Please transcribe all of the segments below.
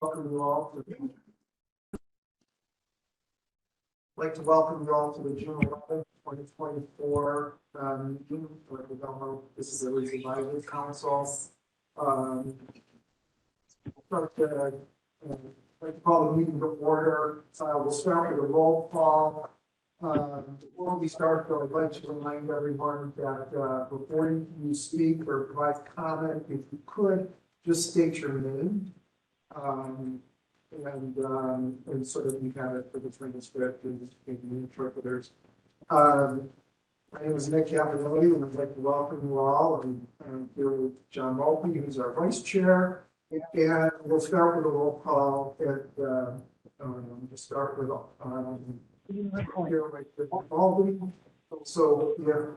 welcome you all to I'd like to welcome you all to the June 11th, 2024 meeting for the Belmont Disabilities Advisory Council. I'd like to call the meeting to order. We'll start with a roll call. Before we start, though, I'd like to remind everyone that before you speak or provide comment, if you could, just state your name. And so that we have it for the transcript and the interpreters. My name is Nick Caponelli, and I'd like to welcome you all. And I'm here with John Mulkey, who's our vice chair. And we'll start with a roll call. We'll start with here with Baldwin. So yeah,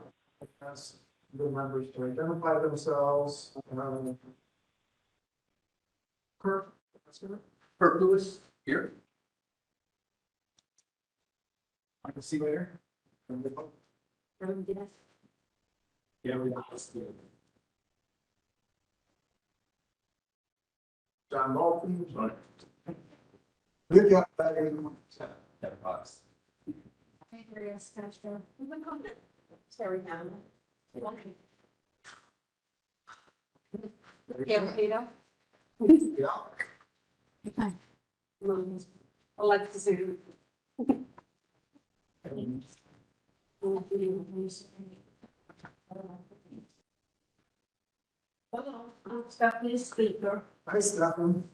ask the members to identify themselves. Kirk, Kirk Lewis here. I can see later. Yeah, we got this. John Malton. Good job. Yeah. Alexis. Hello, I'm Stephanie Speaker. Hi, Stefan.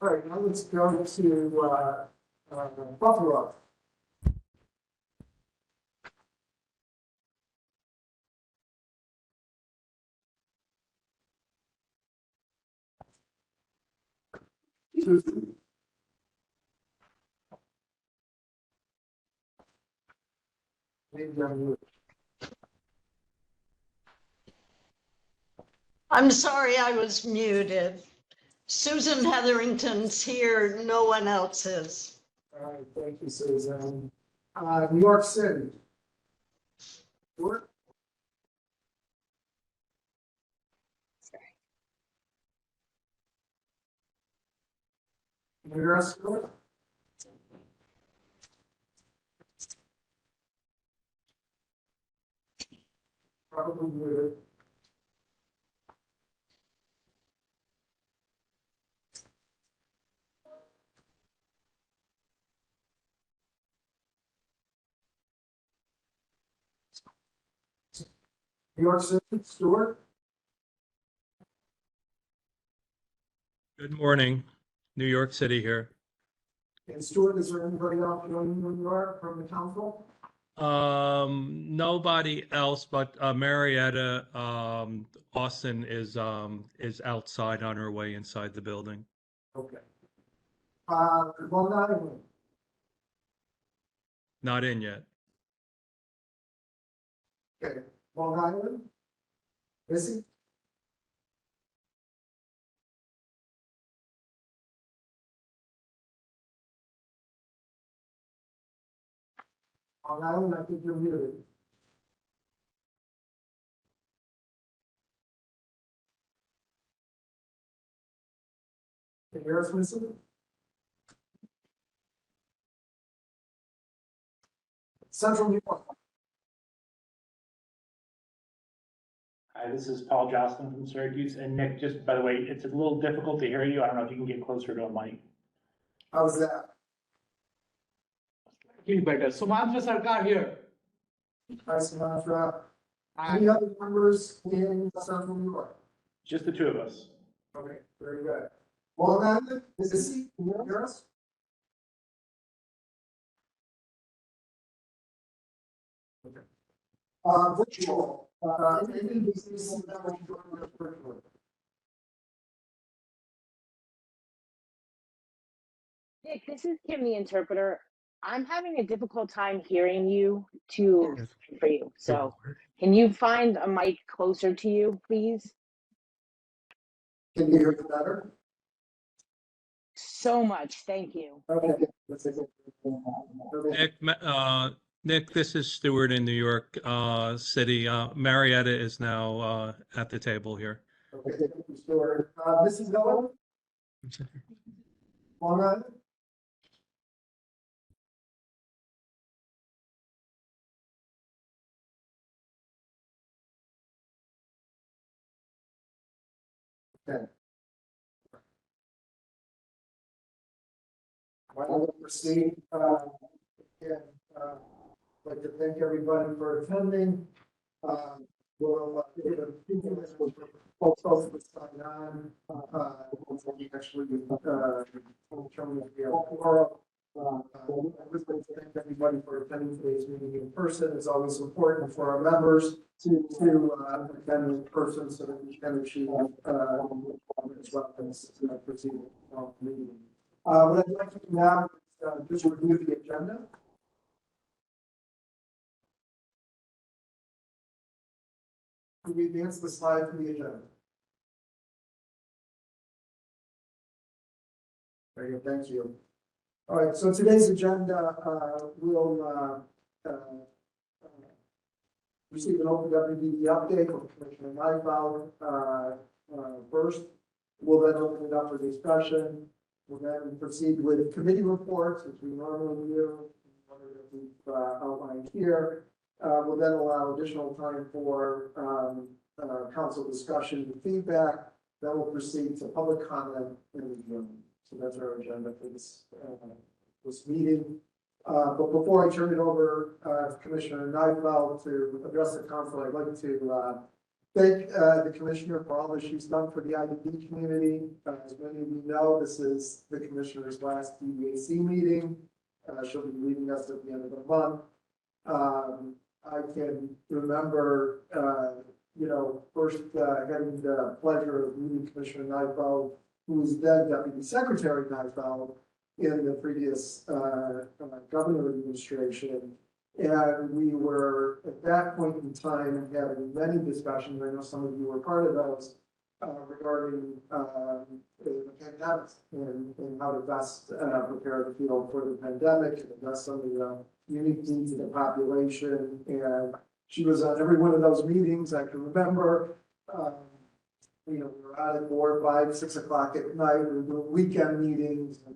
All right, now let's go to Buffalo. Susan. I'm sorry I was muted. Susan Hetherington's here, no one else is. All right, thank you, Susan. New York City. Stuart? New York Stuart? Probably muted. New York City, Stuart? Good morning, New York City here. And Stuart, is there anybody else joining New York from the council? Nobody else, but Marietta Austin is outside on her way inside the building. Okay. Long Island. Not in yet. Okay. Long Island. Missy? Long Island, I think you're muted. Can you hear us, Missy? Central New York. Hi, this is Paul Jocelyn from Syracuse. And Nick, just by the way, it's a little difficult to hear you. I don't know if you can get closer to a mic. How's that? Better. Sumantra Sarkar here. Hi, Sumatra. Any other members in Central New York? Just the two of us. Okay, very good. Long Island, Missy, can you hear us? Okay. Virtual. Any business members joining us virtually? Nick, this is Kim, the interpreter. I'm having a difficult time hearing you for you. So can you find a mic closer to you, please? Can you hear me better? So much. Thank you. Okay. Nick, this is Stuart in New York City. Marietta is now at the table here. Okay, thank you, Stuart. Mrs. Miller? On that? Okay. Why don't we proceed? Again, I'd like to thank everybody for attending. We'll give a few minutes for folks to sign on. Before we actually determine if we have a quorum. I would like to thank everybody for attending today's meeting in person. It's always important for our members to attend in person so that we can achieve as well as proceed with the meeting. What I'd like to do now is just review the agenda. Could we advance the slide for the agenda? Very good, thank you. All right, so today's agenda will receive an OPWDD update from Commissioner Nyfeld first. We'll then open it up for discussion. We'll then proceed with committee reports, as we normally do, that we've outlined here. We'll then allow additional time for council discussion and feedback. Then we'll proceed to public comment in the room. So that's our agenda for this meeting. But before I turn it over to Commissioner Nyfeld to address the council, I'd like to thank the commissioner for all that she's done for the IDD community. As many of you know, this is the commissioner's last DDAC meeting. She'll be leaving us at the end of the month. I can remember, first having the pleasure of meeting Commissioner Nyfeld, who was then Deputy Secretary Nyfeld in the previous governor administration. And we were at that point in time having many discussions. I know some of you were part of those regarding the pandemic and how to best prepare the field for the pandemic and address some of the unique needs of the population. And she was on every one of those meetings. I can remember, we were out at 4, 5, 6 o'clock at night. We were doing weekend meetings, and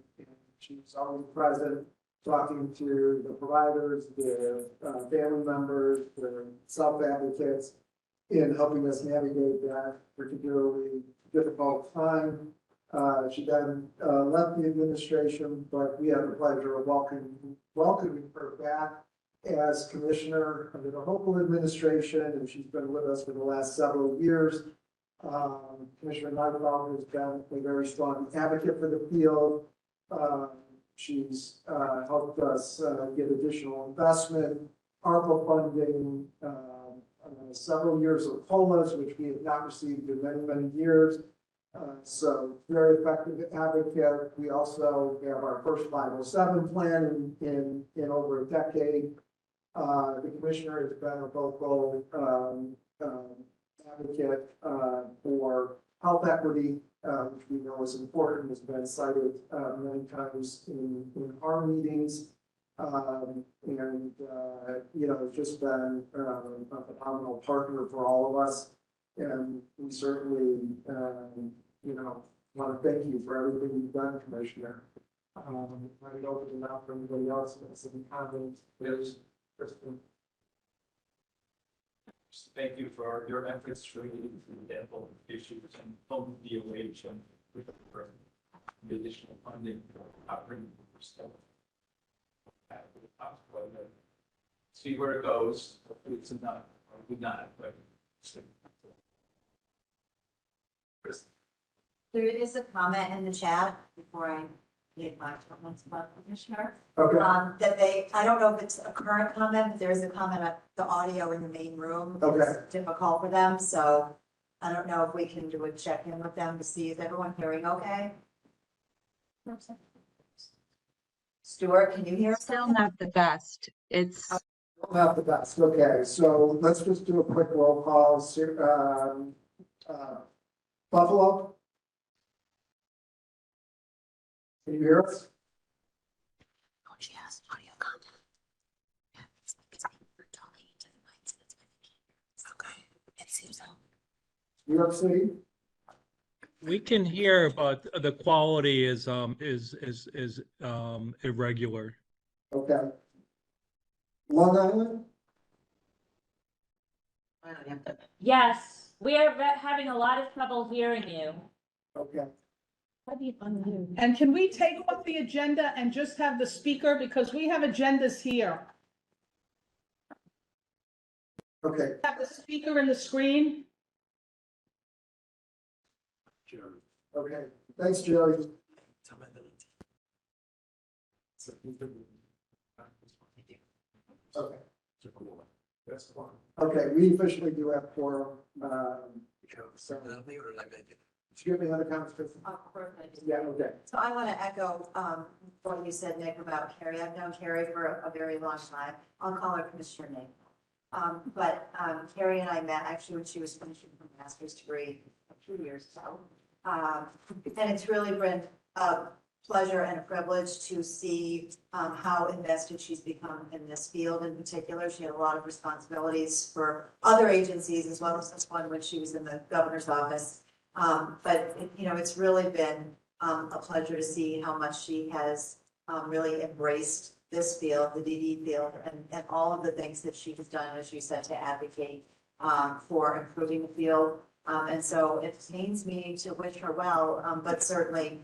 she was always present, talking to the providers, the family members, the self-advocates, in helping us navigate that particularly difficult time. She then left the administration, but we had the pleasure of welcoming her back as commissioner under the Hochul administration, and she's been with us for the last several years. Commissioner Nyfeld has been a very strong advocate for the field. She's helped us get additional investment, ARPA funding, several years of COLAs, which we have not received in many, many years. So very effective advocate. We also have our first 507 plan in over a decade. The commissioner has been a vocal advocate for health equity, which we know is important, has been cited many times in our meetings. It's just been a phenomenal partner for all of us. And we certainly, want to thank you for everything you've done, Commissioner. Let me open it up for anybody else who has any comments. Please, Kristen. Thank you for your efforts to dental issues and home DOH and for the additional funding for operating stuff. See where it goes. Hopefully it's enough, or we not, but. There is a comment in the chat before I make my comments about the commissioner. Okay. I don't know if it's a current comment, but there is a comment about the audio in the main room. Okay. It's difficult for them, so I don't know if we can do a check-in with them to see, is everyone hearing okay? Stuart, can you hear us? Still not the best. It's Not the best. Okay, so let's just do a quick roll call. Buffalo? Can you hear us? oh, she has audio content. It's talking to the mic, so that's why they can't hear us. Okay. It seems so. New York City? We can hear, but the quality is irregular. Okay. Long Island? Yes, we are having a lot of trouble hearing you. Okay. How do you unmute? And can we take off the agenda and just have the speaker, because we have agendas here? Okay. Have the speaker in the screen? Okay. Thanks, Jerry. Okay. Okay, we officially do have quorum. So, did you have any other comments, Kristen? Of course I do. Yeah, okay. So I want to echo what you said, Nick, about Carrie. I've known Carrie for a very long time. I'll call her Commissioner Nick. But Carrie and I met actually when she was finishing her master's degree a few years ago. And it's really been a pleasure and a privilege to see how invested she's become in this field in particular. She had a lot of responsibilities for other agencies as well as this one when she was in the governor's office. But it's really been a pleasure to see how much she has really embraced this field, the DD field, and all of the things that she has done, as you said, to advocate for improving the field. And so it pains me to wish her well, but certainly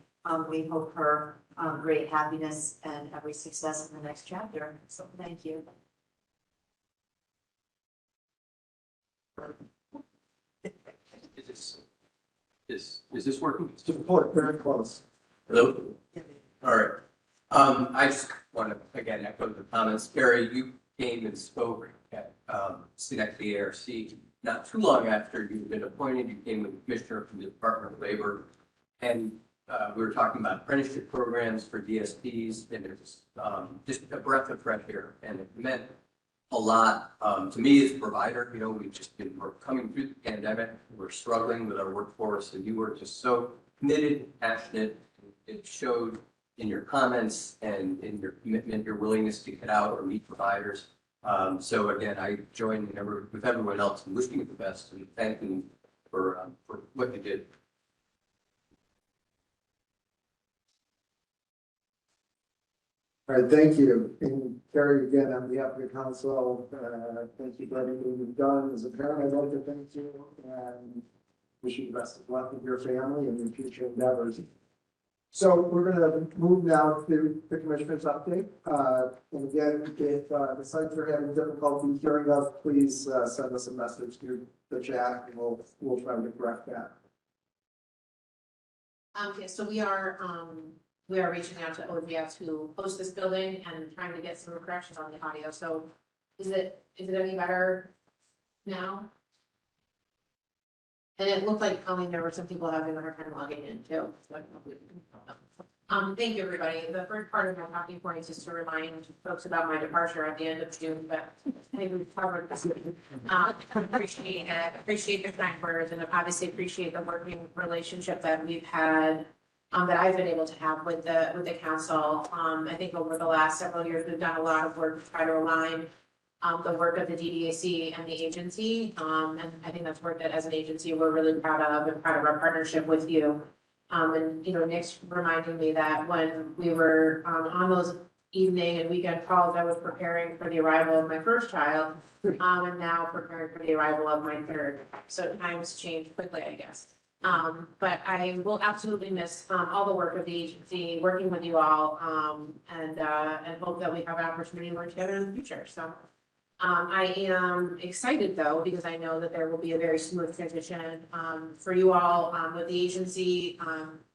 we hope her great happiness and every success in the next chapter. So thank you. Is this working? Support, very close. Hello? All right. I just want to, again, echo the comments. Barry, you came and spoke at Schenectady ARC not too long after you've been appointed. You came with the commissioner from the Department of Labor. And we were talking about apprenticeship programs for DSPs, and it was just a breath of fresh air. And it meant a lot to me as a provider. We've just been, we're coming through the pandemic. We're struggling with our workforce, and you were just so committed, passionate. It showed in your comments and in your commitment, your willingness to get out or meet providers. So again, I join with everyone else in wishing you the best and thanking for what you did. All right, thank you. And Carrie, again, on behalf of the council, thank you for everything you've done. As a parent, I'd like to thank you and wish you the best of luck with your family and your future endeavors. So we're going to move now to the commissioner's update. And again, if the sites are having difficulty hearing us, please send us a message through the chat and we'll try to correct that. Okay, so we are reaching out to OPWDD who host this building and trying to get some corrections on the audio. So is it any better now? And it looked like there were some people having a hard time logging in too. Thank you, everybody. The first part of my talking point is just to remind folks about my departure at the end of June, but I think we've covered this. Appreciate it. Appreciate the kind words, and obviously appreciate the working relationship that we've had, that I've been able to have with the council. I think over the last several years, we've done a lot of work to try to align the work of the DDAC and the agency. And I think that's work that as an agency, we're really proud of and proud of our partnership with you. And, Nick's reminding me that when we were on those evening and weekend calls, I was preparing for the arrival of my first child, and now preparing for the arrival of my third. So times change quickly, I guess. But I will absolutely miss all the work of the agency, working with you all, and hope that we have an opportunity to work together in the future. So I am excited though, because I know that there will be a very smooth transition for you all with the agency.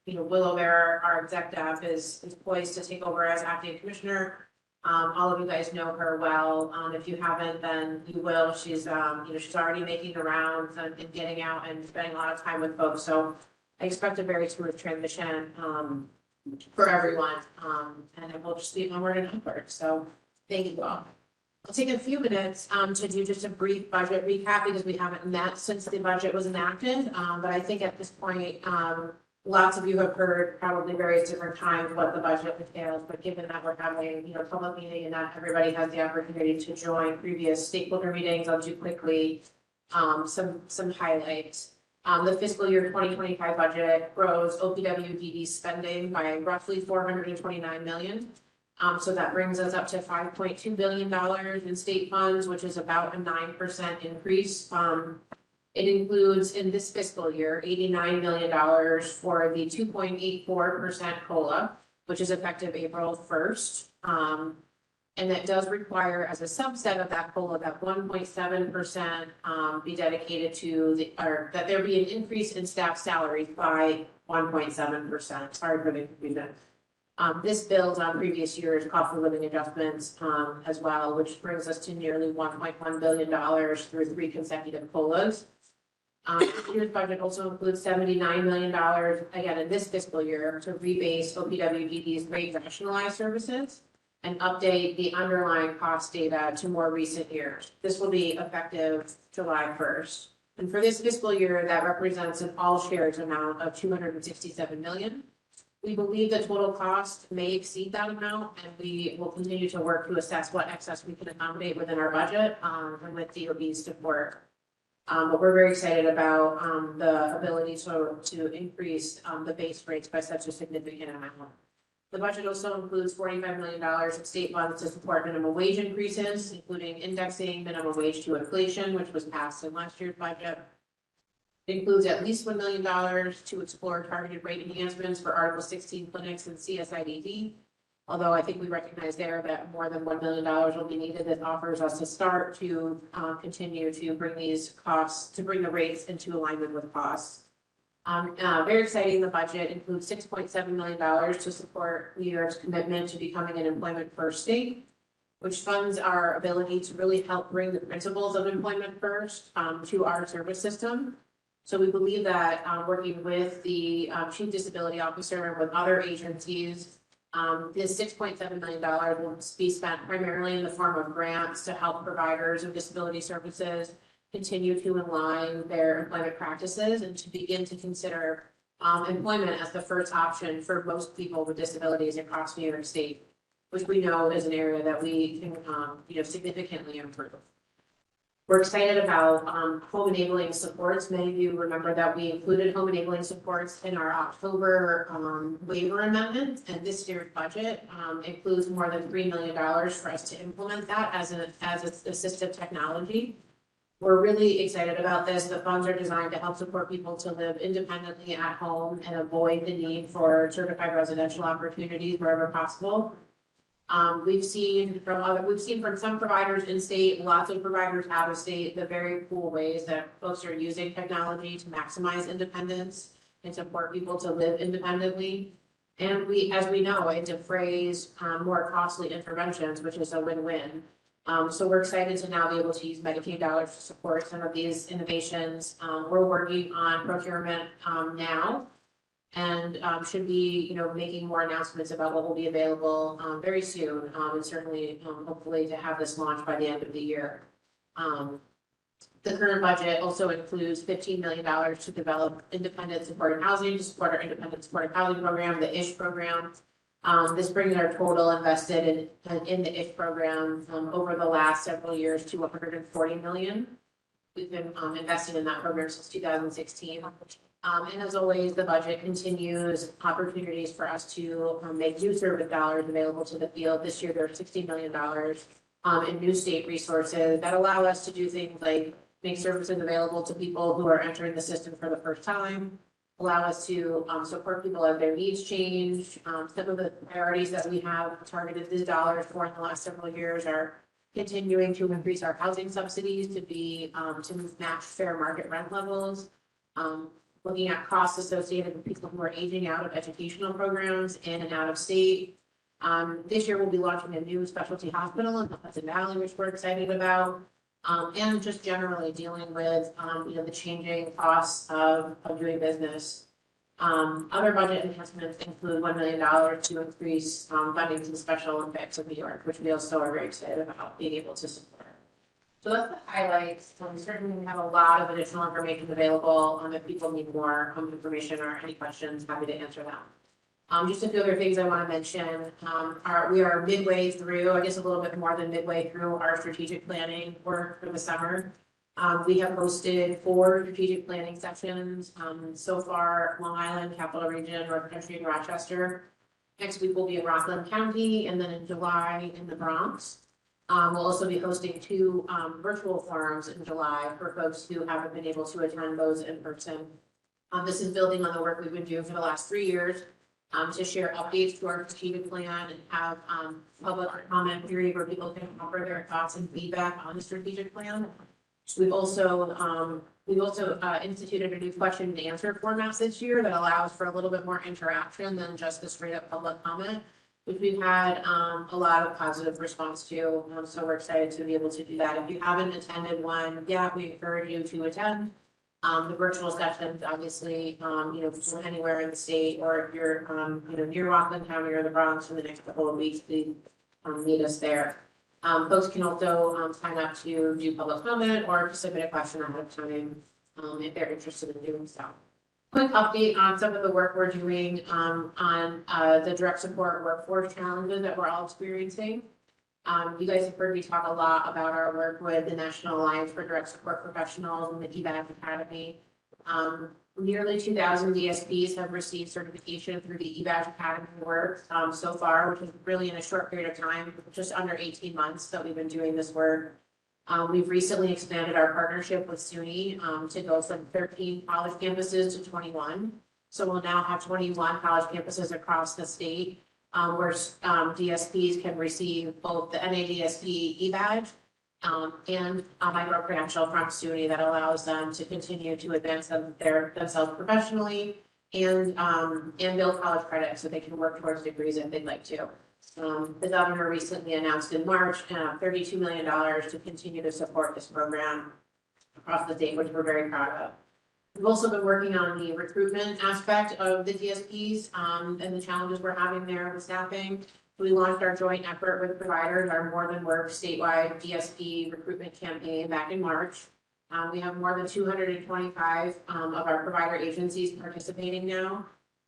Willow Bear, our exec dev, is poised to take over as acting commissioner. All of you guys know her well. If you haven't, then you will. She's she's already making the rounds and getting out and spending a lot of time with folks. So I expect a very smooth transition for everyone. And it will just be onward and upward. So thank you all. I'll take a few minutes to do just a brief budget recap because we haven't met since the budget was enacted. But I think at this point, lots of you have heard probably various different times what the budget entails. But given that we're having a public meeting and not everybody has the opportunity to join previous stakeholder meetings, I'll do quickly some highlights. The fiscal year 2025 budget grows OPWDD spending by roughly 429 million. So that brings us up to $5.2 billion in state funds, which is about a 9% increase. It includes in this fiscal year, $89 million for the 2.84% COLA, which is effective April 1st. And that does require, as a subset of that COLA, that 1.7% be dedicated to or that there be an increase in staff salaries by 1.7%. Sorry for the confusion. This builds on previous years' cost of living adjustments as well, which brings us to nearly $1.1 billion through 3 consecutive COLAs. This year's budget also includes $79 million, again, in this fiscal year, to rebase OPWDD's rate rationalized services and update the underlying cost data to more recent years. This will be effective July 1st. And for this fiscal year, that represents an all shares amount of $267 million. We believe the total cost may exceed that amount, and we will continue to work to assess what excess we can accommodate within our budget and with DOB's support. But we're very excited about the ability to increase the base rates by such a significant amount. The budget also includes $45 million of state funds to support minimum wage increases, including indexing minimum wage to inflation, which was passed in last year's budget. It includes at least $1 million to explore targeted rate enhancements for Article 16 clinics and CSIDD. Although I think we recognize there that more than $1 million will be needed, that offers us to start to continue to bring these costs, to bring the rates into alignment with costs. Very exciting, the budget includes $6.7 million to support New York's commitment to becoming an employment first state, which funds our ability to really help bring the principles of employment first to our service system. So we believe that working with the Chief Disability Officer and with other agencies, this $6.7 million will be spent primarily in the form of grants to help providers of disability services continue to align their employment practices and to begin to consider employment as the first option for most people with disabilities across New York State, which we know is an area that we can significantly improve. We're excited about home enabling supports. Many of you remember that we included home enabling supports in our October waiver amendment, and this year's budget includes more than $3 million for us to implement that as assistive technology. We're really excited about this. The funds are designed to help support people to live independently at home and avoid the need for certified residential opportunities wherever possible. We've seen from some providers in state, lots of providers out of state, the very cool ways that folks are using technology to maximize independence and support people to live independently. And as we know, it defrays more costly interventions, which is a win-win. So we're excited to now be able to use Medicaid dollars to support some of these innovations. We're working on procurement now. And should be, making more announcements about what will be available very soon, and certainly, hopefully, to have this launched by the end of the year. The current budget also includes $15 million to develop independent supportive housing, to support our independent supportive housing program, the ISH program. This brings our total invested in the ISH program over the last several years to $140 million. We've been invested in that program since 2016. And as always, the budget continues opportunities for us to make new service dollars available to the field. This year, there are $60 million in new state resources that allow us to do things like make services available to people who are entering the system for the first time, allow us to support people as their needs change. Some of the priorities that we have targeted these dollars for in the last several years are continuing to increase our housing subsidies to match fair market rent levels. Looking at costs associated with people who are aging out of educational programs in and out of state. This year we'll be launching a new specialty hospital in the Hudson Valley, which we're excited about. And just generally dealing with, the changing costs of doing business. Other budget enhancements include $1 million to increase funding to the Special Olympics of New York, which we also are very excited about being able to support. So that's the highlights. We certainly have a lot of additional information available. If people need more information or any questions, happy to answer them. Just a few other things I want to mention. We are midway through, I guess a little bit more than midway through our strategic planning work for the summer. We have hosted 4 strategic planning sessions, so far, Long Island, Capital Region, North Country, and Rochester. Next week will be in Rockland County, and then in July in the Bronx. We'll also be hosting 2 virtual forums in July for folks who haven't been able to attend those in person. This is building on the work we've been doing for the last 3 years, to share updates to our strategic plan and have public comment period where people can offer their thoughts and feedback on the strategic plan. We've also instituted a new question and answer format this year that allows for a little bit more interaction than just the straight up public comment, which we've had a lot of positive response to. So we're excited to be able to do that. If you haven't attended one yet, we encourage you to attend. The virtual sessions, obviously, from anywhere in the state, or if you're, near Rockland County or the Bronx in the next couple of weeks, please meet us there. Folks can also sign up to do public comment or to submit a question ahead of time if they're interested in doing so. Quick update on some of the work we're doing on the direct support workforce challenges that we're all experiencing. You guys have heard me talk a lot about our work with the National Alliance for Direct Support Professionals and the EVAC Academy. Nearly 2,000 DSPs have received certification through the EVAC Academy work so far, which is really in a short period of time, just under 18 months that we've been doing this work. We've recently expanded our partnership with SUNY to go from 13 college campuses to 21. So we'll now have 21 college campuses across the state where DSPs can receive both the NADSP e-badge and a micro-credential from SUNY that allows them to continue to advance themselves professionally and build college credit so they can work towards degrees if they'd like to. The governor recently announced in March $32 million to continue to support this program across the state, which we're very proud of. We've also been working on the recruitment aspect of the DSPs and the challenges we're having there with staffing. We launched our joint effort with providers, our More Than Work statewide DSP recruitment campaign back in March. We have more than 225 of our provider agencies participating now.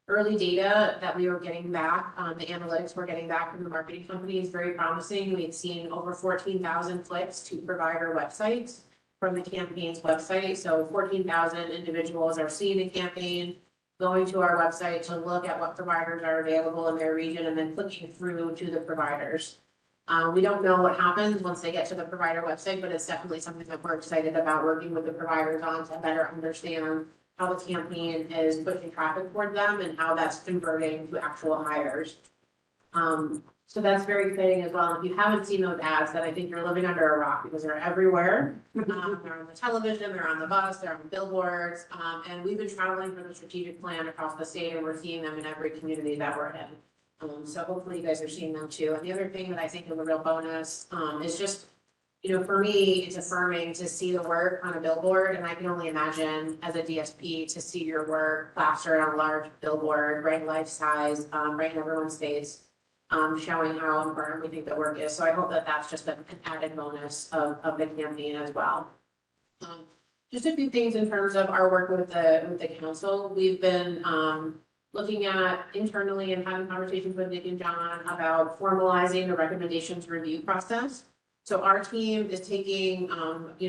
Early data that we were getting back, the analytics we're getting back from the marketing company is very promising. We've seen over 14,000 clicks to provider websites from the campaign's website. So 14,000 individuals are seeing the campaign, going to our website to look at what providers are available in their region and then clicking through to the providers. We don't know what happens once they get to the provider website, but it's definitely something that we're excited about working with the providers on to better understand how the campaign is pushing traffic toward them and how that's converting to actual hires. So that's very exciting as well. If you haven't seen those ads, then I think you're living under a rock because they're everywhere. They're on the television, they're on the bus, they're on billboards, and we've been traveling for the strategic plan across the state and we're seeing them in every community that we're in. So hopefully you guys are seeing them too. And the other thing that I think is a real bonus is just, for me, it's affirming to see the work on a billboard, and I can only imagine as a DSP to see your work plastered on a large billboard, right life size, right in everyone's face, showing how important we think the work is. So I hope that that's just an added bonus of the campaign as well. Just a few things in terms of our work with the council. We've been looking at internally and having conversations with Nick and John about formalizing the recommendations review process. So our team is taking,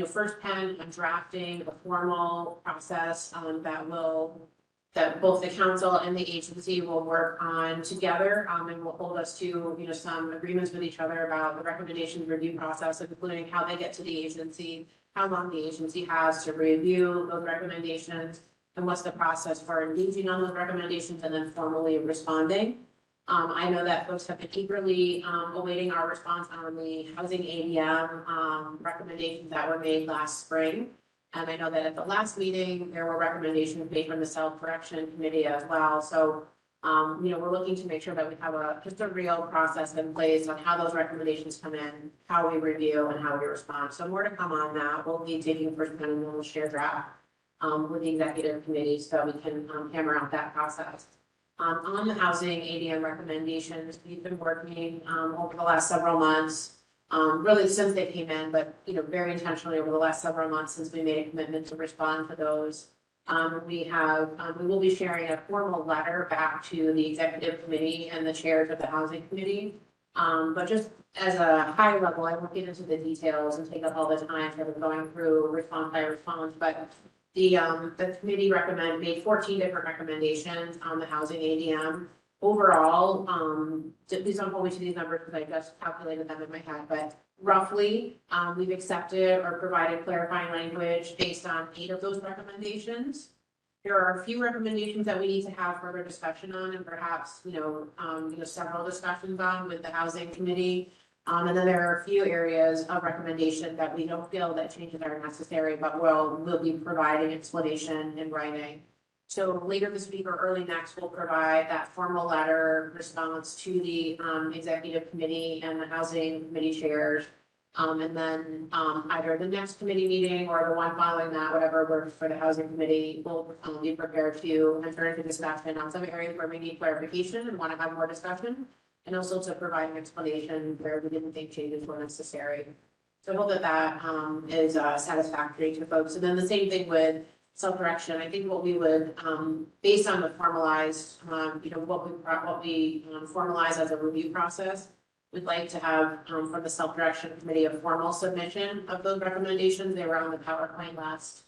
first pen and drafting a formal process that both the council and the agency will work on together and will hold us to, some agreements with each other about the recommendations review process, including how they get to the agency, how long the agency has to review those recommendations, and what's the process for engaging on those recommendations and then formally responding. I know that folks have been eagerly awaiting our response on the housing ADM recommendations that were made last spring. And I know that at the last meeting, there were recommendations made from the self-correction committee as well. So, we're looking to make sure that we have just a real process in place on how those recommendations come in, how we review and how we respond. So more to come on that. We'll be taking first pen and then we'll share draft with the executive committee so we can hammer out that process. On the housing ADM recommendations, we've been working over the last several months, really since they came in, but very intentionally over the last several months since we made a commitment to respond to those. We will be sharing a formal letter back to the executive committee and the chairs of the housing committee But just as a high level, I won't get into the details and take up all the time sort of going through response by response, but the committee made 14 different recommendations on the housing ADM. Overall, please don't hold me to these numbers because I just calculated them in my head, but roughly, we've accepted or provided clarifying language based on 8 of those recommendations. There are a few recommendations that we need to have further discussion on and perhaps, several discussions on with the housing committee. And then there are a few areas of recommendation that we don't feel that changes are necessary, but we'll be providing explanation in writing. So later this week or early next, we'll provide that formal letter response to the executive committee and the housing committee chairs. And then either the next committee meeting or the one following that, whatever works for the housing committee, will be prepared to enter into discussion on some areas where we need clarification and want to have more discussion, and also to provide an explanation where we didn't think changes were necessary. So I hope that is satisfactory to folks. And then the same thing with self-direction. I think what we would, based on the formalized, what we formalize as a review process, we'd like to have from the self-direction committee a formal submission of those recommendations. They were on the PowerPoint last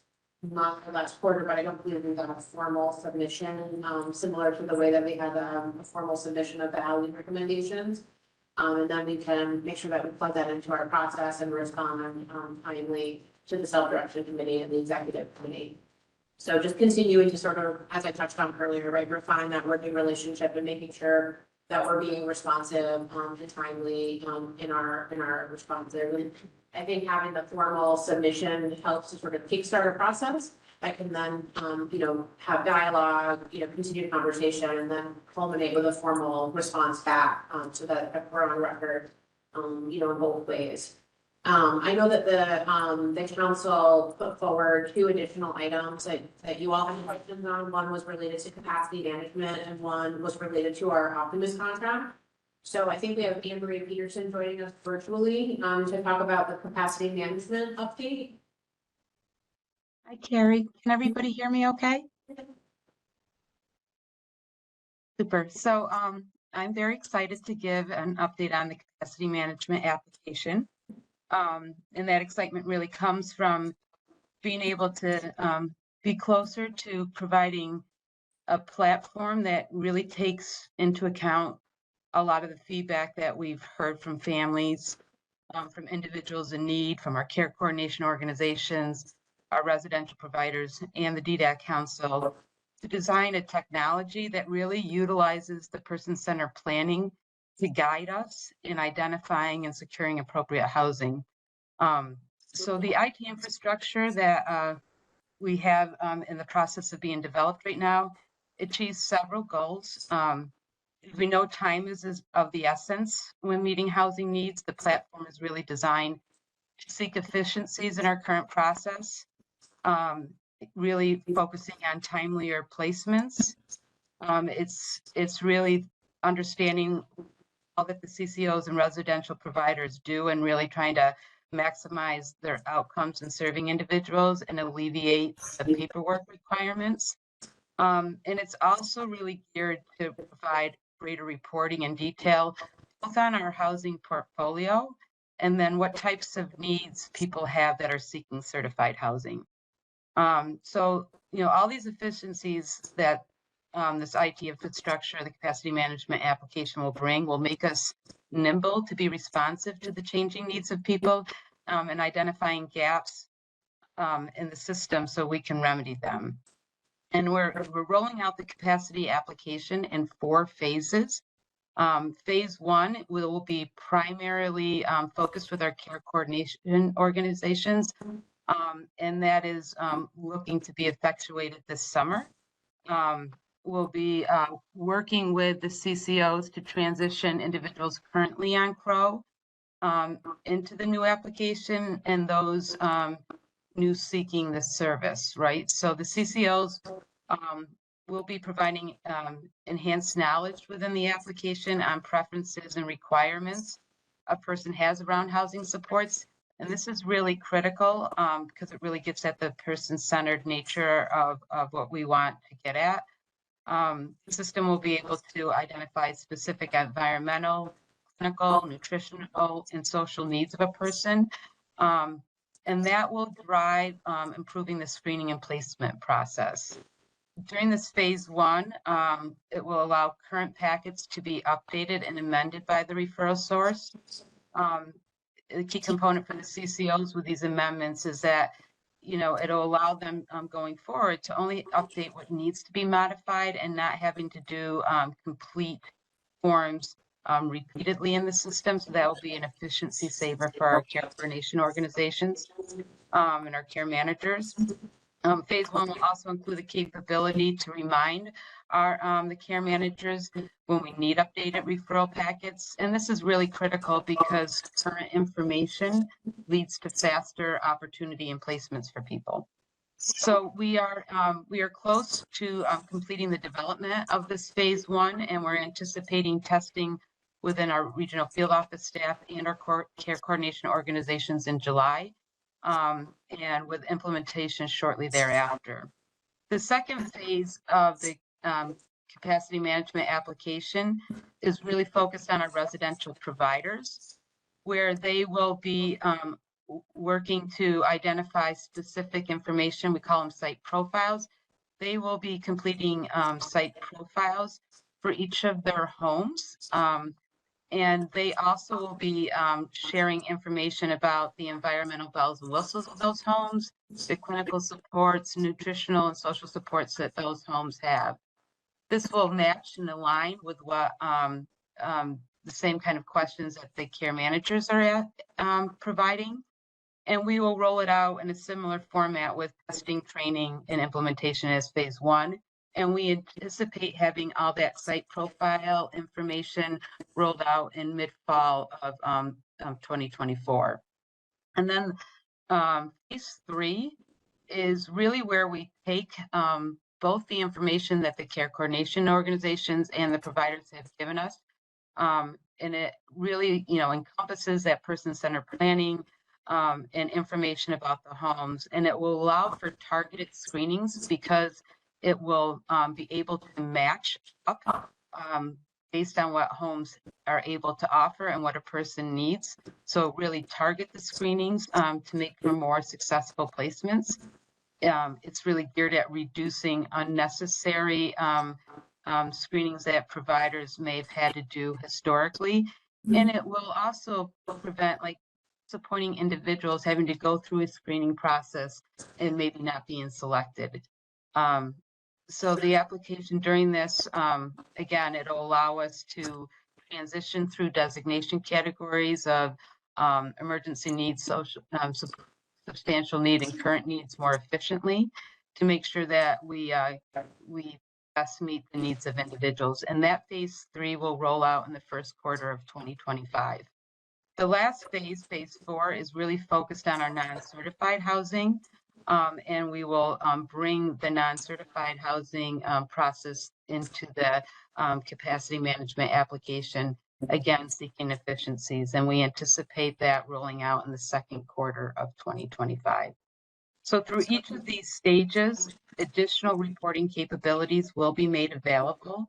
quarter, but I don't believe we got a formal submission, similar to the way that we had a formal submission of the housing recommendations. And then we can make sure that we plug that into our process and respond timely to the self-direction committee and the executive committee. So just continuing to sort of, as I touched on earlier, right, refine that working relationship and making sure that we're being responsive and timely in our responses. And I think having the formal submission helps to sort of kickstart a process that can then, have dialogue, continue conversation, and then culminate with a formal response back so that we're on record, in both ways. I know that the council put forward 2 additional items that you all have questions on. One was related to capacity management and one was related to our Optimus contract. So I think we have Anne Marie Peterson joining us virtually to talk about the capacity management update. Hi, Carrie. Can everybody hear me okay? Super. So I'm very excited to give an update on the capacity management application. And that excitement really comes from being able to be closer to providing a platform that really takes into account a lot of the feedback that we've heard from families, from individuals in need, from our care coordination organizations, our residential providers, and the DDAC Council, to design a technology that really utilizes the person-centered planning to guide us in identifying and securing appropriate housing. So the IT infrastructure that we have in the process of being developed right now achieves several goals. We know time is of the essence when meeting housing needs. The platform is really designed to seek efficiencies in our current process, really focusing on timelier placements. It's really understanding all that the CCOs and residential providers do and really trying to maximize their outcomes in serving individuals and alleviate the paperwork requirements. And it's also really geared to provide greater reporting and detail both on our housing portfolio and then what types of needs people have that are seeking certified housing. So, all these efficiencies that this IT infrastructure, the capacity management application will bring will make us nimble to be responsive to the changing needs of people and identifying gaps in the system so we can remedy them. And we're rolling out the capacity application in 4 phases. Phase 1 will be primarily focused with our care coordination organizations, and that is looking to be effectuated this summer. We'll be working with the CCOs to transition individuals currently on CRO into the new application and those new seeking the service, right? So the CCOs will be providing enhanced knowledge within the application on preferences and requirements a person has around housing supports. And this is really critical because it really gets at the person-centered nature of what we want to get at. The system will be able to identify specific environmental, clinical, nutritional, and social needs of a person. And that will drive improving the screening and placement process. During this phase one, it will allow current packets to be updated and amended by the referral source. The key component for the CCOs with these amendments is that, it'll allow them going forward to only update what needs to be modified and not having to do complete forms repeatedly in the system. So that will be an efficiency saver for our care coordination organizations and our care managers. Phase one will also include the capability to remind the care managers when we need updated referral packets. And this is really critical because current information leads to faster opportunity and placements for people. So we are close to completing the development of this phase one, and we're anticipating testing within our regional field office staff and our care coordination organizations in July. And with implementation shortly thereafter. The second phase of the capacity management application is really focused on our residential providers, where they will be working to identify specific information. We call them site profiles. They will be completing site profiles for each of their homes. And they also will be sharing information about the environmental bells and whistles of those homes, the clinical supports, nutritional and social supports that those homes have. This will match and align with what the same kind of questions that the care managers are providing. And we will roll it out in a similar format with testing, training, and implementation as phase one. And we anticipate having all that site profile information rolled out in mid-fall of 2024. And then phase three is really where we take both the information that the care coordination organizations and the providers have given us. And it really, encompasses that person-centered planning and information about the homes. And it will allow for targeted screenings because it will be able to match up based on what homes are able to offer and what a person needs. So really target the screenings to make for more successful placements. It's really geared at reducing unnecessary screenings that providers may have had to do historically. And it will also prevent disappointing individuals having to go through a screening process and maybe not being selected. So the application during this, again, it'll allow us to transition through designation categories of emergency needs, social, substantial need, and current needs more efficiently to make sure that we best meet the needs of individuals. And that phase three will roll out in the first quarter of 2025. The last phase, phase four, is really focused on our non-certified housing. And we will bring the non-certified housing process into the capacity management application, again, seeking efficiencies. And we anticipate that rolling out in the second quarter of 2025. So through each of these stages, additional reporting capabilities will be made available.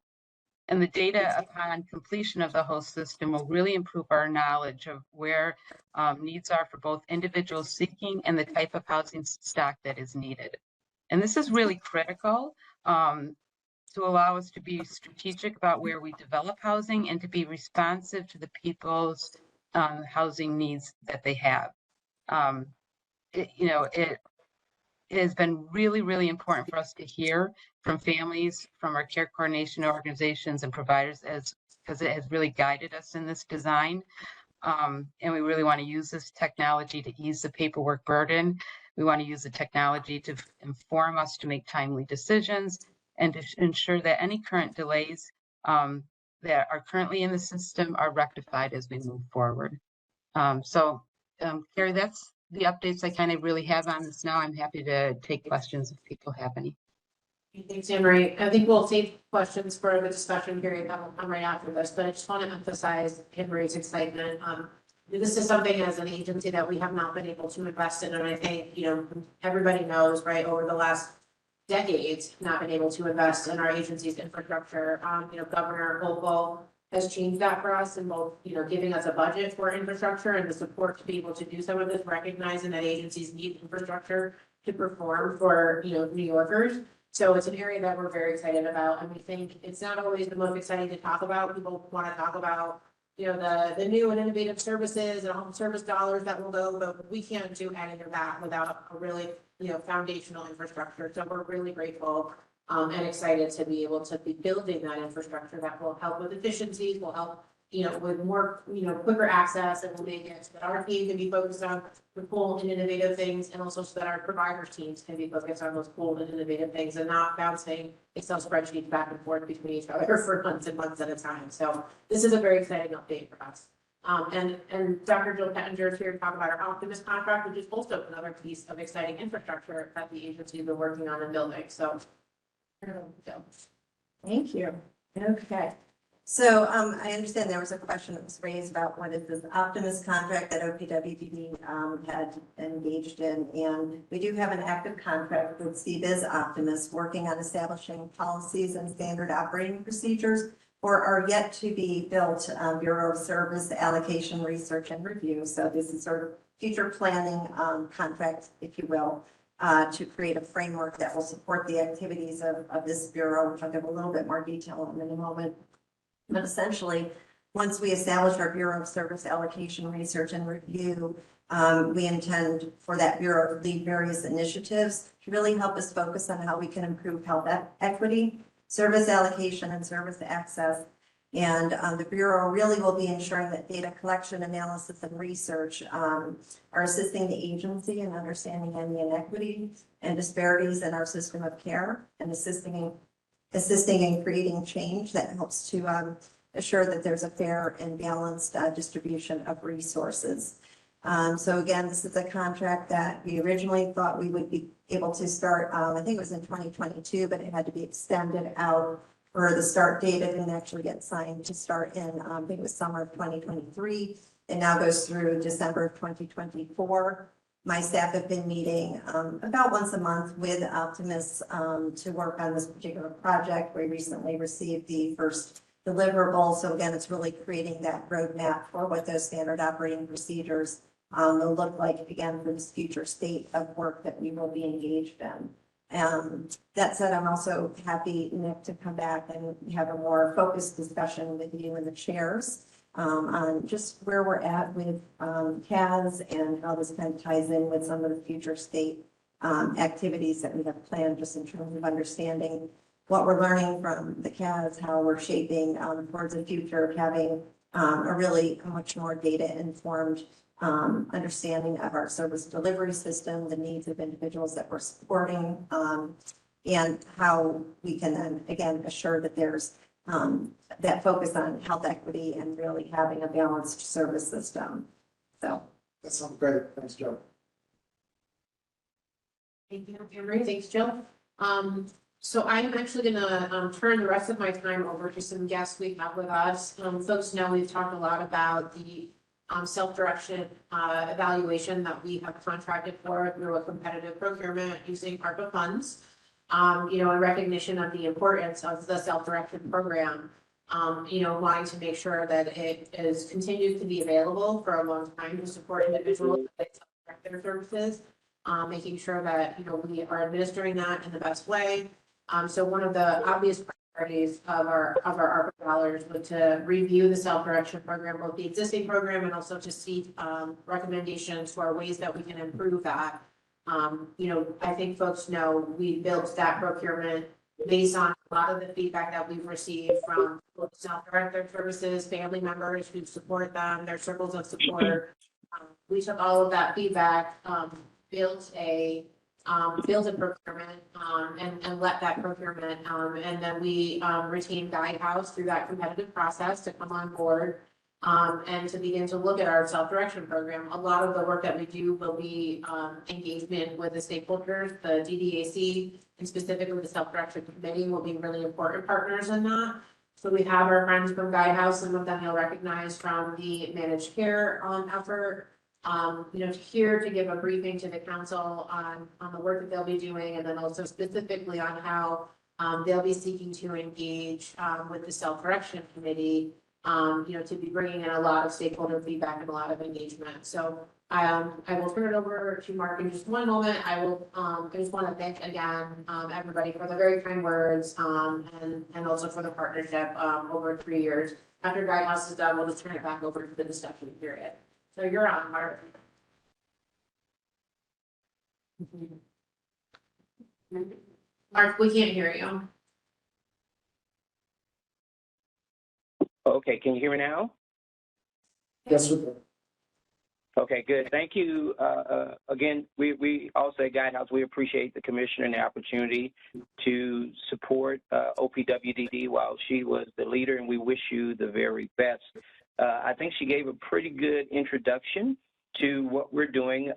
And the data upon completion of the whole system will really improve our knowledge of where needs are for both individuals seeking and the type of housing stock that is needed. And this is really critical to allow us to be strategic about where we develop housing and to be responsive to the people's housing needs that they have. It has been really, really important for us to hear from families, from our care coordination organizations and providers, because it has really guided us in this design. And we really want to use this technology to ease the paperwork burden. We want to use the technology to inform us to make timely decisions and to ensure that any current delays that are currently in the system are rectified as we move forward. Carrie, that's the updates I kind of really have on this now. I'm happy to take questions if people have any. Thanks, Anne Marie. I think we'll save questions for the discussion period that will come right after this, but I just want to emphasize Anne Marie's excitement. This is something as an agency that we have not been able to invest in, and I think, everybody knows, right, over the last decades, not been able to invest in our agency's infrastructure. Governor Hochul has changed that for us and both, giving us a budget for infrastructure and the support to be able to do some of this, recognizing that agencies need infrastructure to perform for, New Yorkers. So it's an area that we're very excited about, and we think it's not always the most exciting to talk about. People want to talk about, the new and innovative services and home service dollars that will go, but we can't do any of that without a really, foundational infrastructure. So we're really grateful and excited to be able to be building that infrastructure that will help with efficiencies, will help, with more, quicker access, and will make it so that our team can be focused on the cool and innovative things, and also so that our providers teams can be focused on those cool and innovative things and not bouncing Excel spreadsheets back and forth between each other for months and months at a time. So this is a very exciting update for us. And Dr. Jill Pettinger is here to talk about our Optimus contract, which is also another piece of exciting infrastructure that the agency has been working on and building. So. Thank you. Okay. So I understand there was a question that was raised about what is this Optimus contract that OPWDD had engaged in. And we do have an active contract with CBIZ Optimus working on establishing policies and standard operating procedures for our yet to be built Bureau of Service Allocation Research and Review. So this is sort of future planning contract, if you will, to create a framework that will support the activities of this bureau, which I'll give a little bit more detail on in a moment. But essentially, once we establish our Bureau of Service Allocation Research and Review, we intend for that bureau to lead various initiatives to really help us focus on how we can improve health equity, service allocation, and service access. And the Bureau really will be ensuring that data collection, analysis, and research are assisting the agency in understanding any inequities and disparities in our system of care, and assisting in creating change that helps to assure that there's a fair and balanced distribution of resources. So again, this is a contract that we originally thought we would be able to start, I think it was in 2022, but it had to be extended out for the start date. It didn't actually get signed to start in, I think it was summer of 2023. It now goes through December of 2024. My staff have been meeting about once a month with Optimus to work on this particular project. We recently received the first deliverable. So again, it's really creating that roadmap for what those standard operating procedures will look like, again, for this future state of work that we will be engaged in. That said, I'm also happy, Nick, to come back and have a more focused discussion with you and the chairs on just where we're at with CAS and how this kind of ties in with some of the future state activities that we have planned, just in terms of understanding what we're learning from the CAS, how we're shaping towards the future of having a really much more data-informed understanding of our service delivery system, the needs of individuals that we're supporting, and how we can then, again, assure that there's that focus on health equity and really having a balanced service system. So. That sounds great. Thanks, Joe. Thank you, Emery. Thanks, Jill. So I'm actually gonna turn the rest of my time over to some guests we have with us. Folks know we've talked a lot about the self-direction evaluation that we have contracted for through a competitive procurement using ARPA funds. In recognition of the importance of the self-direction program, wanting to make sure that it is continues to be available for a long time to support individuals that self-direct their services, making sure that, we are administering that in the best way. So one of the obvious priorities of our ARPA dollars was to review the self-direction program, both the existing program and also to seek recommendations for ways that we can improve that. I think folks know we built that procurement based on a lot of the feedback that we've received from self-directed services, family members who support them, their circles of support. We took all of that feedback, built a procurement and let that procurement and then we retained Guidehouse through that competitive process to come on board and to begin to look at our self-direction program. A lot of the work that we do will be engagement with the stakeholders, the DDAC, and specifically the self-direction committee will be really important partners in that. So we have our friends from Guidehouse, some of them you'll recognize from the managed care effort. Here to give a briefing to the council on the work that they'll be doing, and then also specifically on how they'll be seeking to engage with the self-direction committee to be bringing in a lot of stakeholder feedback and a lot of engagement. So I will turn it over to Mark in just one moment. I just want to thank again, everybody for the very kind words, and also for the partnership, over 3 years. After Guidehouse is done, we'll just turn it back over to the discussion period. So you're on, Mark. Mark, we can't hear you. Okay, can you hear me now? Yes, sir. Okay, good. Thank you. Again, we also at Guidehouse, we appreciate the commissioner and the opportunity to support OPWDD while she was the leader, and we wish you the very best. I think she gave a pretty good introduction to what we're doing.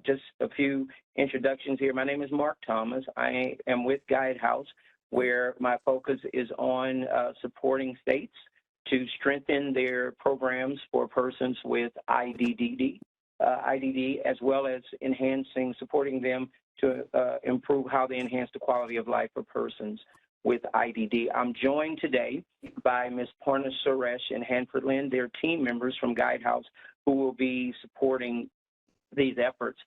Just a few introductions here. My name is Mark Thomas. I am with Guidehouse, where my focus is on supporting states to strengthen their programs for persons with IDD, as well as supporting them to improve how they enhance the quality of life for persons with IDD. I'm joined today by Ms. Parna Suresh and Hanford Lynn, their team members from Guidehouse, who will be supporting these efforts.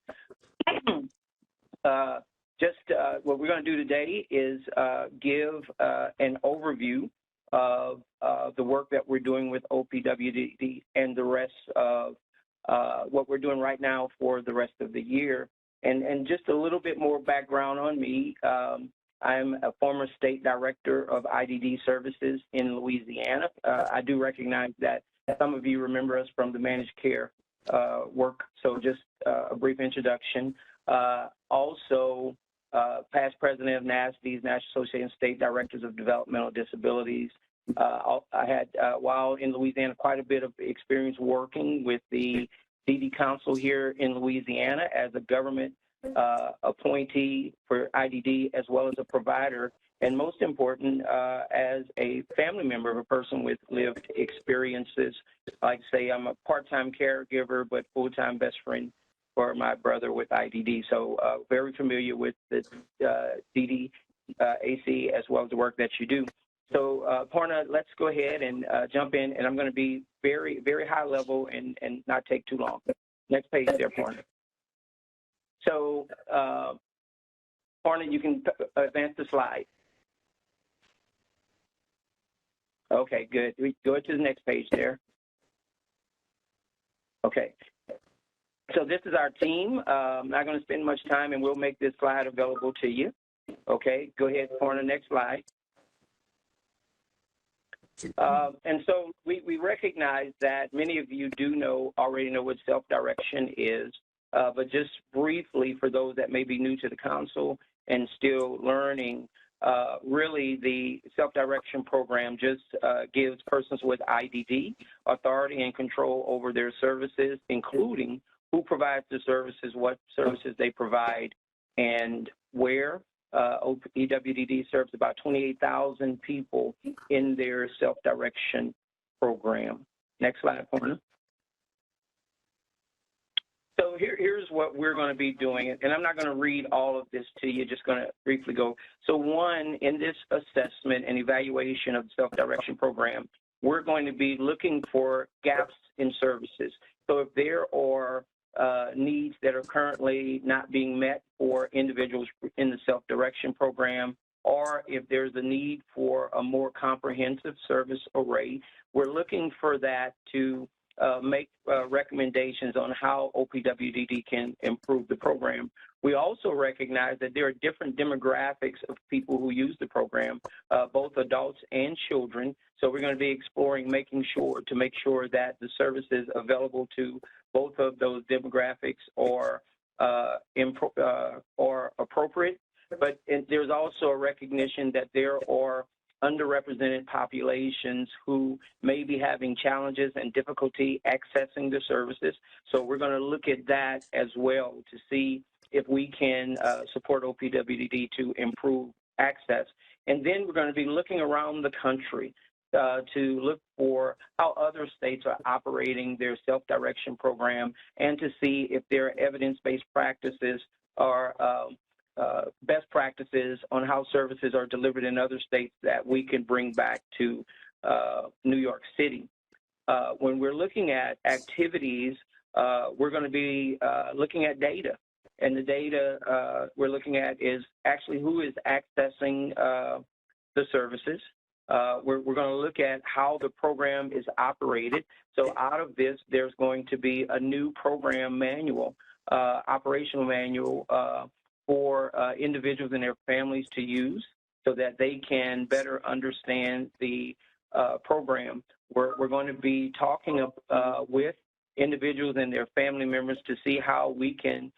What we're going to do today is give an overview of the work that we're doing with OPWDD and the rest of what we're doing right now for the rest of the year. And just a little bit more background on me. I'm a former state director of IDD services in Louisiana. I do recognize that some of you remember us from the managed care work, so just a brief introduction. Also, past president of NASD's, National Association of State Directors of Developmental Disabilities. I had, while in Louisiana, quite a bit of experience working with the DD Council here in Louisiana as a government appointee for IDD, as well as a provider, and most important, as a family member of a person with lived experiences. Like say, I'm a part-time caregiver, but full-time best friend for my brother with IDD. So very familiar with the DDAC as well as the work that you do. So Parna, let's go ahead and jump in, and I'm going to be very, very high level and not take too long. Next page there, Parna. So Parna, you can advance the slide. Okay, good. We go to the next page there. Okay. So this is our team. I'm not going to spend much time, and we'll make this slide available to you. Okay, go ahead, Parna, next slide. And so we recognize that many of you already know what self-direction is, but just briefly for those that may be new to the council and still learning, really the self-direction program just gives persons with IDD authority and control over their services, including who provides the services, what services they provide, and where. OPWDD serves about 28,000 people in their self-direction program. Next slide, Parna. So here's what we're going to be doing, and I'm not going to read all of this to you, just going to briefly go. So one, in this assessment and evaluation of the self-direction program, we're going to be looking for gaps in services. So if there are needs that are currently not being met for individuals in the self-direction program, or if there's a need for a more comprehensive service array, we're looking for that to make recommendations on how OPWDD can improve the program. We also recognize that there are different demographics of people who use the program, both adults and children. So we're going to be exploring making sure that the services available to both of those demographics are appropriate. But there's also a recognition that there are underrepresented populations who may be having challenges and difficulty accessing the services. So we're going to look at that as well to see if we can support OPWDD to improve access. And then we're going to be looking around the country to look for how other states are operating their self-direction program and to see if there are evidence-based practices or best practices on how services are delivered in other states that we can bring back to New York City. when we're looking at activities, we're going to be looking at data. And the data we're looking at is actually who is accessing the services. We're going to look at how the program is operated. So out of this, there's going to be a new program manual, operational manual for individuals and their families to use so that they can better understand the program. We're going to be talking with individuals and their family members to see how we can,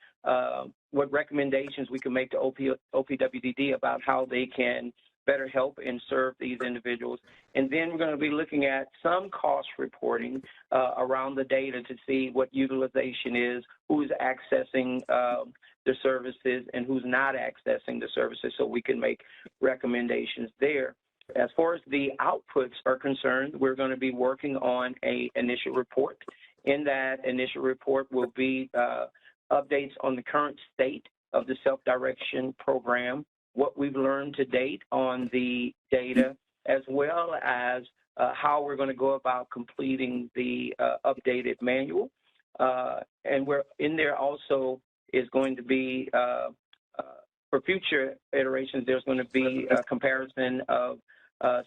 what recommendations we can make to OPWDD about how they can better help and serve these individuals. And then we're going to be looking at some cost reporting around the data to see what utilization is, who's accessing the services and who's not accessing the services, so we can make recommendations there. As far as the outputs are concerned, we're going to be working on an initial report. In that initial report will be updates on the current state of the self-direction program, what we've learned to date on the data, as well as how we're going to go about completing the updated manual. And we're in there also is going to be, for future iterations, there's going to be a comparison of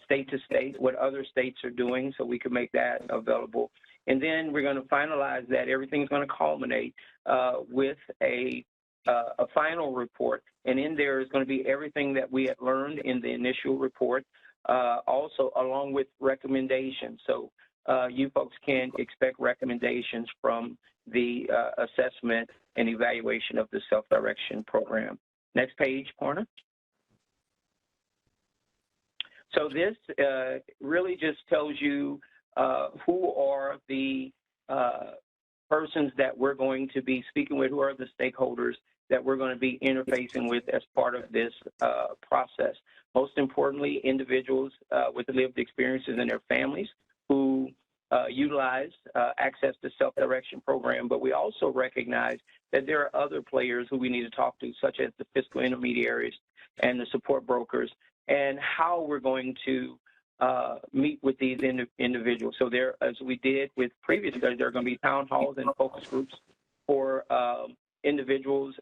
state to state, what other states are doing, so we can make that available. And then we're going to finalize that. Everything's going to culminate with a final report. And in there is going to be everything that we had learned in the initial report, also along with recommendations. So you folks can expect recommendations from the assessment and evaluation of the self-direction program. Next page, Parna. So this really just tells you who are the persons that we're going to be speaking with, who are the stakeholders that we're going to be interfacing with as part of this process. Most importantly, individuals with lived experiences and their families who utilize access to self-direction program, but we also recognize that there are other players who we need to talk to, such as the fiscal intermediaries and the support brokers, and how we're going to meet with these individuals. So there, as we did with previous studies, there are going to be town halls and focus groups for individuals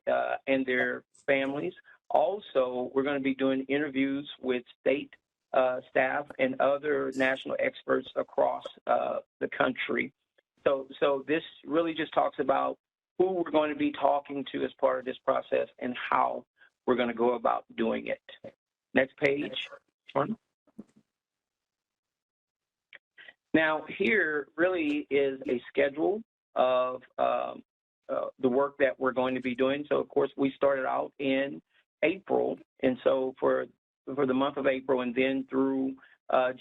and their families. Also, we're going to be doing interviews with state staff and other national experts across the country. So this really just talks about who we're going to be talking to as part of this process and how we're going to go about doing it. Next page. Now, here really is a schedule of the work that we're going to be doing. So, of course, we started out in April, and so for the month of April and then through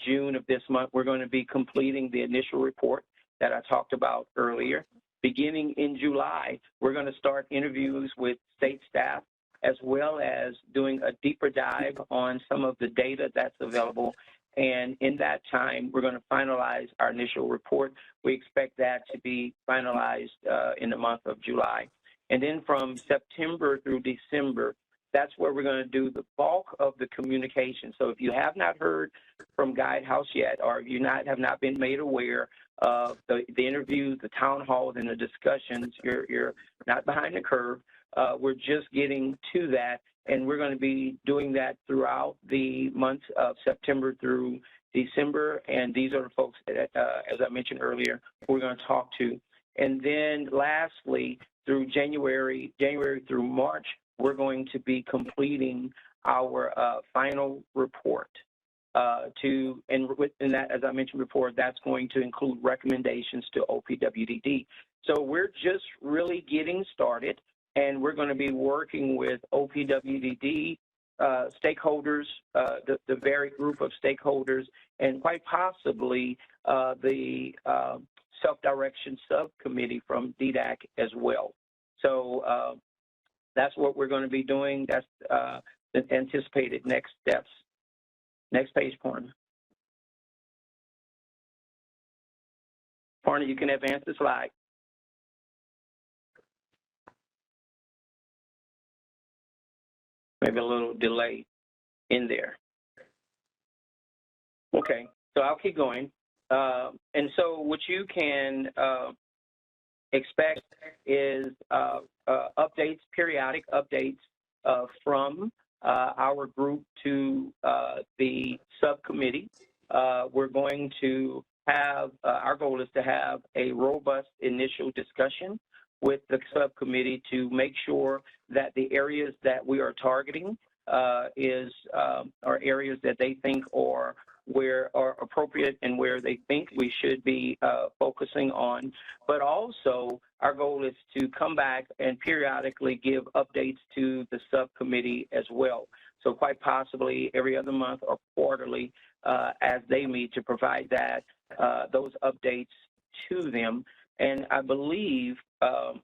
June of this month, we're going to be completing the initial report that I talked about earlier. Beginning in July, we're going to start interviews with state staff, as well as doing a deeper dive on some of the data that's available. And in that time, we're going to finalize our initial report. We expect that to be finalized in the month of July. And then from September through December, that's where we're going to do the bulk of the communication. So if you have not heard from Guidehouse yet, or you have not been made aware of the interviews, the town halls, and the discussions, you're not behind the curve. We're just getting to that, and we're going to be doing that throughout the months of September through December. And these are the folks that, as I mentioned earlier, we're going to talk to. And then lastly, through January through March, we're going to be completing our final report. And within that, as I mentioned before, that's going to include recommendations to OPWDD. So we're just really getting started, and we're going to be working with OPWDD stakeholders, the varied group of stakeholders, and quite possibly the self-direction subcommittee from DDAC as well. So that's what we're going to be doing. That's the anticipated next steps. Next page, Parna. Parna, you can advance the slide. Maybe a little delay in there. Okay, so I'll keep going. And so what you can expect is updates, periodic updates from our group to the subcommittee. We're going to have, our goal is to have a robust initial discussion with the subcommittee to make sure that the areas that we are targeting are areas that they think are appropriate and where they think we should be focusing on. But also, our goal is to come back and periodically give updates to the subcommittee as well. So quite possibly every other month or quarterly as they meet to provide those updates to them. And I believe that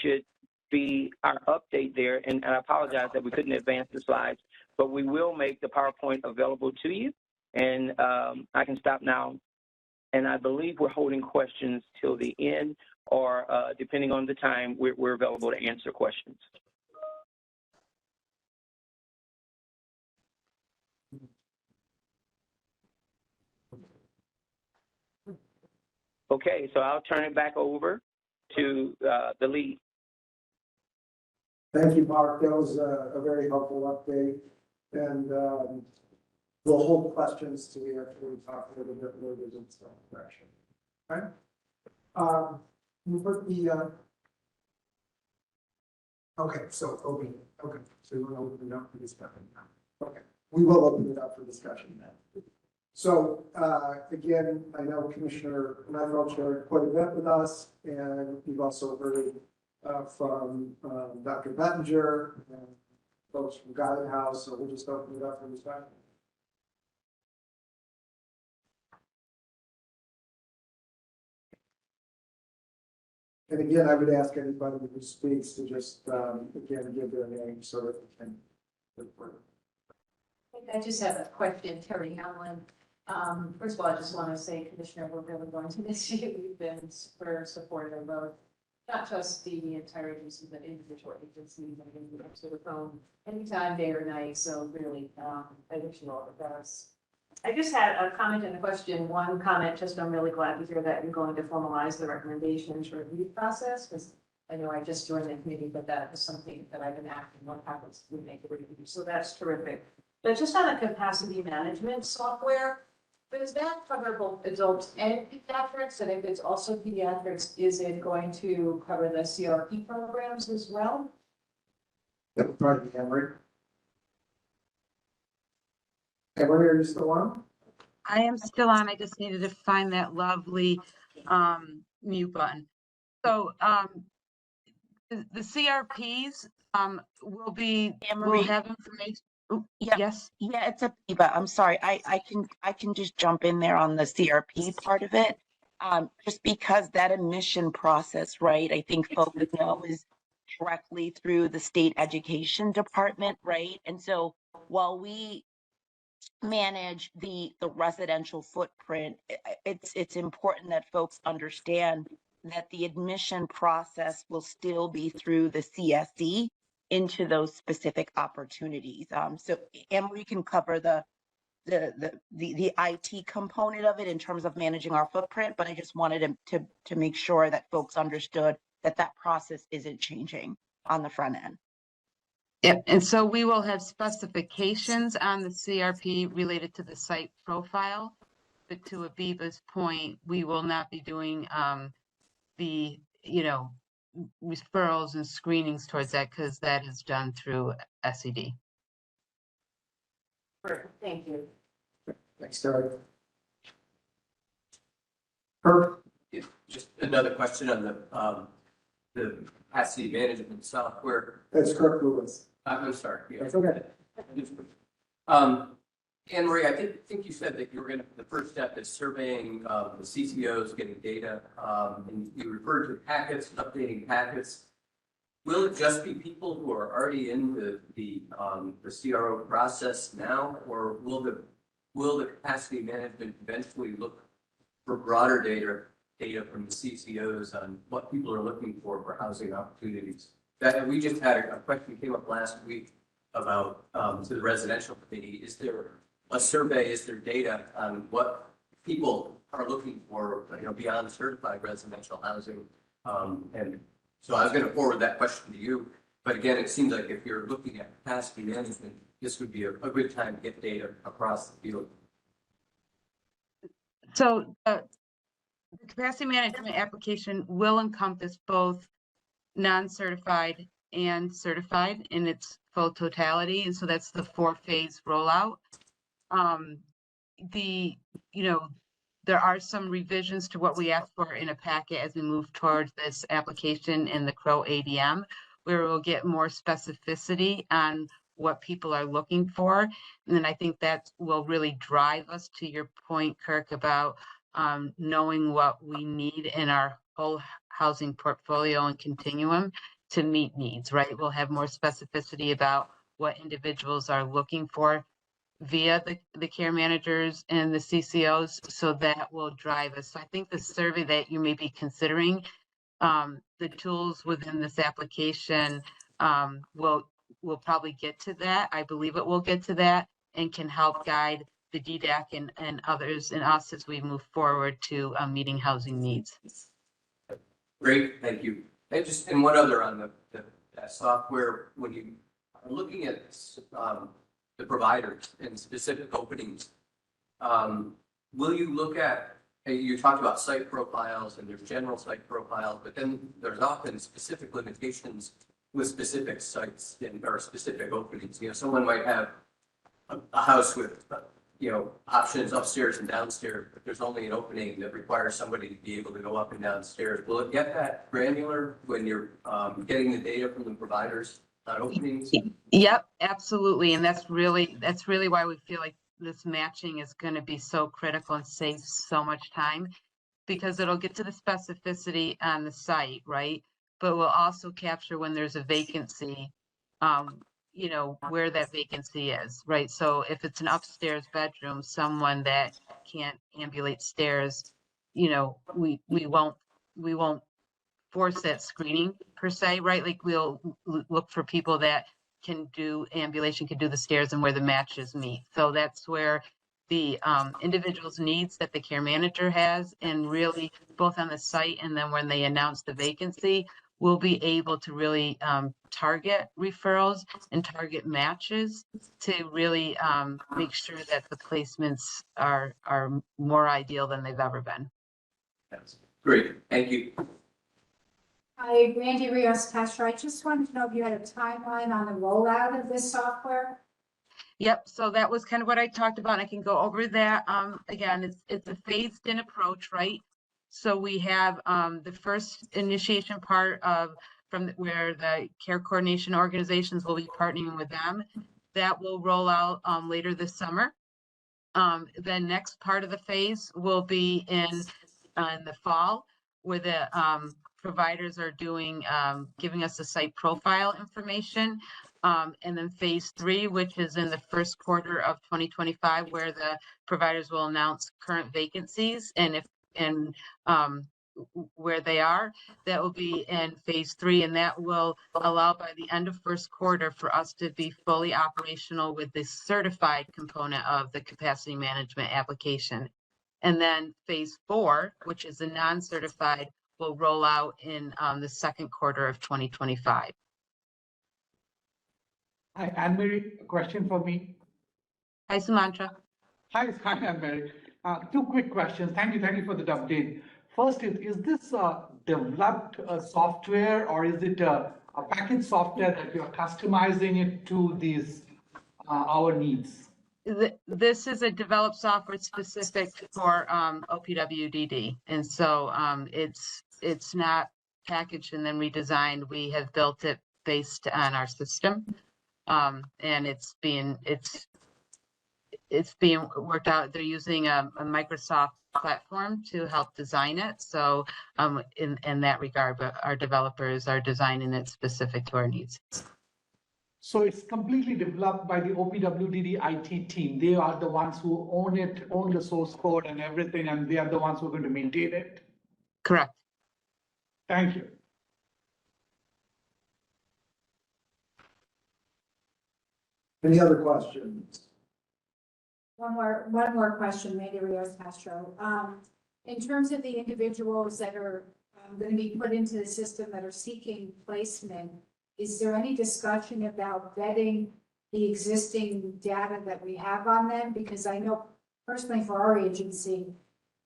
should be our update there. And I apologize that we couldn't advance the slides, but we will make the PowerPoint available to you. And I can stop now. And I believe we're holding questions till the end, or depending on the time, we're available to answer questions. Okay, so I'll turn it back over to the lead. Thank you, Mark. That was a very helpful update. And we'll hold questions till we actually talk a little bit more in some direction. Okay. We put the, okay, so open. Okay, so we want to open it up for discussion now. Okay, we will open it up for discussion now. So again, I know Commissioner Renfro shared quite a bit with us, and we've also heard from Dr. Bettinger and folks from Guidehouse, so we'll just open it up for discussion. And again, I would ask anybody who speaks to just, again, give their name so that we can report. I just have a question, Terry Allen. First of all, I just want to say, Commissioner, we're really going to miss you. We've been super supportive of not just the entire agency, but individual agencies. I mean, we answer the phone anytime, day or night. So really, I wish you all the best. I just had a comment and a question. One comment, just I'm really glad to hear that you're going to formalize the recommendations review process, because I know I just joined the committee, but that is something that I've been asking what happens if we make a review. So that's terrific. But just on a capacity management software, does that cover both adults and pediatrics? And if it's also pediatrics, is it going to cover the CRP programs as well? Yep, right, Henry. Henry, are you still on? I am still on. I just needed to find that lovely mute button. So the CRPs will have information. Yeah. Yes. Yeah, it's a Eva. I'm sorry. I can just jump in there on the CRP part of it. Just because that admission process, right? I think folks know is directly through the state education department, right? And so while we manage the residential footprint, it's important that folks understand that the admission process will still be through the CSE into those specific opportunities. So Emery can cover the IT component of it in terms of managing our footprint, but I just wanted to make sure that folks understood that process isn't changing on the front end. Yep, and so we will have specifications on the CRP related to the site profile, but to Aviva's point, we will not be doing the, referrals and screenings towards that because that is done through SED. Perfect. Thank you. Thanks, Terry. Herb? Just another question on the capacity management software. That's Kirk Lewis. I'm sorry. Yeah. That's okay. Anne Marie, I think you said that you were the first step is surveying the CCOs, getting data, and you referred to packets, updating packets. Will it just be people who are already in the CRO process now, or will the capacity management eventually look for broader data from the CCOs on what people are looking for housing opportunities? That we just had a question came up last week about to the residential committee. Is there a survey? Is there data on what people are looking for, beyond certified residential housing. And so I was going to forward that question to you. But again, it seems like if you're looking at capacity management, this would be a good time to get data across the field. So the capacity management application will encompass both non-certified and certified in its full totality. And so that's the 4-phase rollout. There are some revisions to what we asked for in a packet as we move towards this application in the Crow ADM, where we'll get more specificity on what people are looking for. And then I think that will really drive us to your point, Kirk, about knowing what we need in our whole housing portfolio and continuum to meet needs, right? We'll have more specificity about what individuals are looking for via the care managers and the CCOs, so that will drive us. So I think the survey that you may be considering, the tools within this application will probably get to that. I believe it will get to that and can help guide the DDAC and others and us as we move forward to meeting housing needs. Great, thank you. And one other on that software, when you are looking at the providers and specific openings, will you look at, you talked about site profiles and there's general site profiles, but then there's often specific limitations with specific sites or specific openings. Someone might have a house with, options upstairs and downstairs, but there's only an opening that requires somebody to be able to go up and downstairs. Will it get that granular when you're getting the data from the providers on openings? Yep, absolutely. And that's really why we feel like this matching is going to be so critical and save so much time, because it'll get to the specificity on the site, right? But we'll also capture when there's a vacancy, where that vacancy is, right? So if it's an upstairs bedroom, someone that can't ambulate stairs, we won't force that screening per se, right? Like we'll look for people that can do ambulation, can do the stairs and where the matches meet. So that's where the individual's needs that the care manager has, and really both on the site and then when they announce the vacancy, we'll be able to really target referrals and target matches to really make sure that the placements are more ideal than they've ever been. That's great, thank you. Hi, Randy Rios Castro. I just wanted to know if you had a timeline on the rollout of this software. Yep, so that was kind of what I talked about. I can go over that. Again, it's a phased in approach, right? So we have the first initiation part where the care coordination organizations will be partnering with them. That will roll out later this summer. The next part of the phase will be in the fall, where the providers are doing giving us the site profile information. And then phase 3, which is in the first quarter of 2025, where the providers will announce current vacancies and where they are. That will be in phase 3, and that will allow by the end of first quarter for us to be fully operational with the certified component of the capacity management application. And then phase 4, which is the non-certified, will roll out in the second quarter of 2025. Hi, Anne-Marie, a question for me. Hi, Sumantra. Hi, Anne-Marie. 2 quick questions. Thank you for the update. First, is this developed software, or is it a packaged software that you are customizing it to these our needs? This is a developed software specific for OPWDD, and so it's not packaged and then redesigned. We have built it based on our system, and it's being worked out. They're using a Microsoft platform to help design it. So in that regard, but our developers are designing it specific to our needs. So it's completely developed by the OPWDD IT team. They are the ones who own it, own the source code and everything, and they are the ones who are going to maintain it? Correct. Thank you. Any other questions? One more question, Mandy Rios Castro. In terms of the individuals that are going to be put into the system that are seeking placement, is there any discussion about vetting the existing data that we have on them? Because I know personally for our agency,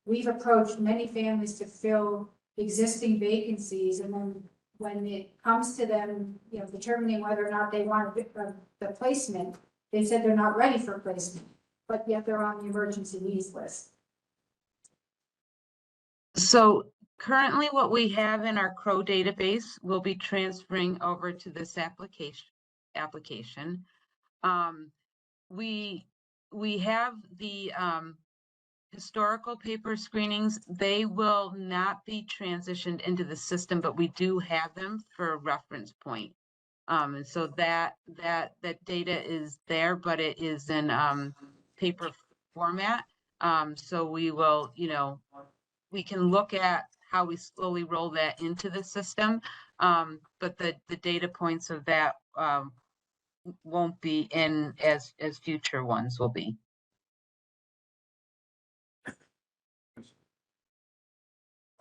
we've approached many families to fill existing vacancies, and then when it comes to them, you know, determining whether or not they want the placement, they said they're not ready for placement, but yet they're on the emergency needs list. So currently what we have in our CROW database will be transferring over to this application. We have the historical paper screenings. They will not be transitioned into the system, but we do have them for a reference point. And so that data is there, but it is in paper format. So we will, you know, we can look at how we slowly roll that into the system. But the data points of that won't be in as future ones will be.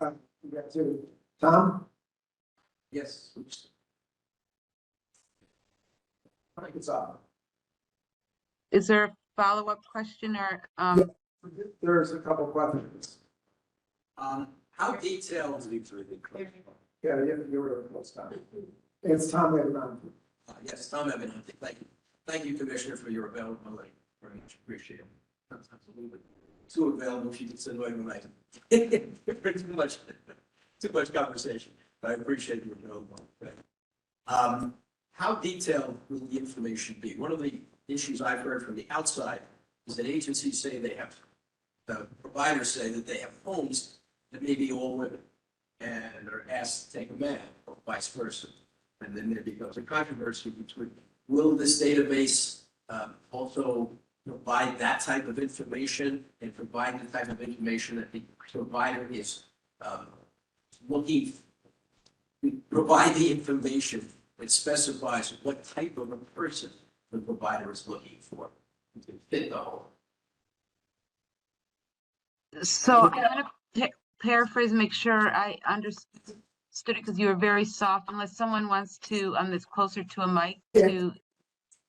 We got to Tom? Yes. I think it's up. Is there a follow-up question or? There's a couple questions. How detailed is the Yeah, you were close, Tom. It's Tom Evan. Yes, Tom Evan. Thank you, Commissioner, for your availability. Very much appreciate it. Absolutely. Too available, she gets annoyed when too much conversation, but I appreciate your availability. How detailed will the information be? One of the issues I've heard from the outside is that agencies say they have, providers say that they have homes that may be all women and are asked to take a man or vice versa. And then there becomes a controversy between, will this database also provide that type of information and provide the type of information that the provider is looking, provide the information that specifies what type of a person the provider is looking for to fit the home. So I'm going to paraphrase, make sure I understood it because you were very soft. Unless someone wants to, that's closer to a mic to.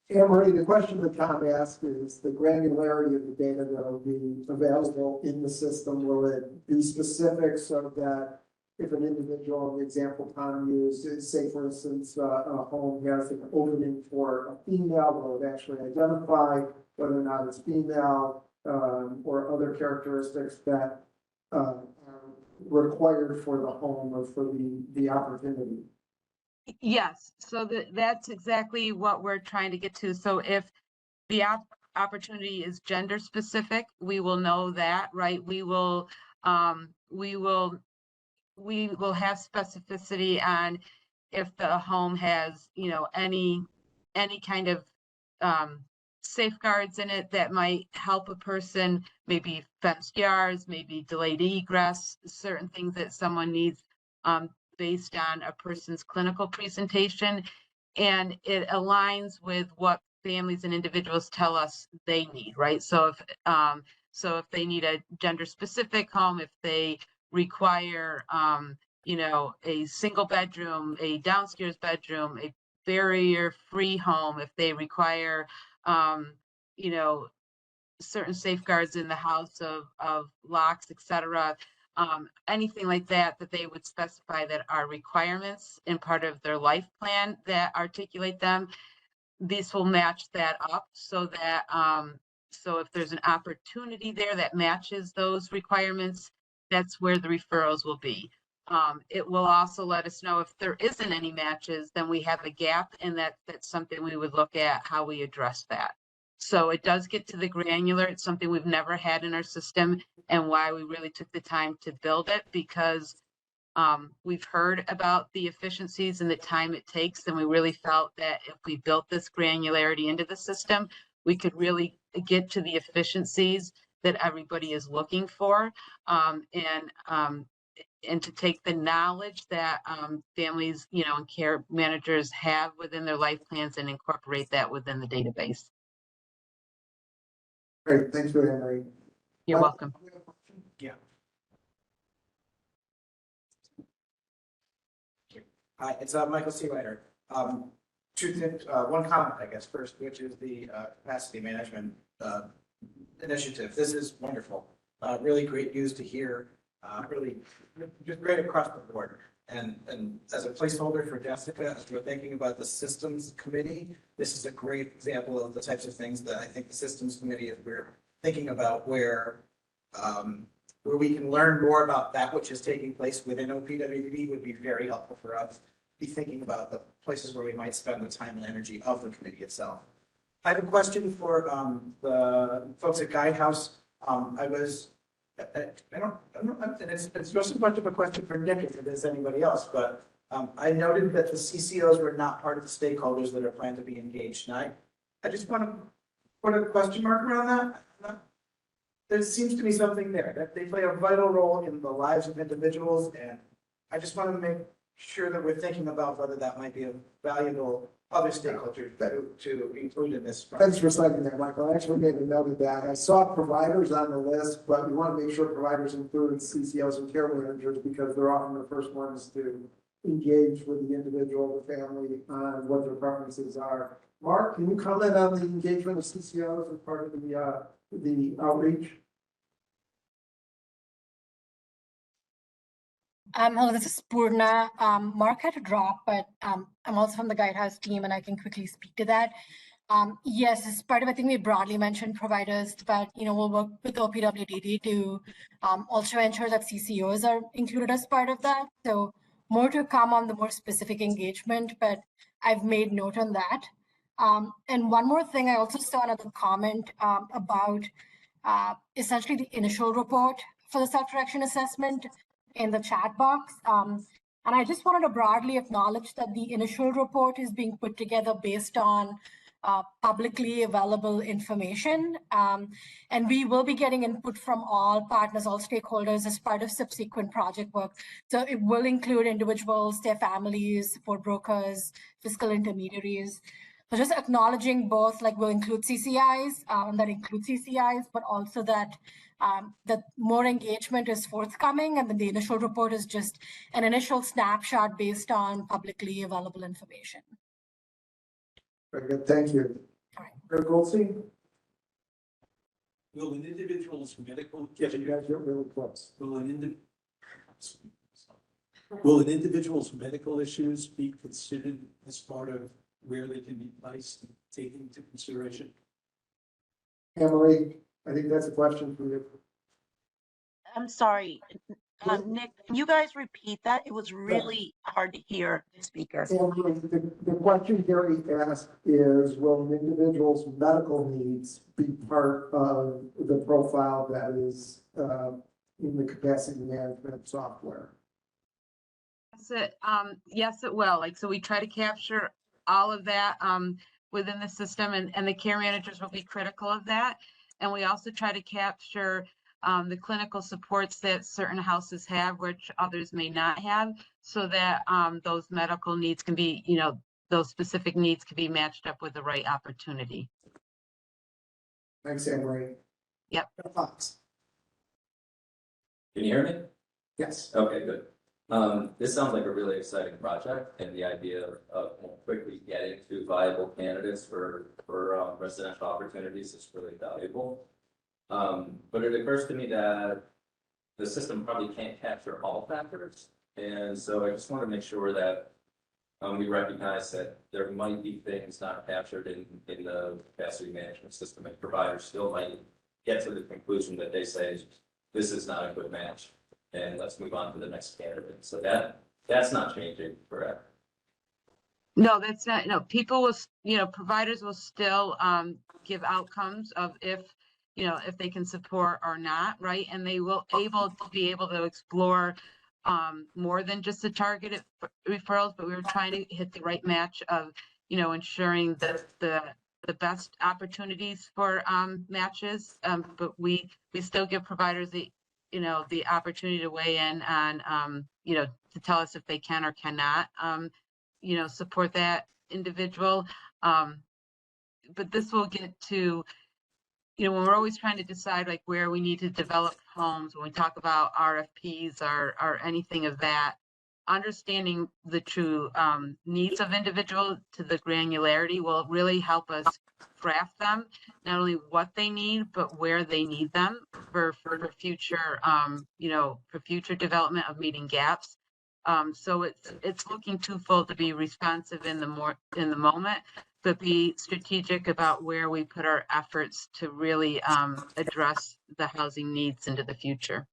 Anne-Marie, the question that Tom asked is the granularity of the data that will be available in the system. Will it be specific so that if an individual, the example Tom used, is, say for instance, a home has an opening for a female, will it actually identify whether or not it's female or other characteristics that are required for the home or for the opportunity? Yes, so that's exactly what we're trying to get to. So if the opportunity is gender specific, we will know that, right? We will have specificity on if the home has, any kind of safeguards in it that might help a person, maybe fenced yards, maybe delayed egress, certain things that someone needs based on a person's clinical presentation. And it aligns with what families and individuals tell us they need, right? So if they need a gender specific home, if they require, a single bedroom, a downstairs bedroom, a barrier-free home, if they require, certain safeguards in the house of locks, etc., anything like that they would specify that are requirements in part of their life plan that articulate them. These will match that up so that, so if there's an opportunity there that matches those requirements, that's where the referrals will be. It will also let us know if there isn't any matches, then we have a gap, and that's something we would look at how we address that. So it does get to the granular. It's something we've never had in our system, and why we really took the time to build it, because we've heard about the efficiencies and the time it takes, and we really felt that if we built this granularity into the system, we could really get to the efficiencies that everybody is looking for, and to take the knowledge that families, and care managers have within their life plans and incorporate that within the database. Great, thanks for that, Marie. You're welcome. Yeah. Hi, it's Michael Seawider. Two things, one comment, I guess, first, which is the capacity management initiative. This is wonderful. Really great news to hear. Really just great across the board. And as a placeholder for Jessica, as we're thinking about the systems committee, this is a great example of the types of things that I think the systems committee, if we're thinking about where we can learn more about that which is taking place within OPWDD would be very helpful for us. Be thinking about the places where we might spend the time and energy of the committee itself. I have a question for the folks at Guidehouse. I don't, and it's just as much of a question for Nick as it is anybody else, but I noted that the CCOs were not part of the stakeholders that are planned to be engaged. And I just want to put a question mark around that. There seems to be something there, that they play a vital role in the lives of individuals, and I just want to make sure that we're thinking about whether that might be a valuable other stakeholders to include in this. Thanks for citing that, Michael. I actually made a note of that. I saw providers on the list, but we want to make sure providers include CCOs and care managers because they're often the first ones to engage with the individual, the family, on what their preferences are. Mark, can you comment on the engagement of CCOs as part of the outreach? Hello, this is Purna. Mark had to drop, but I'm also from the Guidehouse team and I can quickly speak to that. Yes, as part of, I think we broadly mentioned providers, but we'll work with OPWDD to also ensure that CCOs are included as part of that. So more to come on the more specific engagement, but I've made note on that. And one more thing, I also saw another comment about essentially the initial report for the self-direction assessment in the chat box. And I just wanted to broadly acknowledge that the initial report is being put together based on publicly available information. And we will be getting input from all partners, all stakeholders as part of subsequent project work. So it will include individuals, their families, support brokers, fiscal intermediaries. So just acknowledging both, like we'll include CCIs, that include CCIs, but also that that more engagement is forthcoming, and then the initial report is just an initial snapshot based on publicly available information. Very good, thank you. Greg Goldstein? Will an individual's medical... Yeah, you guys get really close. Will an individual's medical issues be considered as part of where they can be placed and taken into consideration? Emily, I think that's a question for you. I'm sorry, Nick, can you guys repeat that? It was really hard to hear the speaker. Emily, the question Gary asked is, will an individual's medical needs be part of the profile that is in the capacity management software? Yes, it will. So we try to capture all of that within the system, and the care managers will be critical of that. And we also try to capture the clinical supports that certain houses have, which others may not have, so that those medical needs can be, those specific needs can be matched up with the right opportunity. Thanks, Anne-Marie. Yep. Fox. Can you hear me? Yes. Okay, good. This sounds like a really exciting project, and the idea of more quickly getting to viable candidates for residential opportunities is really valuable. But it occurs to me that the system probably can't capture all factors. And so I just want to make sure that we recognize that there might be things not captured in the capacity management system, and providers still might get to the conclusion that they say, this is not a good match, and let's move on to the next candidate. So that's not changing, correct? No, that's not. No, people will, providers will still give outcomes of if they can support or not, right? And they will be able to explore more than just the targeted referrals, but we were trying to hit the right match of, ensuring that the best opportunities for matches. But we still give providers the opportunity to weigh in on, to tell us if they can or cannot, support that individual. But this will get to when we're always trying to decide like where we need to develop homes, when we talk about RFPs or anything of that, understanding the true needs of individual to the granularity will really help us craft them, not only what they need, but where they need them for future, for future development of meeting gaps. So it's looking twofold, to be responsive in the moment, but be strategic about where we put our efforts to really address the housing needs into the future.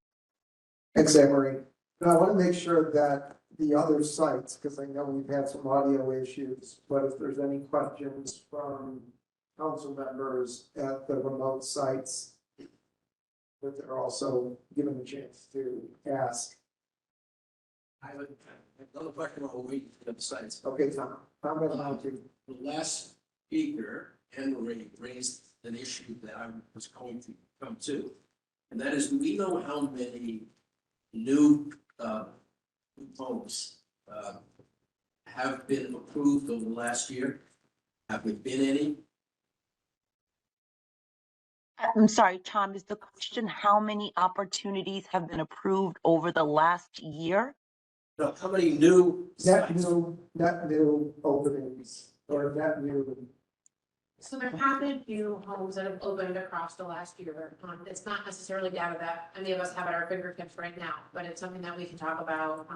Thanks, Emery. Now, I want to make sure that the other sites, because I know we've had some audio issues, but if there's any questions from council members at the remote sites, that they're also given a chance to ask. I have another question while we're waiting for the sites. Okay, Tom. The last speaker, Henry, raised an issue that I was going to come to, and that is, do we know how many new homes have been approved over the last year? Have there been any? I'm sorry, Tom, is the question how many opportunities have been approved over the last year? No, how many new Net sites? net new openings or net new. So there have been few homes that have opened across the last year. It's not necessarily data that any of us have at our fingertips right now, but it's something that we can talk about,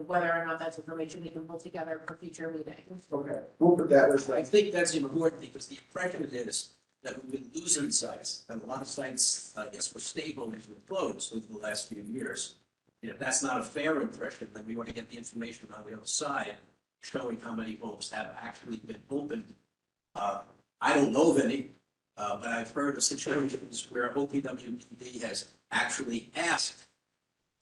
whether or not that's information we can pull together for future meetings. Okay, we'll put that as I think that's important because the impression is that we've been losing sites, and a lot of sites, I guess, were stable and were closed over the last few years. If that's not a fair impression, then we want to get the information on the other side, showing how many homes have actually been opened. I don't know of any, but I've heard of situations where OPWDD has actually asked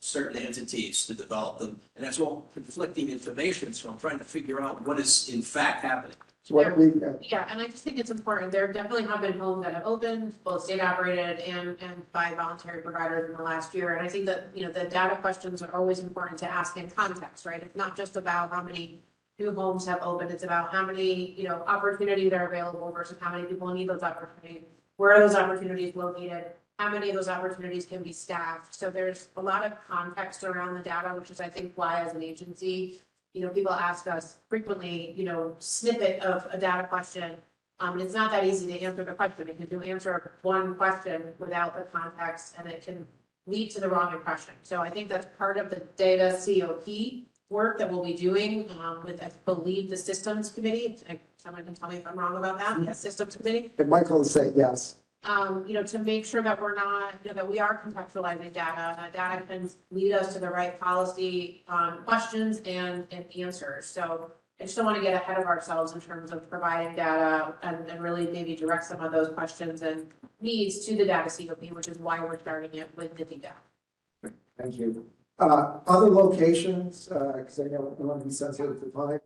certain entities to develop them, and that's all conflicting information, so I'm trying to figure out what is in fact happening. Yeah, and I just think it's important. There definitely have been homes that have opened, both state operated and by voluntary providers in the last year. And I think that, the data questions are always important to ask in context, right? It's not just about how many new homes have opened. It's about how many, opportunities are available versus how many people need those opportunities. Where are those opportunities located? How many of those opportunities can be staffed? So there's a lot of context around the data, which is, I think, why as an agency, people ask us frequently, snippet of a data question. And it's not that easy to answer the question because you answer one question without the context and it can lead to the wrong impression. So I think that's part of the data COP work that we'll be doing with, I believe, the systems committee. Someone can tell me if I'm wrong about that. Yes, systems committee. And Michael will say yes. To make sure that we're not, that we are contextualizing data, that data can lead us to the right policy questions and answers. So I just don't want to get ahead of ourselves in terms of providing data and really maybe direct some of those questions and needs to the data COP, which is why we're starting it with the data. Thank you. Other locations, because I know we want to be sensitive to time.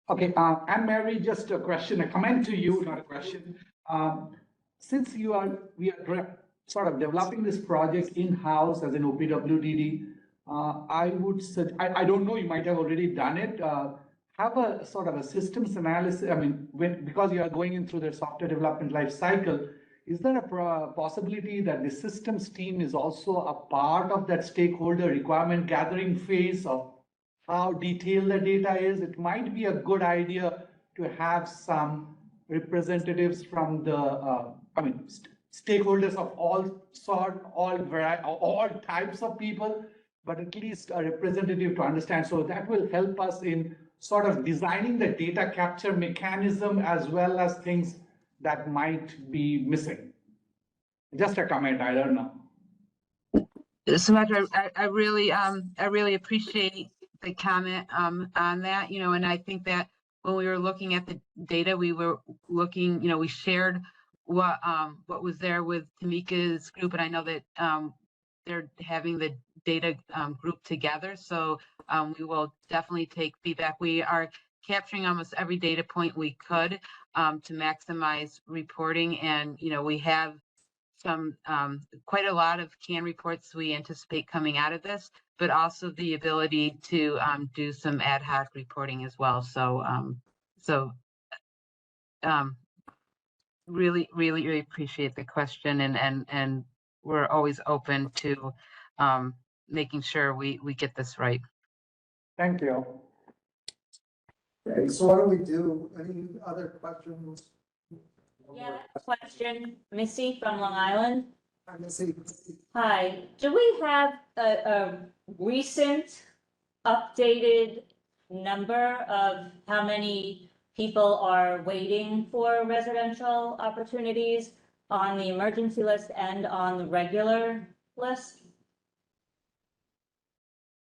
Okay, Anne Mary, just a question, a comment to you, not a question. Since we are sort of developing this project in-house as an OPWDD, I would say, I don't know, you might have already done it. Have a sort of a systems analysis. I mean, because you are going in through the software development life cycle, is there a possibility that the systems team is also a part of that stakeholder requirement gathering phase of how detailed the data is? It might be a good idea to have some representatives from the, stakeholders of all sort, all types of people, but at least a representative to understand. So that will help us in sort of designing the data capture mechanism as well as things that might be missing. Just a comment, I don't know. Sumedra, I really appreciate the comment on that, and I think that when we were looking at the data, we were looking, we shared what was there with Tamika's group, and I know that they're having the data group together, so we will definitely take feedback. We are capturing almost every data point we could to maximize reporting, and we have some quite a lot of CAN reports we anticipate coming out of this, but also the ability to do some ad hoc reporting as well. So Really, really, really appreciate the question, and we're always open to making sure we get this right. Thank you. Okay, so what do we do? Any other questions? Yeah, question, Missy from Long Island. Hi, Missy. Hi, do we have a recent updated number of how many people are waiting for residential opportunities on the emergency list and on the regular list?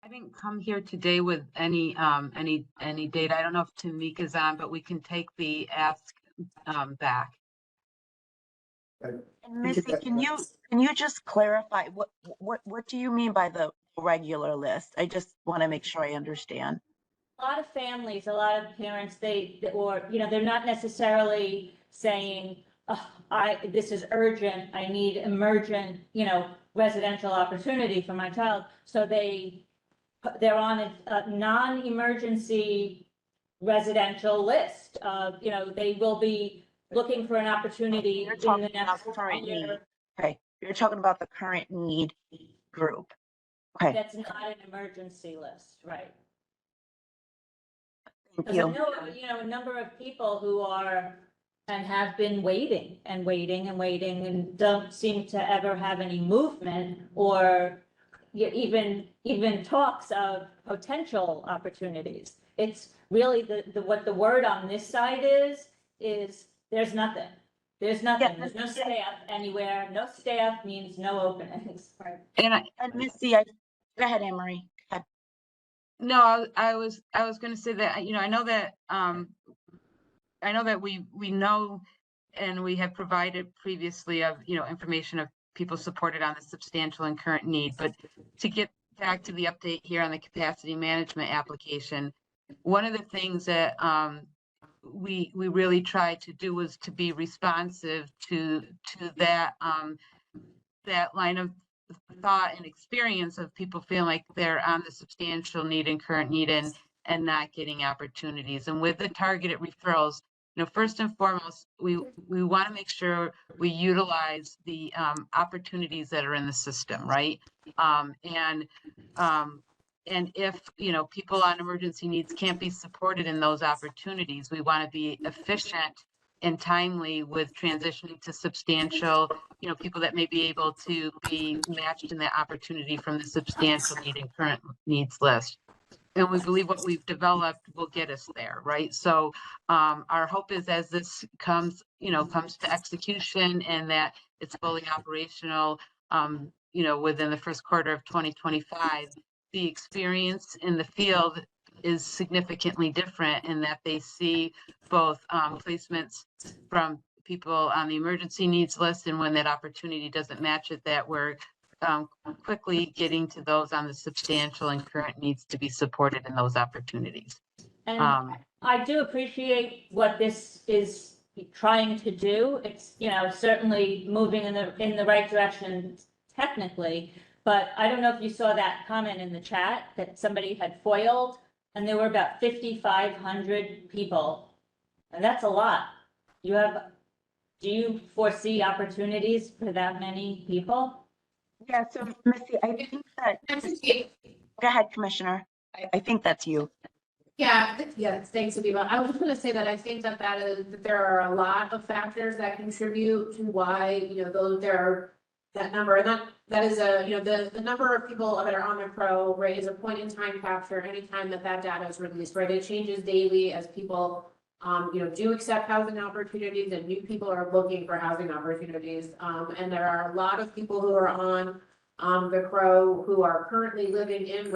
I didn't come here today with any data. I don't know if Tamika's on, but we can take the ask back. And Missy, can you just clarify what do you mean by the regular list? I just want to make sure I understand. A lot of families, a lot of parents, they're not necessarily saying, oh, this is urgent, I need emergent, residential opportunity for my child. So they're on a non-emergency residential list. They will be looking for an opportunity in the next current year. need. Okay, you're talking about the current need group. Okay. That's not an emergency list, right? Thank Because you. I know, a number of people who are and have been waiting and waiting and waiting and don't seem to ever have any movement or even talks of potential opportunities. It's really what the word on this side is there's nothing. There's nothing. Yeah, There's no staff anywhere. No staff means no openings. Right. And Missy, go ahead, Anne Marie. Go ahead. No, I was going to say that I know that we know and we have provided previously of information of people supported on the substantial and current need, but to get back to the update here on the capacity management application, one of the things that we really tried to do was to be responsive to that that line of thought and experience of people feeling like they're on the substantial need and current need and not getting opportunities. And with the targeted referrals, first and foremost, we want to make sure we utilize the opportunities that are in the system, right? And if people on emergency needs can't be supported in those opportunities, we want to be efficient and timely with transitioning to substantial, people that may be able to be matched in that opportunity from the substantial need and current needs list. And we believe what we've developed will get us there, right? So our hope is as this comes to execution and that it's fully operational, within the first quarter of 2025, the experience in the field is significantly different in that they see both placements from people on the emergency needs list, and when that opportunity doesn't match it, that we're quickly getting to those on the substantial and current needs to be supported in those opportunities. And I do appreciate what this is trying to do. It's, certainly moving in the right direction technically, but I don't know if you saw that comment in the chat that somebody had foiled, and there were about 5,500 people, and that's a lot. Do you foresee opportunities for that many people? Yeah, so Missy, I think that, go ahead, Commissioner. I think that's you. Yeah, thanks, Aviva. I was just going to say that I think that there are a lot of factors that contribute to why, that number, and that is the number of people that are on the pro, right, is a point in time capture anytime that data is released, right? It changes daily as people, do accept housing opportunities and new people are looking for housing opportunities. And there are a lot of people who are on the CRO who are currently living in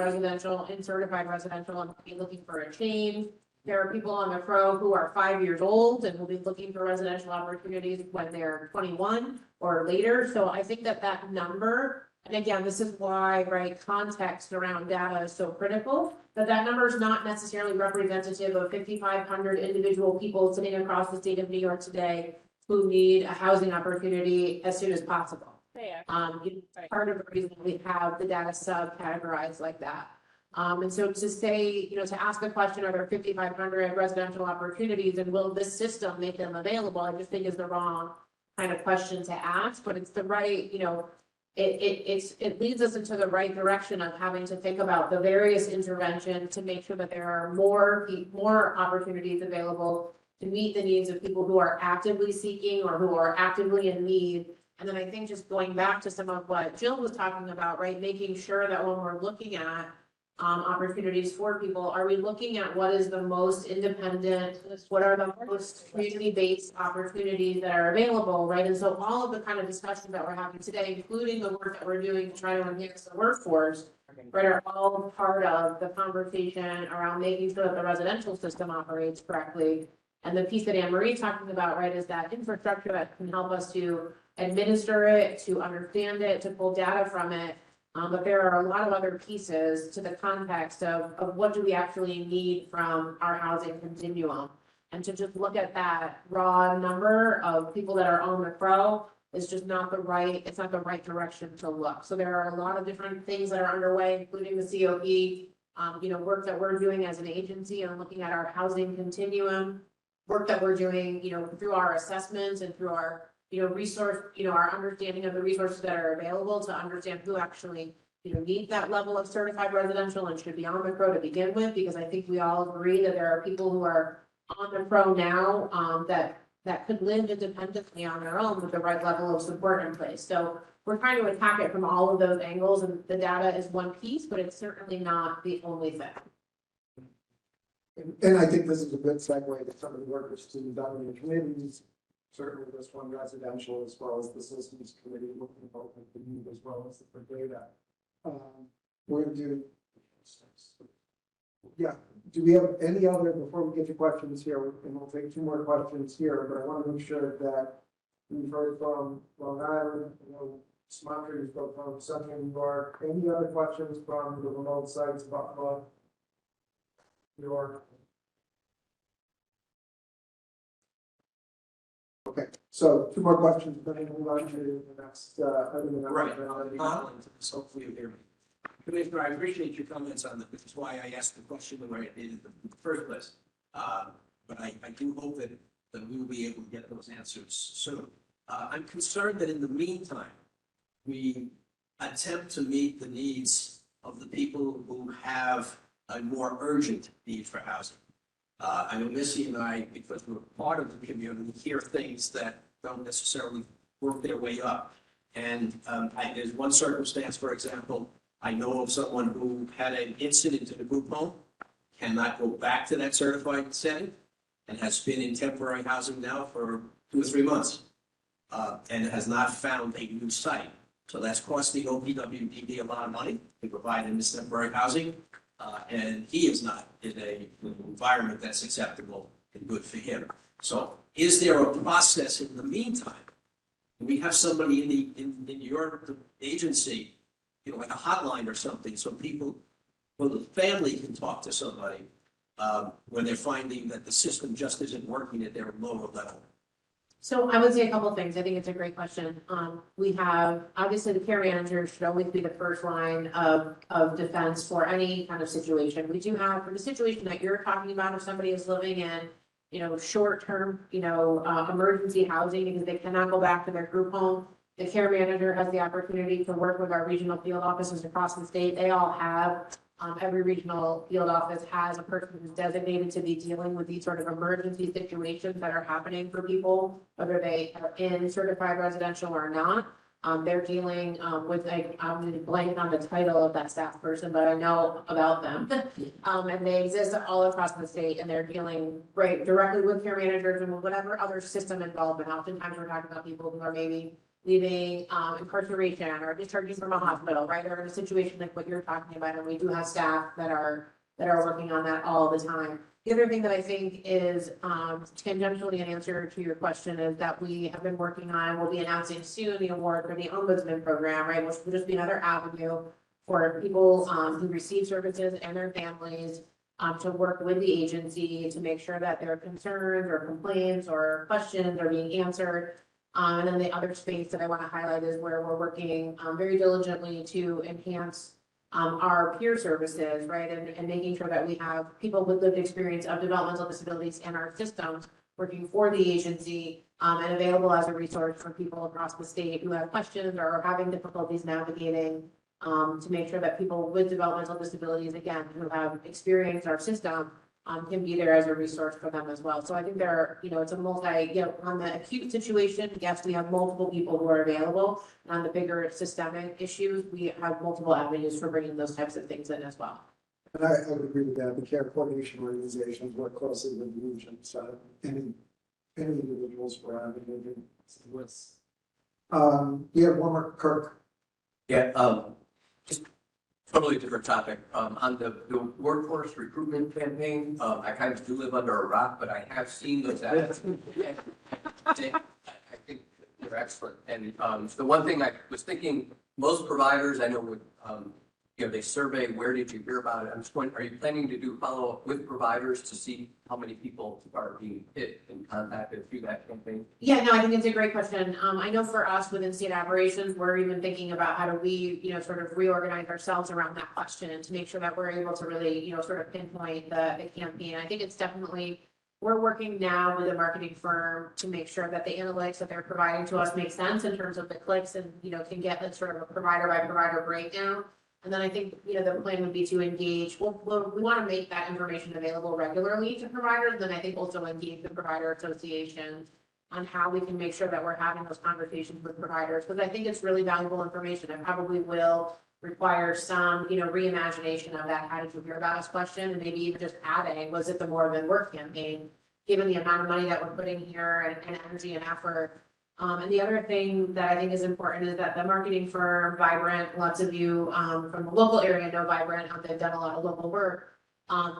certified residential and be looking for a change. There are people on the CRO who are 5 years old and will be looking for residential opportunities when they're 21 or later. So I think that number, and again, this is why, right, context around data is so critical, that number is not necessarily representative of 5,500 individual people sitting across the state of New York today who need a housing opportunity as soon as possible. Part of the reason we have the data sub-categorized like that. And so to say, to ask the question, are there 5,500 residential opportunities and will this system make them available? I just think is the wrong kind of question to ask, but it's the right, it leads us into the right direction of having to think about the various interventions to make sure that there are more opportunities available to meet the needs of people who are actively seeking or who are actively in need. And then I think just going back to some of what Jill was talking about, right, making sure that when we're looking at opportunities for people, are we looking at what is the most independent, what are the most community-based opportunities that are available, right? And so all of the kind of discussions that we're having today, including the work that we're doing to try to enhance the workforce, right, are all part of the conversation around making sure that the residential system operates correctly. And the piece that Anne Marie's talking about, right, is that infrastructure that can help us to administer it, to understand it, to pull data from it. But there are a lot of other pieces to the context of what do we actually need from our housing continuum. And to just look at that raw number of people that are on the pro is just not the right, it's not the right direction to look. So there are a lot of different things that are underway, including the COP, work that we're doing as an agency and looking at our housing continuum, work that we're doing, through our assessments and through our resource, our understanding of the resources that are available to understand who actually, need that level of certified residential and should be on the pro to begin with, because I think we all agree that there are people who are on the pro now, that could live independently on their own with the right level of support in place. So we're trying to attack it from all of those angles, and the data is one piece, but it's certainly not the only thing. And I think this is a good segue to some of the work that's being done in the committees. Certainly this one residential as well as the systems committee looking at both the need as well as the data. We're going to do, do we have any other, before we get to questions here, and we'll take 2 more questions here, but I want to make sure that we've heard from Long Island, Sumatra, you spoke from Central New York. Any other questions from the remote sites about New York? Okay, so 2 more questions, then we'll move on to the next item. Right. Hopefully you hear me. Commissioner, I appreciate your comments on that. This is why I asked the question the way I did in the first place. But I do hope that we will be able to get those answers soon. I'm concerned that in the meantime, we attempt to meet the needs of the people who have a more urgent need for housing. I know Missy and I, because we're part of the community, hear things that don't necessarily work their way up. And there's one circumstance, for example, I know of someone who had an incident in a group home, cannot go back to that certified setting, and has been in temporary housing now for 2 or 3 months, and has not found a new site. So that's costing OPWDD a lot of money to provide him this temporary housing. And he is not in an environment that's acceptable and good for him. So is there a process in the meantime? We have somebody in your agency, like a hotline or something, so people, well, the family can talk to somebody when they're finding that the system just isn't working at their lower level. So I would say a couple of things. I think it's a great question. We have, obviously the care manager should always be the first line of defense for any kind of situation. We do have, for the situation that you're talking about, if somebody is living in, short-term, emergency housing because they cannot go back to their group home, the care manager has the opportunity to work with our regional field offices across the state. They all have, every regional field office has a person who's designated to be dealing with these sort of emergency situations that are happening for people, whether they are in certified residential or not. They're dealing with, I'm going to blank on the title of that staff person, but I know about them. And they exist all across the state, and they're dealing directly with care managers and whatever other system involvement. Oftentimes we're talking about people who are maybe leaving incarceration or discharging from a hospital, right? Or in a situation like what you're talking about, and we do have staff that are working on that all the time. The other thing that I think is tangentially an answer to your question is that we have been working on, we'll be announcing soon the award for the Ombudsman program, right? Which will just be another avenue for people who receive services and their families to work with the agency to make sure that their concerns or complaints or questions are being answered. And then the other space that I want to highlight is where we're working very diligently to enhance our peer services, right? And making sure that we have people with lived experience of developmental disabilities in our systems working for the agency, and available as a resource for people across the state who have questions or are having difficulties navigating, to make sure that people with developmental disabilities, again, who have experienced our system, can be there as a resource for them as well. So I think there are, it's a on the acute situation, yes, we have multiple people who are available. And on the bigger systemic issues, we have multiple avenues for bringing those types of things in as well. And I would agree with that. The care coordination organizations work closely with the region, so any individuals for having lists. Yeah, one more, Kirk. Yeah, just totally different topic. On the workforce recruitment campaign, I kind of do live under a rock, but I have seen those ads. I think they're excellent. And the one thing I was thinking, most providers I know would, they survey, where did you hear about it? I'm just wondering, are you planning to do follow-up with providers to see how many people are being hit and contacted through that campaign? Yeah, no, I think it's a great question. I know for us within state operations, we're even thinking about how do we, sort of reorganize ourselves around that question and to make sure that we're able to really, sort of pinpoint the campaign. I think it's definitely, we're working now with a marketing firm to make sure that the analytics that they're providing to us make sense in terms of the clicks and, can get that sort of a provider by provider breakdown. And then I think, the plan would be to engage, we want to make that information available regularly to providers. Then I think also engage the provider associations on how we can make sure that we're having those conversations with providers. Because I think it's really valuable information. It probably will require some, reimagination of that how did you hear about us question, and maybe even just adding, was it the More Than Work campaign, given the amount of money that we're putting here and energy and effort. And the other thing that I think is important is that the marketing firm, Vibrant, lots of you from the local area know Vibrant, they've done a lot of local work.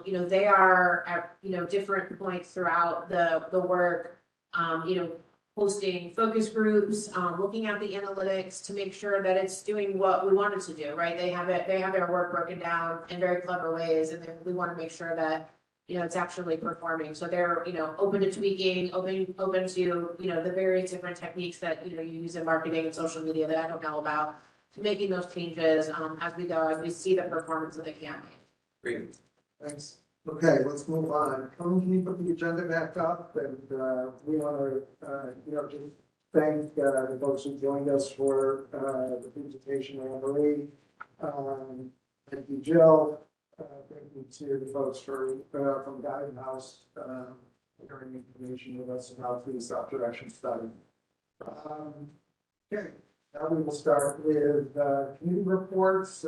They are at, different points throughout the work, hosting focus groups, looking at the analytics to make sure that it's doing what we want it to do, right? They have their work broken down in very clever ways, and we want to make sure that it's actually performing. So they're, open to tweaking, open to, the various different techniques that, you use in marketing and social media that I don't know about, to making those changes as we go, as we see the performance of the campaign. Great. Thanks. Okay, let's move on. Can you put the agenda back up? And we want to, just thank the folks who joined us for the presentation, Anne Marie. Thank you, Jill. Thank you to the folks from Guidance sharing information with us about the self-direction study. Okay, now we will start with community reports.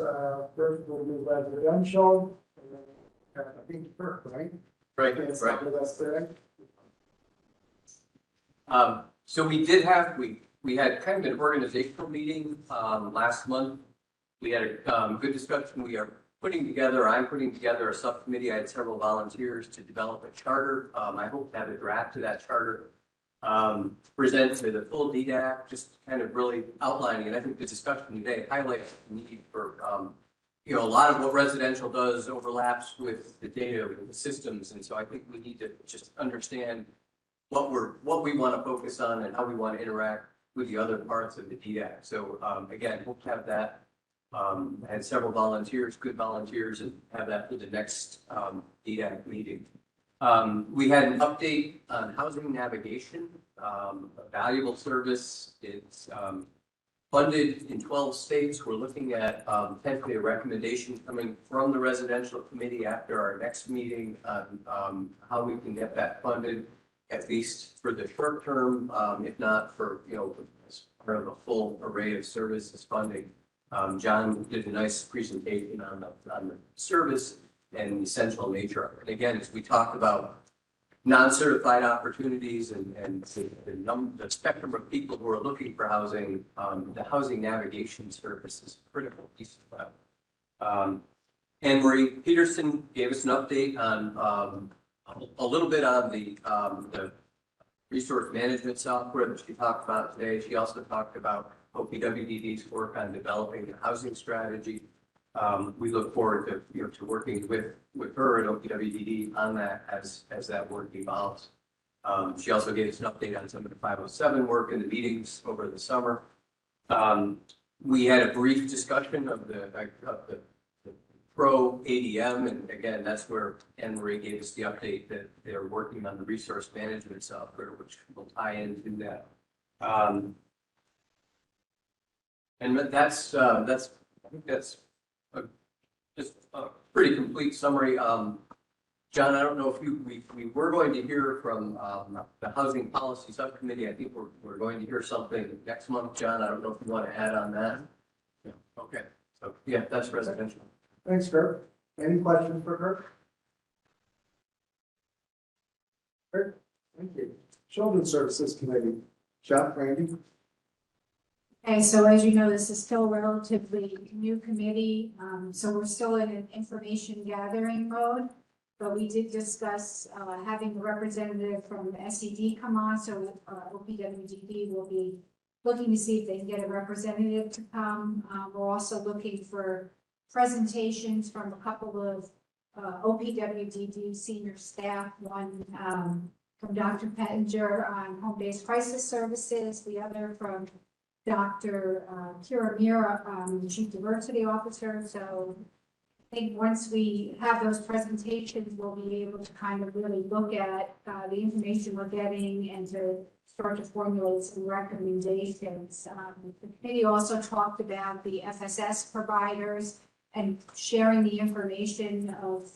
First, we'll do residential. I think Kirk, right? Right, Yes, right. with us today. So we had kind of an organizational meeting last month. We had a good discussion. I'm putting together a subcommittee. I had several volunteers to develop a charter. I hope to have a draft to that charter presented to the full DDAC, just kind of really outlining it. I think the discussion today highlights the need for, a lot of what residential does overlaps with the data, with the systems. And so I think we need to just understand what we want to focus on and how we want to interact with the other parts of the DDAC. So again, hope to have that. I had several volunteers, good volunteers, and have that for the next DDAC meeting. We had an update on housing navigation, a valuable service. It's funded in 12 states. We're looking at potentially a recommendation coming from the residential committee after our next meeting on how we can get that funded, at least for the short term, if not for, as part of a full array of services funding. John did a nice presentation on the service and the essential nature of it. And again, as we talked about non-certified opportunities and the spectrum of people who are looking for housing, the housing navigation service is a critical piece of that. Anne Marie Peterson gave us an update on a little bit on the resource management software that she talked about today. She also talked about OPWDD's work on developing a housing strategy. We look forward to working with her and OPWDD on that as that work evolves. She also gave us an update on some of the 507 work in the meetings over the summer. We had a brief discussion of the pro ADM, and again, that's where Anne Marie gave us the update that they're working on the resource management software, which will tie into that. And that's I think that's just a pretty complete summary. John, I don't know if we were going to hear from the Housing Policy Subcommittee. I think we're going to hear something next month. John, I don't know if you want to add on that. Yeah. Okay. So yeah, that's residential. Thanks, Kirk. Any questions for Kirk? Kirk, thank you. Children's Services Committee, Jeff, Randy. Okay, so as you know, this is still a relatively new committee, so we're still in an information gathering mode. But we did discuss having a representative from the SED come on, so OPWDD will be looking to see if they can get a representative to come. We're also looking for presentations from a couple of OPWDD senior staff, one from Dr. Pettinger on home-based crisis services, the other from Dr. Kira Mira, Chief Diversity Officer. So I think once we have those presentations, we'll be able to kind of really look at the information we're getting and to start to formulate some recommendations. The committee also talked about the FSS providers and sharing the information of,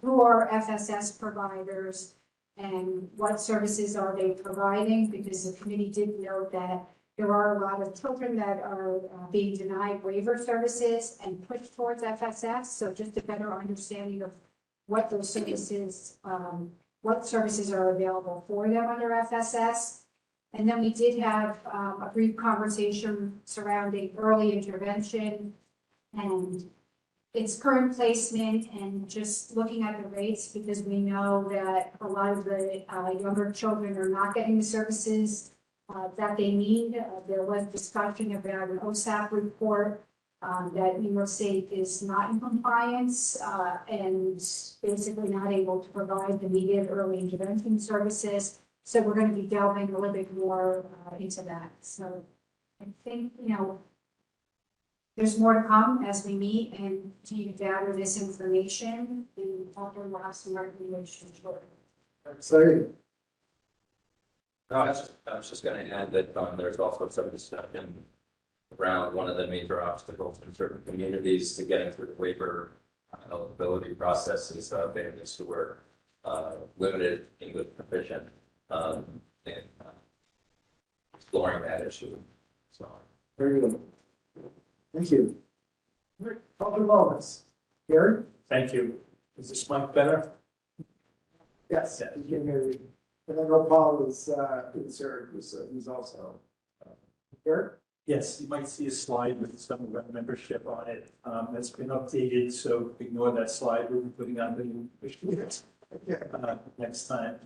who are FSS providers and what services are they providing, because the committee did note that there are a lot of children that are being denied waiver services and pushed towards FSS. So just a better understanding of what those services, what services are available for them under FSS. And then we did have a brief conversation surrounding early intervention and its current placement, and just looking at the rates, because we know that a lot of the younger children are not getting the services that they need. There was discussion about an OSAP report that New York State is not in compliance and basically not able to provide the needed early intervention services. So we're going to be delving a little bit more into that. So I think, there's more to come as we meet and continue to gather this information and hopefully we'll have some recommendations shortly. Exciting. No, I was just going to add that there's also some discussion around one of the major obstacles in certain communities to getting through the waiver eligibility process is families who were limited English proficient and exploring that issue. So Very good. Thank you. Public moments. Gary? Thank you. Is this mic better? Yes, you can hear you. And I know Paul is here, he's also. Gary? Yes, you might see a slide with some of our membership on it. That's been updated, so ignore that slide. We'll be putting on the new next time.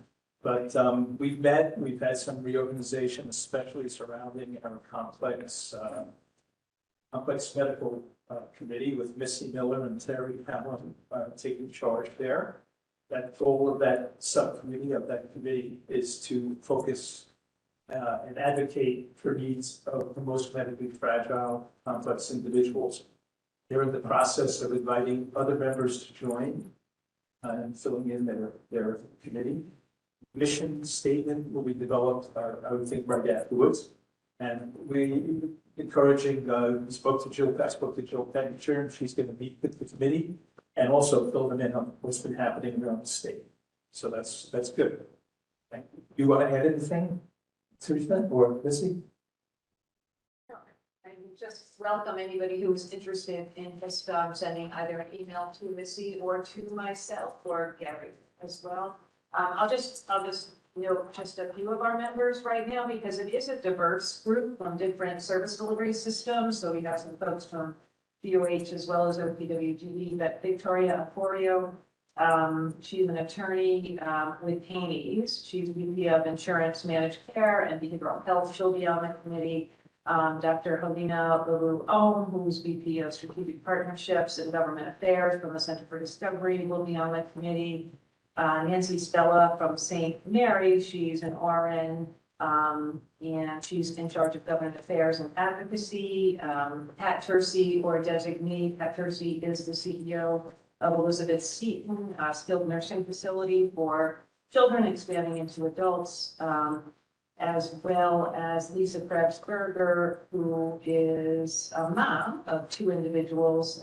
But we've met, we've had some reorganization, especially surrounding our complex medical committee with Missy Miller and Terry Hamlin taking charge there. That goal of that subcommittee, of that committee, is to focus and advocate for needs of the most medically fragile, complex individuals. They're in the process of inviting other members to join and filling in their committee. Mission statement will be developed, I would think, right afterwards. And we encouraging, I spoke to Jill Pettinger, and she's going to meet with the committee and also fill them in on what's been happening around the state. So that's good. Thank you. You want to add anything, Susan or Missy? And just welcome anybody who's interested in just sending either an email to Missy or to myself or Gary as well. I'll just note just a few of our members right now, because it is a diverse group from different service delivery systems. So we have some folks from DOH as well as OPWDD, but Victoria Aporio, she's an attorney with Haney's. She's VP of Insurance Managed Care and Behavioral Health. She'll be on the committee. Dr. Helena Babu-Ohm, who's VP of Strategic Partnerships and Government Affairs from the Center for Discovery, will be on the committee. Nancy Stella from St. Mary, she's an RN And she's in charge of government affairs and advocacy. Pat Tercey, or designee, Pat Tercey is the CEO of Elizabeth Seton Skilled Nursing Facility for children expanding into adults, as well as Lisa Krebs-Berger, who is a mom of 2 individuals,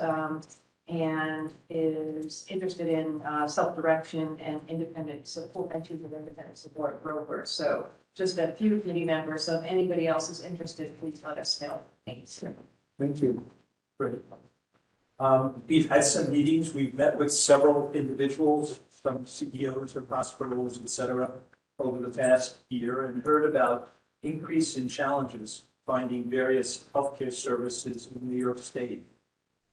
and is interested in self-direction and independent support, and she's an independent support broker. So just a few committee members. So if anybody else is interested, please let us know. Thanks. Thank you. Great. We've had some meetings. We've met with several individuals, some CEOs of hospitals, et cetera, over the past year, and heard about increase in challenges finding various healthcare services in New York State.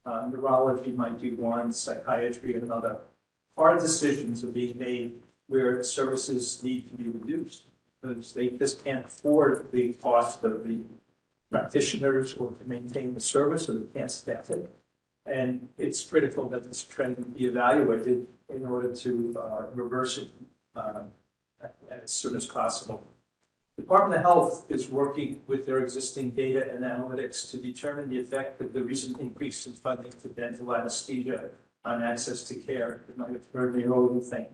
Neurology might be one, psychiatry another. Hard decisions are being made where services need to be reduced because they just can't afford the cost of the practitioners or to maintain the service, or they can't staff it. And it's critical that this trend be evaluated in order to reverse it as soon as possible. The Department of Health is working with their existing data and analytics to determine the effect of the recent increase in funding for dental anesthesia on access to care. You might have heard the old thing.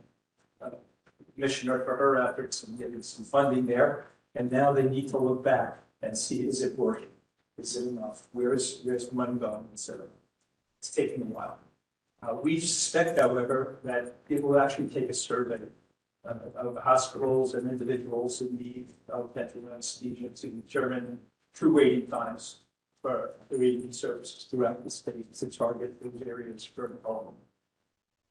Commissioner for her efforts in getting some funding there, and now they need to look back and see, is it working? Is it enough? Where's the money going, etc. It's taking a while. We suspect, however, that it will actually take a survey of hospitals and individuals in need of dental anesthesia to determine true waiting times for the waiting services throughout the state to target those areas for development,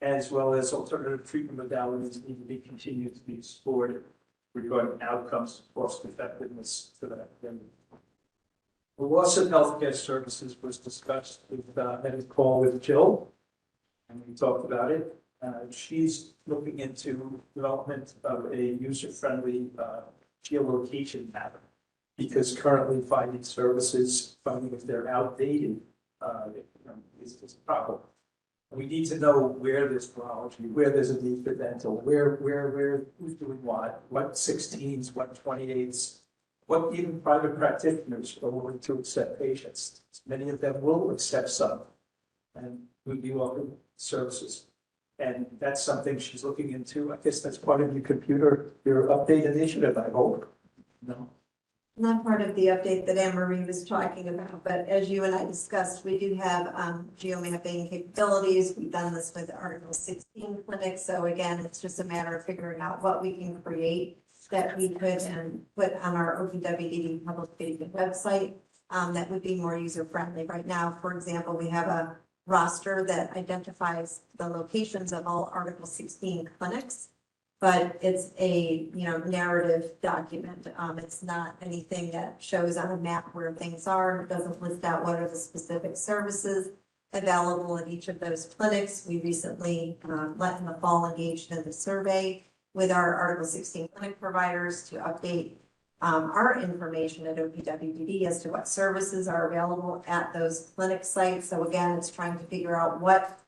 as well as alternative treatment modalities need to be continued to be explored regarding outcomes, cost effectiveness for that. The loss of healthcare services was discussed with had a call with Jill, and we talked about it. She's looking into development of a user-friendly geolocation map, because currently finding services, finding if they're outdated, is a problem. We need to know where there's neurology, where there's a need for dental, where who's doing what 16s, what 28s, what even private practitioners are willing to accept patients. Many of them will accept some, and we'd be offering services. And that's something she's looking into. I guess that's part of your update initiative, I hope. No? Not part of the update that Anne Marie was talking about, but as you and I discussed, we do have geomapping capabilities. We've done this with Article 16 clinics. So again, it's just a matter of figuring out what we can create that we could put on our OPWDD public facing website that would be more user friendly. Right now, for example, we have a roster that identifies the locations of all Article 16 clinics, but it's a narrative document. It's not anything that shows on a map where things are. It doesn't list out what are the specific services available at each of those clinics. We recently let in the fall engaged in the survey with our Article 16 clinic providers to update our information at OPWDD as to what services are available at those clinic sites. So again, it's trying to figure out what,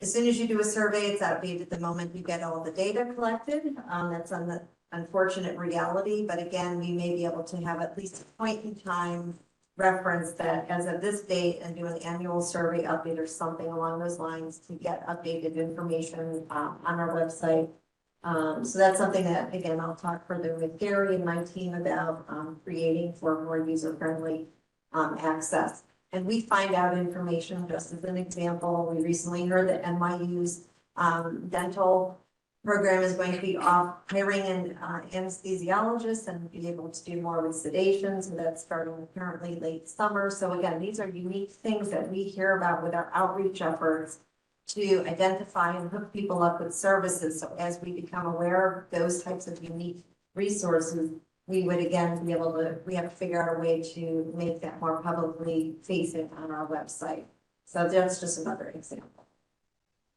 as soon as you do a survey, it's outdated the moment you get all the data collected. That's on the unfortunate reality, but again, we may be able to have at least a point in time reference that as of this date and do an annual survey update or something along those lines to get updated information on our website. So that's something that, again, I'll talk further with Gary and my team about creating for more user-friendly access. And we find out information, just as an example, we recently heard that NYU's dental program is going to be hiring an anesthesiologist and be able to do more with sedation. So that's starting apparently late summer. So again, these are unique things that we hear about with our outreach efforts to identify and hook people up with services. So as we become aware of those types of unique resources, we would again be able to, we have to figure out a way to make that more publicly facing on our website. So that's just another example.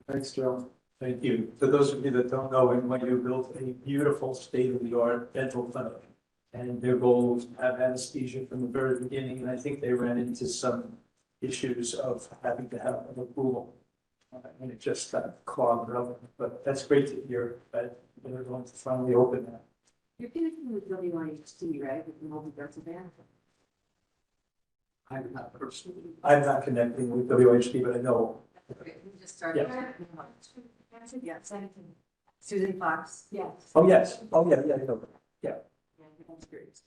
Thanks, Jill. Thank you. For those of you that don't know, NYU built a beautiful state-of-the-art dental clinic, and their goal was to have anesthesia from the very beginning. And I think they ran into some issues of having to have an approval. And it just got clogged up, but that's great to hear that they're going to finally open that. You're connecting with WIHT, right, with the multi-person band? I'm not connecting with WHD, but I know. Okay, we just started. Yeah, Susan Fox. Yes. Oh, yes. Oh, yeah, I know. Yeah. That's great.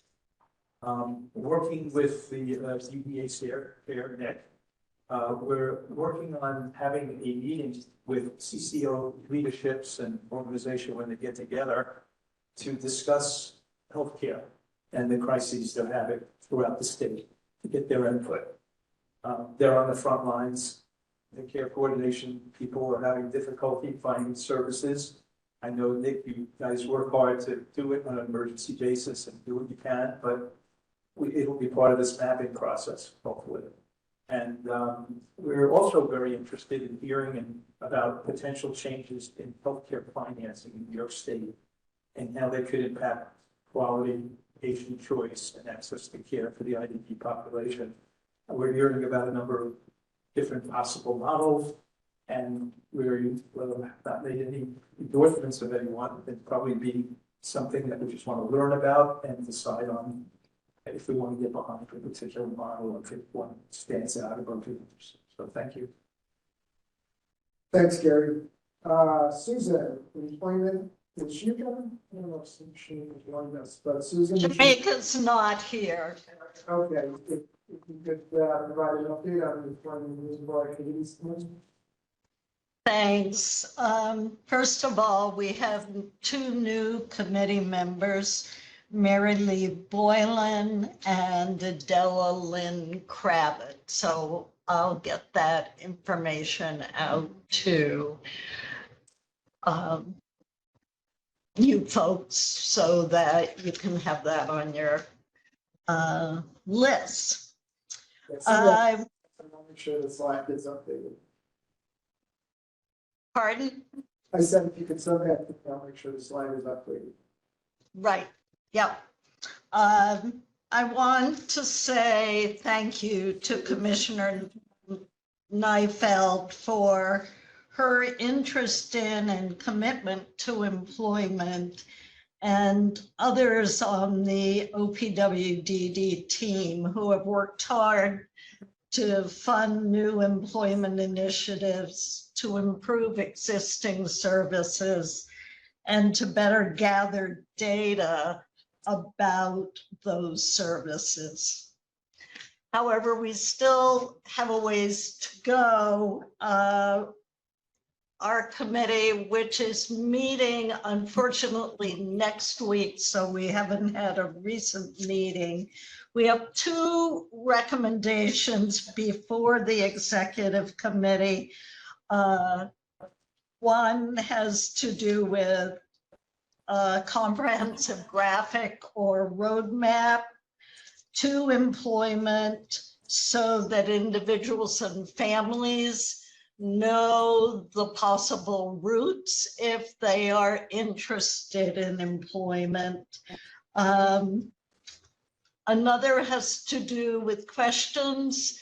Working with the DDAC here, Nick. We're working on having a meeting with CCO leaderships and organization when they get together to discuss healthcare and the crises they're having throughout the state, to get their input. They're on the front lines. The care coordination people are having difficulty finding services. I know, Nick, you guys work hard to do it on an emergency basis and do what you can, but it'll be part of this mapping process, hopefully. And we're also very interested in hearing about potential changes in healthcare financing in New York State and how they could impact quality, patient choice, and access to care for the IDP population. And we're hearing about a number of different possible models, and we're not made any endorsements of anyone. It'd probably be something that we just want to learn about and decide on if we want to get behind a particular model, or if one stands out above others. So thank you. Thanks, Gary. Susan, employment, is she coming? I don't know if she joined us, but Susan. Jamaica's not here. Okay, if you could provide an update on the employment news board activities. Thanks. First of all, we have 2 new committee members, Mary Lee Boylan and Adela Lynn Kravitz. So I'll get that information out to you folks so that you can have that on your list. I'll make sure the slide is updated. Pardon? I said if you could send that, I'll make sure the slide is updated. Right. Yep. I want to say thank you to Commissioner Neifeld for her interest in and commitment to employment, and others on the OPWDD team who have worked hard to fund new employment initiatives, to improve existing services, and to better gather data about those services. However, we still have a ways to go. Our committee, which is meeting unfortunately next week, so we haven't had a recent meeting. We have 2 recommendations before the executive committee. One has to do with a comprehensive graphic or roadmap to employment so that individuals and families know the possible routes if they are interested in employment. Another has to do with questions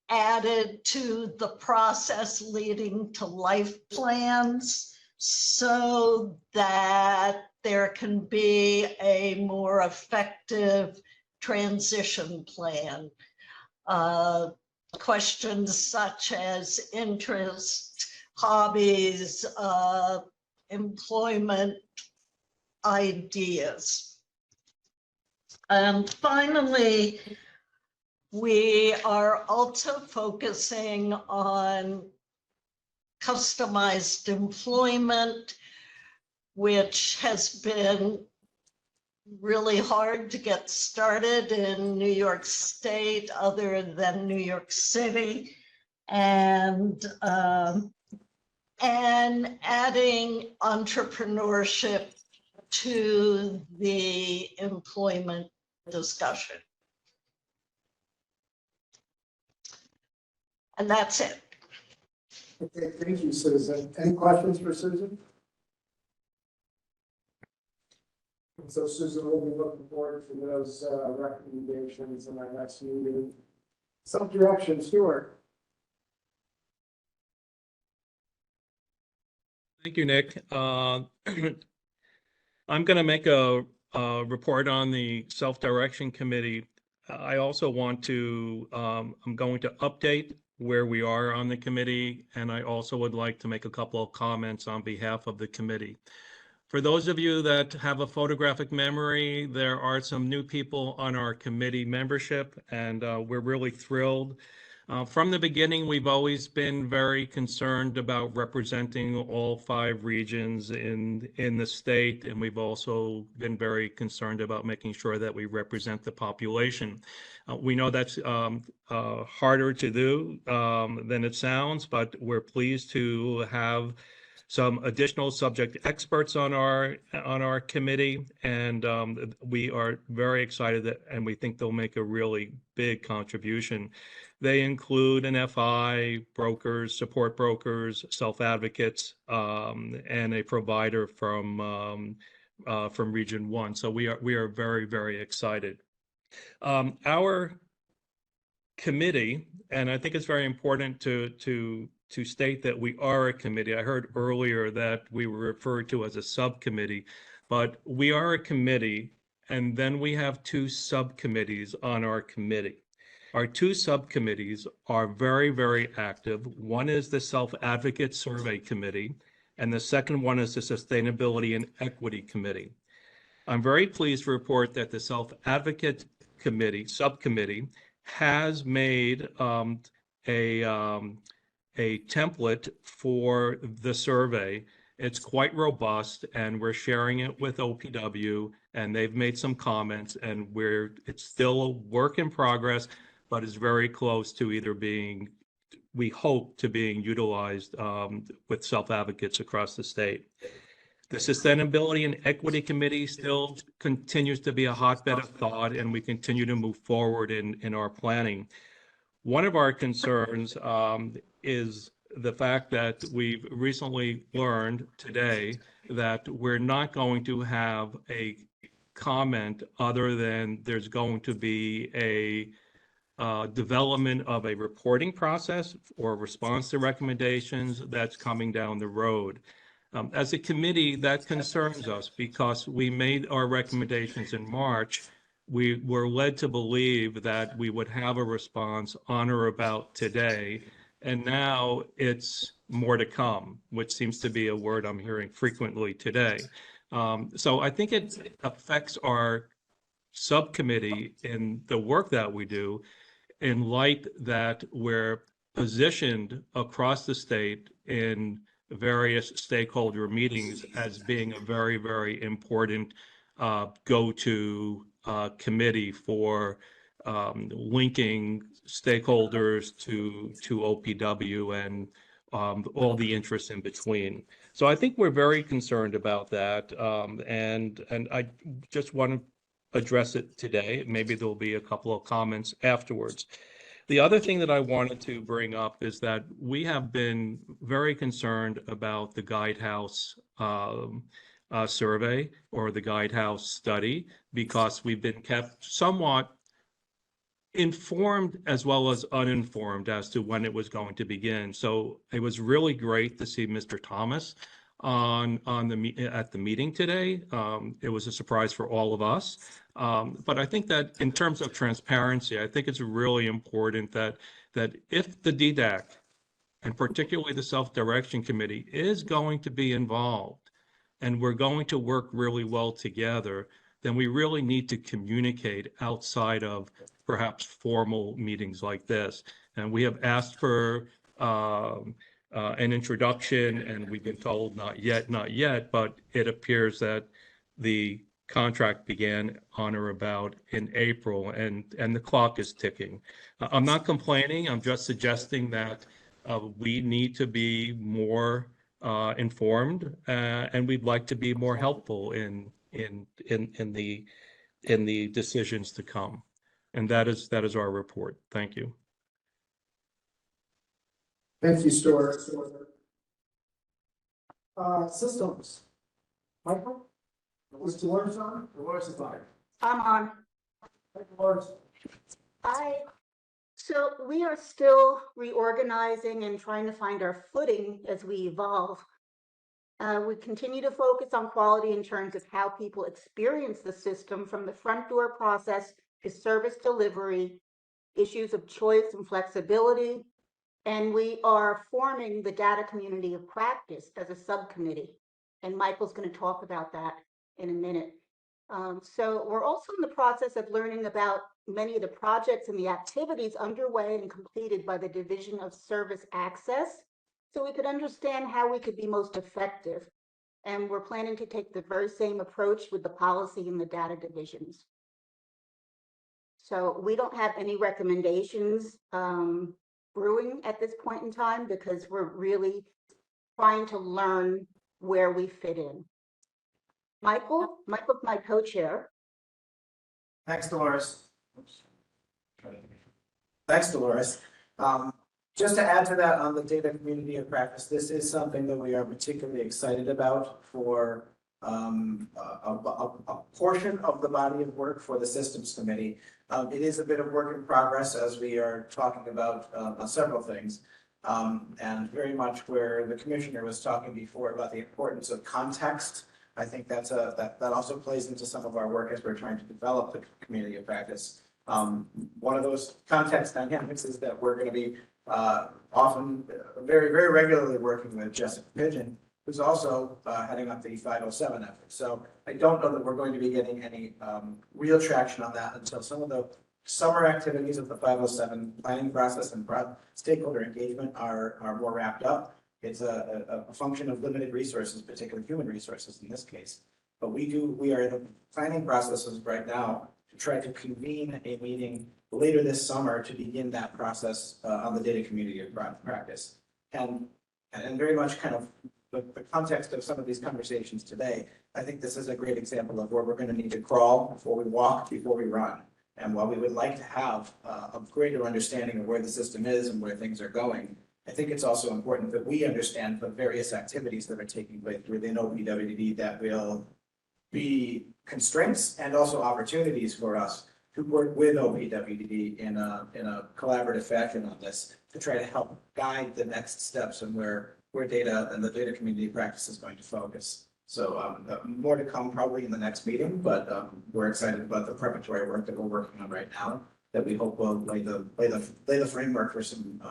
added to the process leading to life plans so that there can be a more effective transition plan. Questions such as interest, hobbies, employment ideas. And finally, we are also focusing on customized employment, which has been really hard to get started in New York State other than New York City, and adding entrepreneurship to the employment discussion. And that's it. Okay, thank you, Susan. Any questions for Susan? So Susan, will be looking forward to those recommendations in our next meeting. Some direction, Stuart. Thank you, Nick. I'm going to make a report on the self-direction committee, I also want to, I'm going to update where we are on the committee, and I also would like to make a couple of comments on behalf of the committee. For those of you that have a photographic memory, there are some new people on our committee membership, and we're really thrilled. From the beginning, we've always been very concerned about representing all 5 regions in the state, and we've also been very concerned about making sure that we represent the population. We know that's harder to do than it sounds, but we're pleased to have some additional subject experts on our committee, and we are very excited that, and we think they'll make a really big contribution. They include an FI, brokers, support brokers, self-advocates, and a provider from Region 1. So we are very, very excited. Our committee, and I think it's very important to state that we are a committee. I heard earlier that we were referred to as a subcommittee, but we are a committee, and then we have 2 subcommittees on our committee. Our 2 subcommittees are very, very active. One is the Self-Advocate Survey Committee, and the second one is the Sustainability and Equity Committee. I'm very pleased to report that the Self-Advocate Committee, subcommittee, has made a template for the survey. It's quite robust, and we're sharing it with OPW, and they've made some comments, and it's still a work in progress, but is very close to either being, we hope, to being utilized with self-advocates across the state. The Sustainability and Equity Committee still continues to be a hotbed of thought, and we continue to move forward in our planning. One of our concerns is the fact that we've recently learned today that we're not going to have a comment other than there's going to be a development of a reporting process or response to recommendations that's coming down the road. As a committee, that concerns us because we made our recommendations in March. We were led to believe that we would have a response on or about today, and now it's more to come, which seems to be a word I'm hearing frequently today. So I think it affects our subcommittee in the work that we do, in light that we're positioned across the state in various stakeholder meetings as being a very, very important go-to committee for linking stakeholders to OPW and all the interests in between. So I think we're very concerned about that, and I just want to address it today. Maybe there'll be a couple of comments afterwards. The other thing that I wanted to bring up is that we have been very concerned about the Guidehouse survey or the Guidehouse study, because we've been kept somewhat informed as well as uninformed as to when it was going to begin. So it was really great to see Mr. Thomas at the meeting today. It was a surprise for all of us. But I think that in terms of transparency, I think it's really important that if the DDAC, and particularly the Self-Direction Committee, is going to be involved, and we're going to work really well together, then we really need to communicate outside of perhaps formal meetings like this. And we have asked for an introduction, and we've been told not yet, but it appears that the contract began on or about in April, and the clock is ticking. I'm not complaining. I'm just suggesting that we need to be more informed, and we'd like to be more helpful in the decisions to come. And that is our report. Thank you. Thank you, Stuart. Systems. Michael? Was Dolores on? Dolores is live. I'm on. Dolores. So we are still reorganizing and trying to find our footing as we evolve. We continue to focus on quality in terms of how people experience the system, from the front door process to service delivery, issues of choice and flexibility. And we are forming the data community of practice as a subcommittee. And Michael's going to talk about that in a minute. So we're also in the process of learning about many of the projects and the activities underway and completed by the Division of Service Access, so we could understand how we could be most effective. And we're planning to take the very same approach with the policy and the data divisions. So we don't have any recommendations brewing at this point in time, because we're really trying to learn where we fit in. Michael's my co-chair. Thanks, Dolores. Thanks, Dolores. Just to add to that on the data community of practice, this is something that we are particularly excited about for a portion of the body of work for the systems committee. It is a bit of work in progress as we are talking about several things. And very much where the commissioner was talking before about the importance of context. I think that also plays into some of our work as we're trying to develop the community of practice. One of those context dynamics is that we're going to be often very, very regularly working with Jessica Pigeon, who's also heading up the 507 effort. So I don't know that we're going to be getting any real traction on that until some of the summer activities of the 507 planning process and stakeholder engagement are more wrapped up. It's a function of limited resources, particularly human resources in this case. But we are in the planning processes right now to try to convene a meeting later this summer to begin that process on the data community of practice. And very much kind of the context of some of these conversations today, I think this is a great example of where we're going to need to crawl before we walk, before we run. And while we would like to have a greater understanding of where the system is and where things are going, I think it's also important that we understand the various activities that are taking place within OPWDD that will be constraints and also opportunities for us to work with OPWDD in a collaborative fashion on this to try to help guide the next steps and where data and the data community practice is going to focus. So more to come probably in the next meeting, but we're excited about the preparatory work that we're working on right now that we hope will lay the framework for some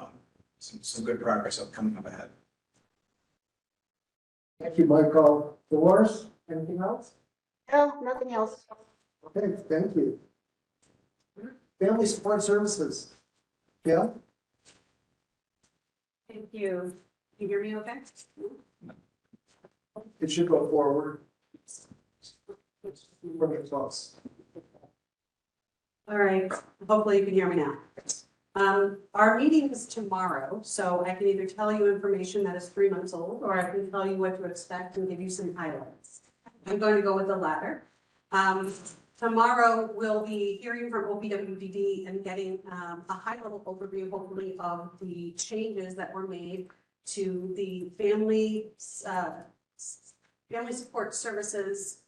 good progress coming up ahead. Thank you, Michael. Dolores, anything else? No, nothing else. Okay, thank you. Family Support Services. Yeah? Thank you. Can you hear me okay? It should go forward. We're getting close. All right, hopefully you can hear me now. Our meeting is tomorrow, so I can either tell you information that is 3 months old, or I can tell you what to expect and give you some highlights. I'm going to go with the latter. Tomorrow we'll be hearing from OPWDD and getting a high-level overview, hopefully, of the changes that were made to the family support services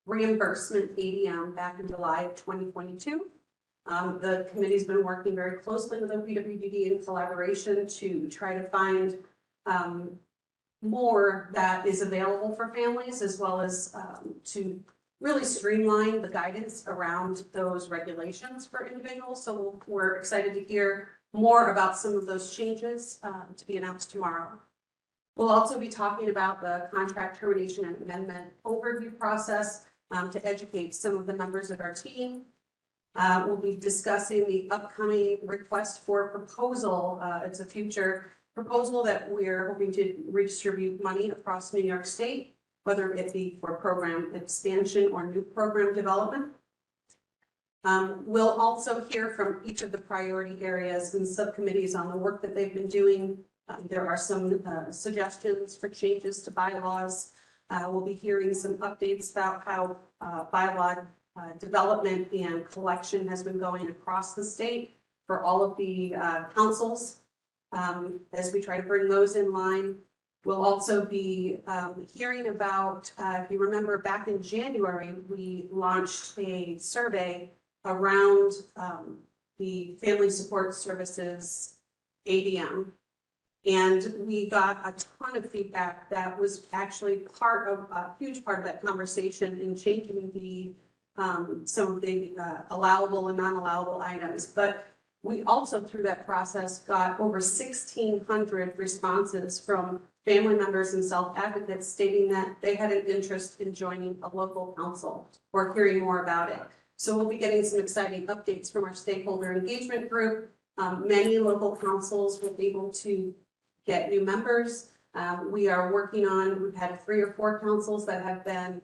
reimbursement ADM back in July of 2022. The committee's been working very closely with OPWDD in collaboration to try to find more that is available for families, as well as to really streamline the guidance around those regulations for individuals. So we're excited to hear more about some of those changes to be announced tomorrow. We'll also be talking about the contract termination and amendment overview process to educate some of the members of our team. We'll be discussing the upcoming request for proposal. It's a future proposal that we're hoping to redistribute money across New York State, whether it be for program expansion or new program development. We'll also hear from each of the priority areas and subcommittees on the work that they've been doing. There are some suggestions for changes to bylaws. We'll be hearing some updates about how bylaw development and collection has been going across the state for all of the councils as we try to bring those in line. We'll also be hearing about, if you remember back in January, we launched a survey around the Family Support Services ADM. And we got a ton of feedback that was actually a huge part of that conversation in changing some of the allowable and non-allowable items. But we also, through that process, got over 1,600 responses from family members and self-advocates stating that they had an interest in joining a local council or hearing more about it. So we'll be getting some exciting updates from our stakeholder engagement group. Many local councils will be able to get new members. We've had 3 or 4 councils that have been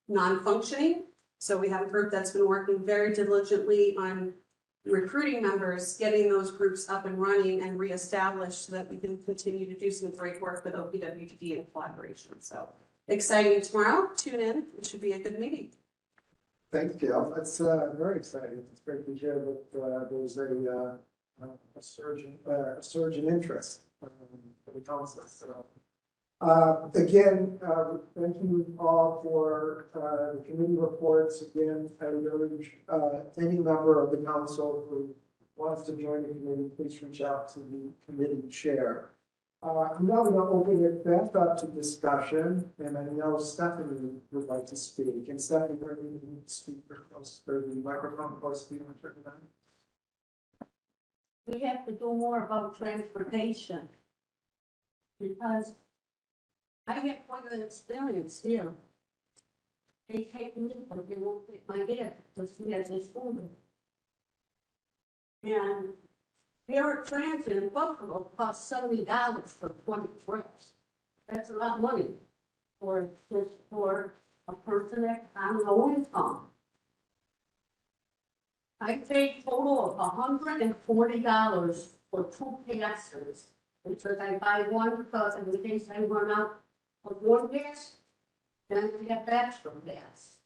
non-functioning. So we have a group that's been working very diligently on recruiting members, getting those groups up and running and reestablished so that we can continue to do some great work with OPWDD in collaboration. So exciting tomorrow. Tune in. It should be a good meeting. Thanks, Gail. That's very exciting. It's great to hear that there's a surge in interest for the council. So, again, thank you all for the committee reports. Again, I would urge any member of the council who wants to join the committee, please reach out to the committee chair. I'm now going to open it back up to discussion, and I know Stephanie would like to speak. And Stephanie, where do you need to speak close to the microphone close to you? We have to do more about transportation. Because I have quite an experience here. They take me, but they won't take my dad, because he has his school. And Air Transit in Buffalo costs $70 for 20 trips. That's a lot of money for a person that has no income. I paid total of $140 for 2 passes, because I buy one because in case I run out of one gas, then I have extra gas.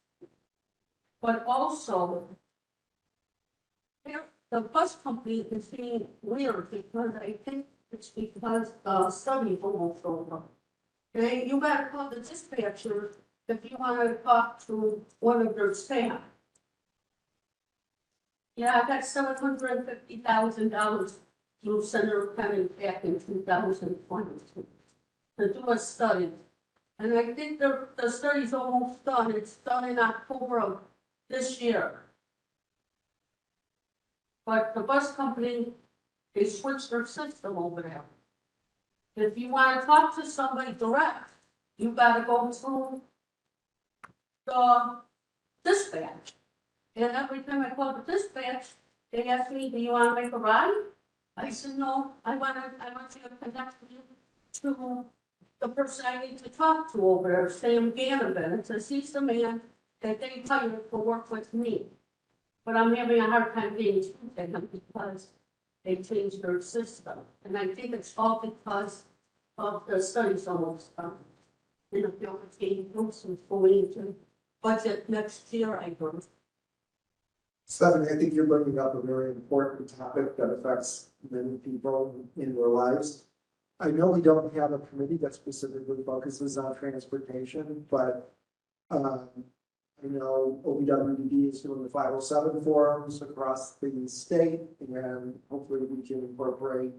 But also, the bus company is being weird because I think it's because study's almost over. Okay, you gotta call the dispatcher if you wanna talk to one of their staff. Yeah, I got $750,000 through Senator Penny back in 2022 to do a study. And I think the study's almost done. It's done in October of this year. But the bus company, they switched their system over there. If you want to talk to somebody direct, you gotta go to the dispatch. And every time I call the dispatch, they ask me, do you want to make a ride? I said, no, I want you to connect you to the person I need to talk to over there, Sam Ganovan. It's a he's the man that they hired to work with me. But I'm having a hard time getting to them because they changed their system. And I think it's all because of the studies almost done. And if they're getting some going into budget next year, I heard. Stephanie, I think you're bringing up a very important topic that affects many people in their lives. I know we don't have a committee that specifically focuses on transportation, but I know OPWDD is doing the 507 forums across the state, and hopefully we can incorporate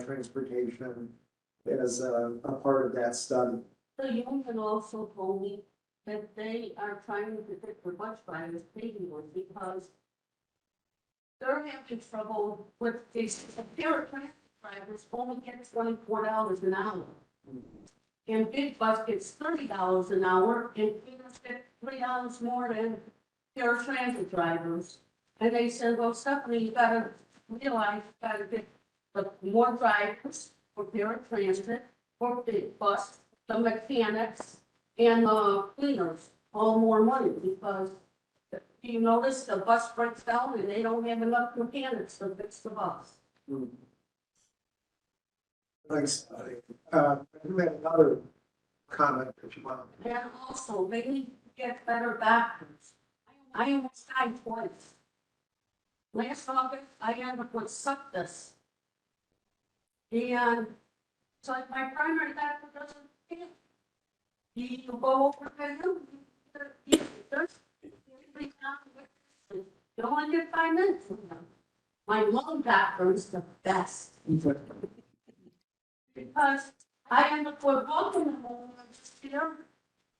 transportation as a part of that study. The union also told me that they are trying to get their bus drivers paid more because they're having trouble with these. Their transit drivers only get $24 an hour. And big bus gets $30 an hour, and cleaners get $3 more than their transit drivers. And they said, well, Stephanie, you gotta realize you gotta get the more drivers for their transit, for big bus, the mechanics, and the cleaners, all more money, because you notice the bus breaks down and they don't have enough mechanics to fix the bus. Thanks. You had another comment that you want to And also, they need to get better doctors. I almost died twice. Last August, I ended up with sepsis. And it's like my primary doctor doesn't care. You go over to him, you only get 5 minutes with him. My lung doctor is the best. because I ended up with walking pneumonia this year.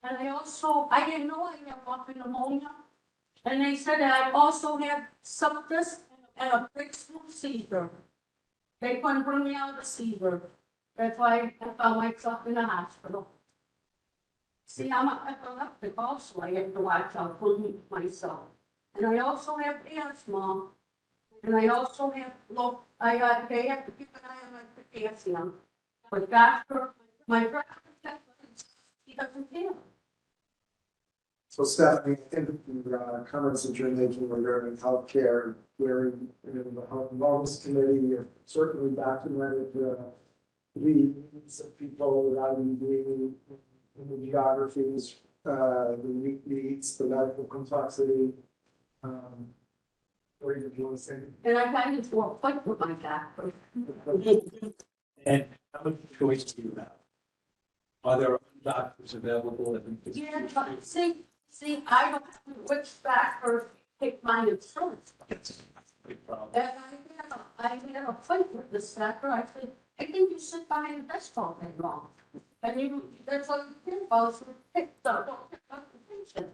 And I didn't know I had walking pneumonia. And they said that I also had sepsis and a breakthrough seizure. They couldn't bring me out of the seizure. That's why I found myself in the hospital. See, I'm an epileptic also. I have to watch out for myself. And I also have asthma. And I also have, they have to keep an eye on my potassium. But doctor, my doctor, he doesn't care. So Stephanie, I think the comments that you're making regarding healthcare, where in the Health and Wellness Committee, have certainly documented the needs of people with IBD in the geographies, the unique needs, the medical complexity. Or even if you want to say. And I got into a fight with my doctor. And how much choice do you have? Are there doctors available? Yeah, but see, I don't know which doctor pick my insurance. That's a big problem. And I had a fight with this doctor. I said, I think you sit behind the desk all day long. And that's what you think about, so pick up the patient.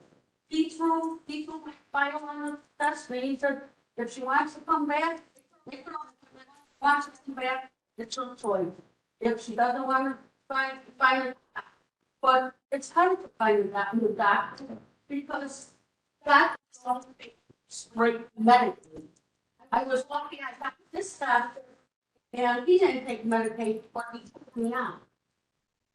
He threw my file on the desk, and he said, if she wants to come back, wants to come back, it's her choice. If she doesn't want to find it, but it's hard to find that new doctor because doctors don't straight medically. I was lucky I got this doctor, and he didn't take medication, but he took me out.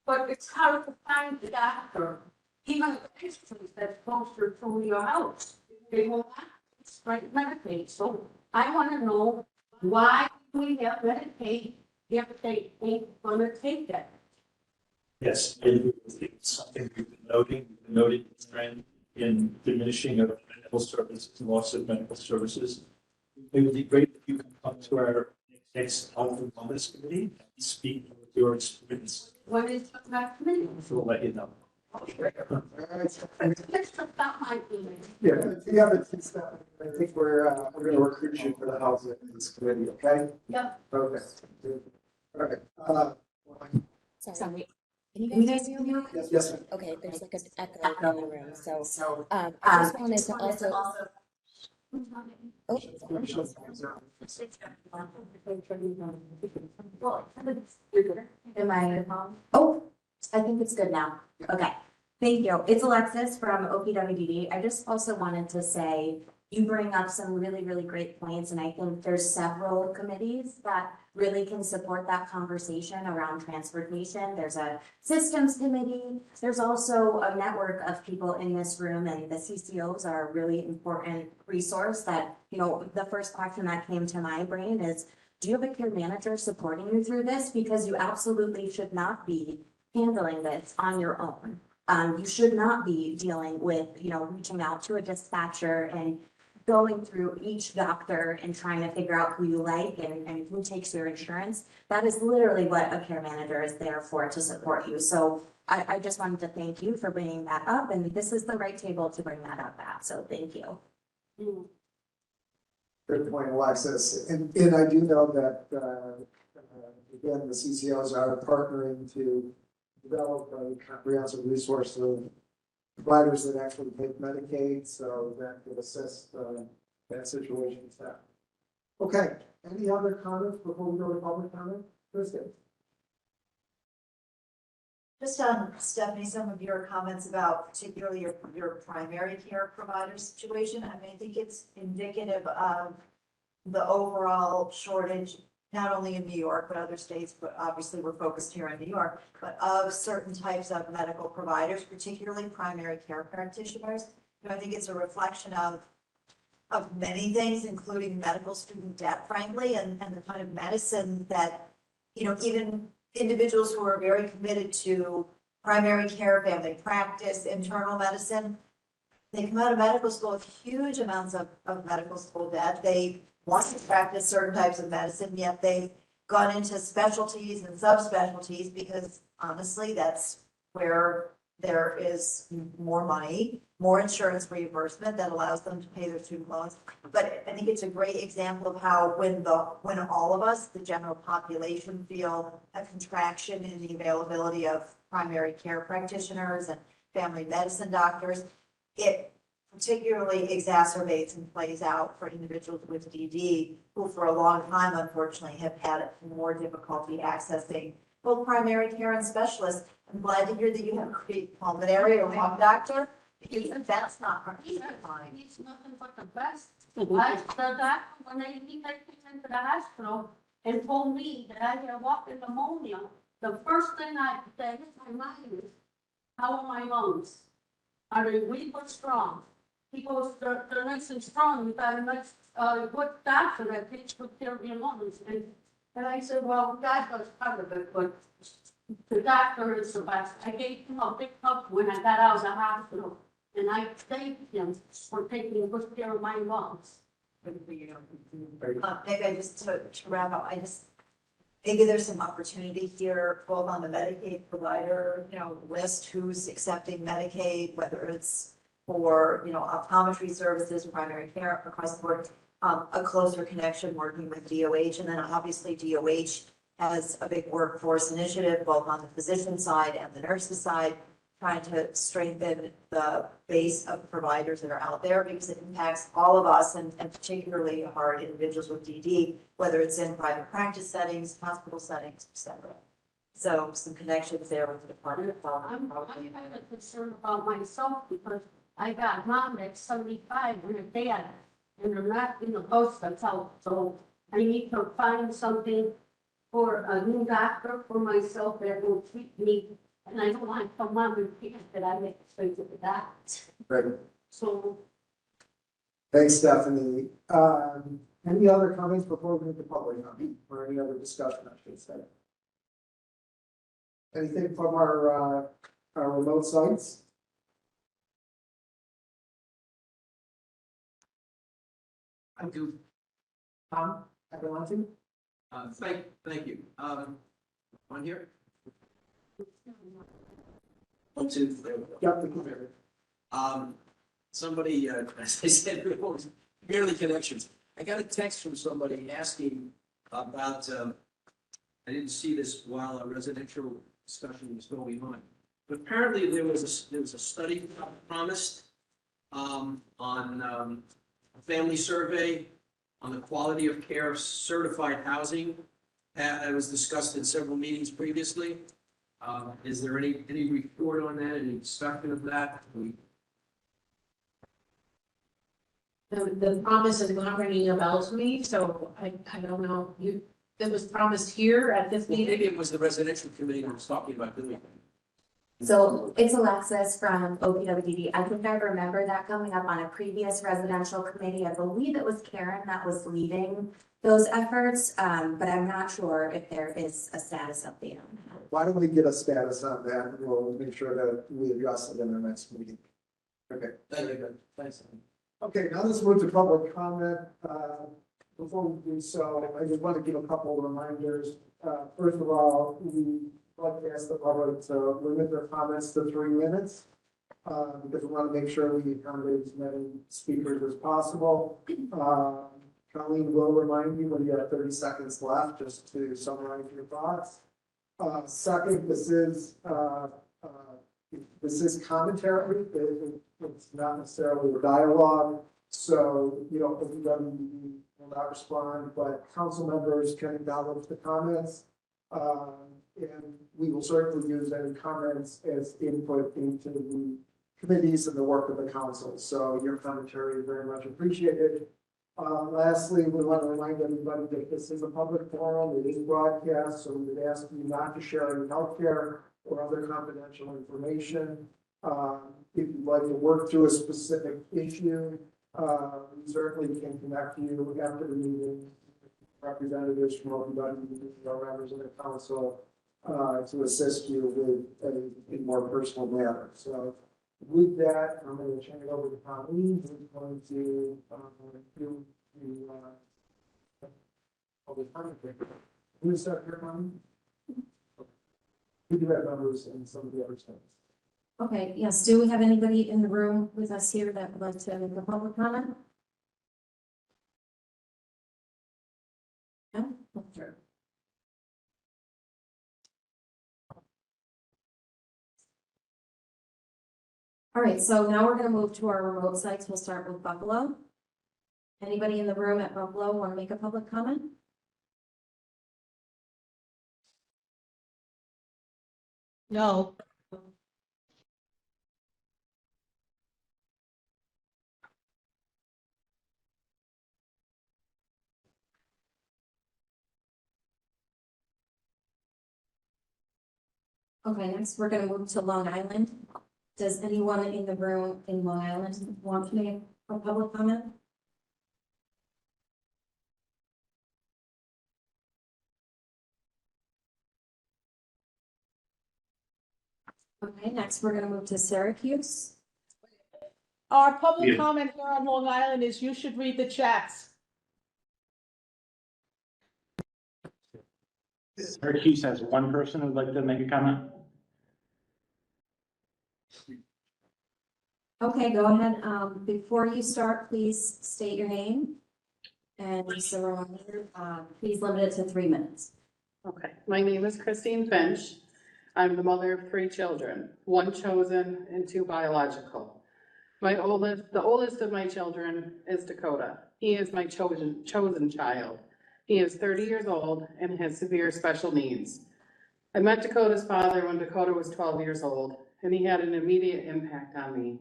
But it's hard to find the doctor, even the patients that's closer to your house. They will not straight medicate. So I want to know why we have Medicaid if they ain't gonna take it. Yes, and it's something we've been noting the trend in diminishing of medical services, loss of medical services. It would be great if you could come to our next Health and Wellness Committee and speak with your experience. What is that committee? We'll let you know. Yeah, but I think we're going to recruit you for the House and this committee, okay? Yep. Okay. All right. Sorry. Can you guys hear me? Yes, ma'am. Okay, there's like an echo in the room, so, I just wanted to also. Oh, Well, am I? Oh, I think it's good now. Okay. Thank you. It's Alexis from OPWDD. I just also wanted to say, you bring up some really, really great points, and I think there's several committees that really can support that conversation around transportation. There's a systems committee. There's also a network of people in this room, and the CCOs are a really important resource that, the first question that came to my brain is, do you have a care manager supporting you through this? Because you absolutely should not be handling this on your own. You should not be dealing with, reaching out to a dispatcher and going through each doctor and trying to figure out who you like and who takes your insurance. That is literally what a care manager is there for, to support you. So I just wanted to thank you for bringing that up, and this is the right table to bring that up at, so thank you. Good point, Alexis. And I do know that, again, the CCOs are partnering to develop a comprehensive resource of providers that actually take Medicaid, so that could assist that situation. Okay, any other comments before we go to public comment? Kristen? Just on Stephanie, some of your comments about particularly your primary care provider situation. I mean, I think it's indicative of the overall shortage, not only in New York, but other states, but obviously we're focused here in New York, but of certain types of medical providers, particularly primary care practitioners. I think it's a reflection of many things, including medical student debt, frankly, and the kind of medicine that, even individuals who are very committed to primary care, family practice, internal medicine, they come out of medical school with huge amounts of medical school debt. They want to practice certain types of medicine, yet they've gone into specialties and subspecialties because honestly, that's where there is more money, more insurance reimbursement that allows them to pay their student loans. But I think it's a great example of how when all of us, the general population, feel a contraction in the availability of primary care practitioners and family medicine doctors, it particularly exacerbates and plays out for individuals with DD who for a long time, unfortunately, have had more difficulty accessing both primary care and specialists. I'm glad to hear that you have a great pulmonary or lung doctor, because that's not hard to find. He's nothing but the best. The doctor, when he came into the hospital and told me that I had walking pneumonia, the first thing that hit my mind is, how are my lungs? Are they weak or strong? He goes, they're nice and strong. You've got a nice, good doctor that takes good care of your lungs. And I said, well, God does part of it, but the doctor is the best. I gave him a big hug when I got out of the hospital, and I thanked him for taking good care of my lungs. Maybe I just to wrap up, maybe there's some opportunity here, both on the Medicaid provider, list, who's accepting Medicaid, whether it's for, optometry services, primary care across the board, a closer connection working with DOH, and then obviously DOH has a big workforce initiative, both on the physician side and the nurses side, trying to strengthen the base of providers that are out there, because it impacts all of us, and particularly hard individuals with DD, whether it's in private practice settings, hospital settings, etc. So some connections there with the Department of Health. I'm kind of concerned about myself because I got mom at 75 and a dad, and they're not in the post themselves. So I need to find something for a new doctor for myself that will treat me. And I don't want to mom and dad that I make straight to the doctor. Right. So Thanks, Stephanie. Any other comments before we move to public comment, or any other discussion, I should say? Anything from our remote sites? I do. Tom, everyone to? Thank you. On here? 1, 2, there we go. Yep, we can hear it. Somebody, as I said, merely connections. I got a text from somebody asking about, I didn't see this while a residential discussion was going on. But apparently there was a study promised on a family survey on the quality of care of certified housing. That was discussed in several meetings previously. Is there any report on that, any discussion of that? The promise is not ringing a bell to me, so I don't know. It was promised here at this meeting. Maybe it was the residential committee that was talking about doing it. So it's Alexis from OPWDD. I think I remember that coming up on a previous residential committee. I believe it was Karen that was leading those efforts, but I'm not sure if there is a status update on that. Why don't we get a status on that, and we'll make sure that we address it in our next meeting. Okay. Thank you. Thanks. Okay, now let's move to public comment. Before we do so, I just want to give a couple of reminders. First of all, we like to ask the public to limit their comments to 3 minutes, because we want to make sure we accommodate as many speakers as possible. Colleen will remind you when you have 30 seconds left, just to summarize your thoughts. Second, this is commentary. It's not necessarily a dialogue. So, OPWDD will not respond, but council members can acknowledge the comments. And we will certainly use any comments as input into the committees and the work of the council. So your commentary is very much appreciated. Lastly, we want to remind everybody that this is a public forum. It is broadcast, so we would ask you not to share any healthcare or other confidential information. If you'd like to work through a specific issue, we certainly can connect you after the meeting. Representatives from OPWDD or members of the council to assist you with a more personal manner. So with that, I'm going to turn it over to Colleen, who's going to do the public comment. Can you start here, Colleen? We do have numbers and some of the other stuff. Okay, yes, do we have anybody in the room with us here that would like to make a public comment? No? Okay. All right, so now we're gonna move to our remote sites. We'll start with Buffalo. Anybody in the room at Buffalo want to make a public comment? No. Okay, next we're gonna move to Long Island. Does anyone in the room in Long Island want to make a public comment? Okay, next we're gonna move to Syracuse. Our public Yeah. comment here on Long Island is you should read the chats. Syracuse has one person who'd like to make a comment. Okay, go ahead. Before you start, please state your name. And just a reminder, please limit it to 3 minutes. Okay, my name is Christine Finch. I'm the mother of 3 children, 1 chosen and 2 biological. The oldest of my children is Dakota. He is my chosen child. He is 30 years old and has severe special needs. I met Dakota's father when Dakota was 12 years old, and he had an immediate impact on me.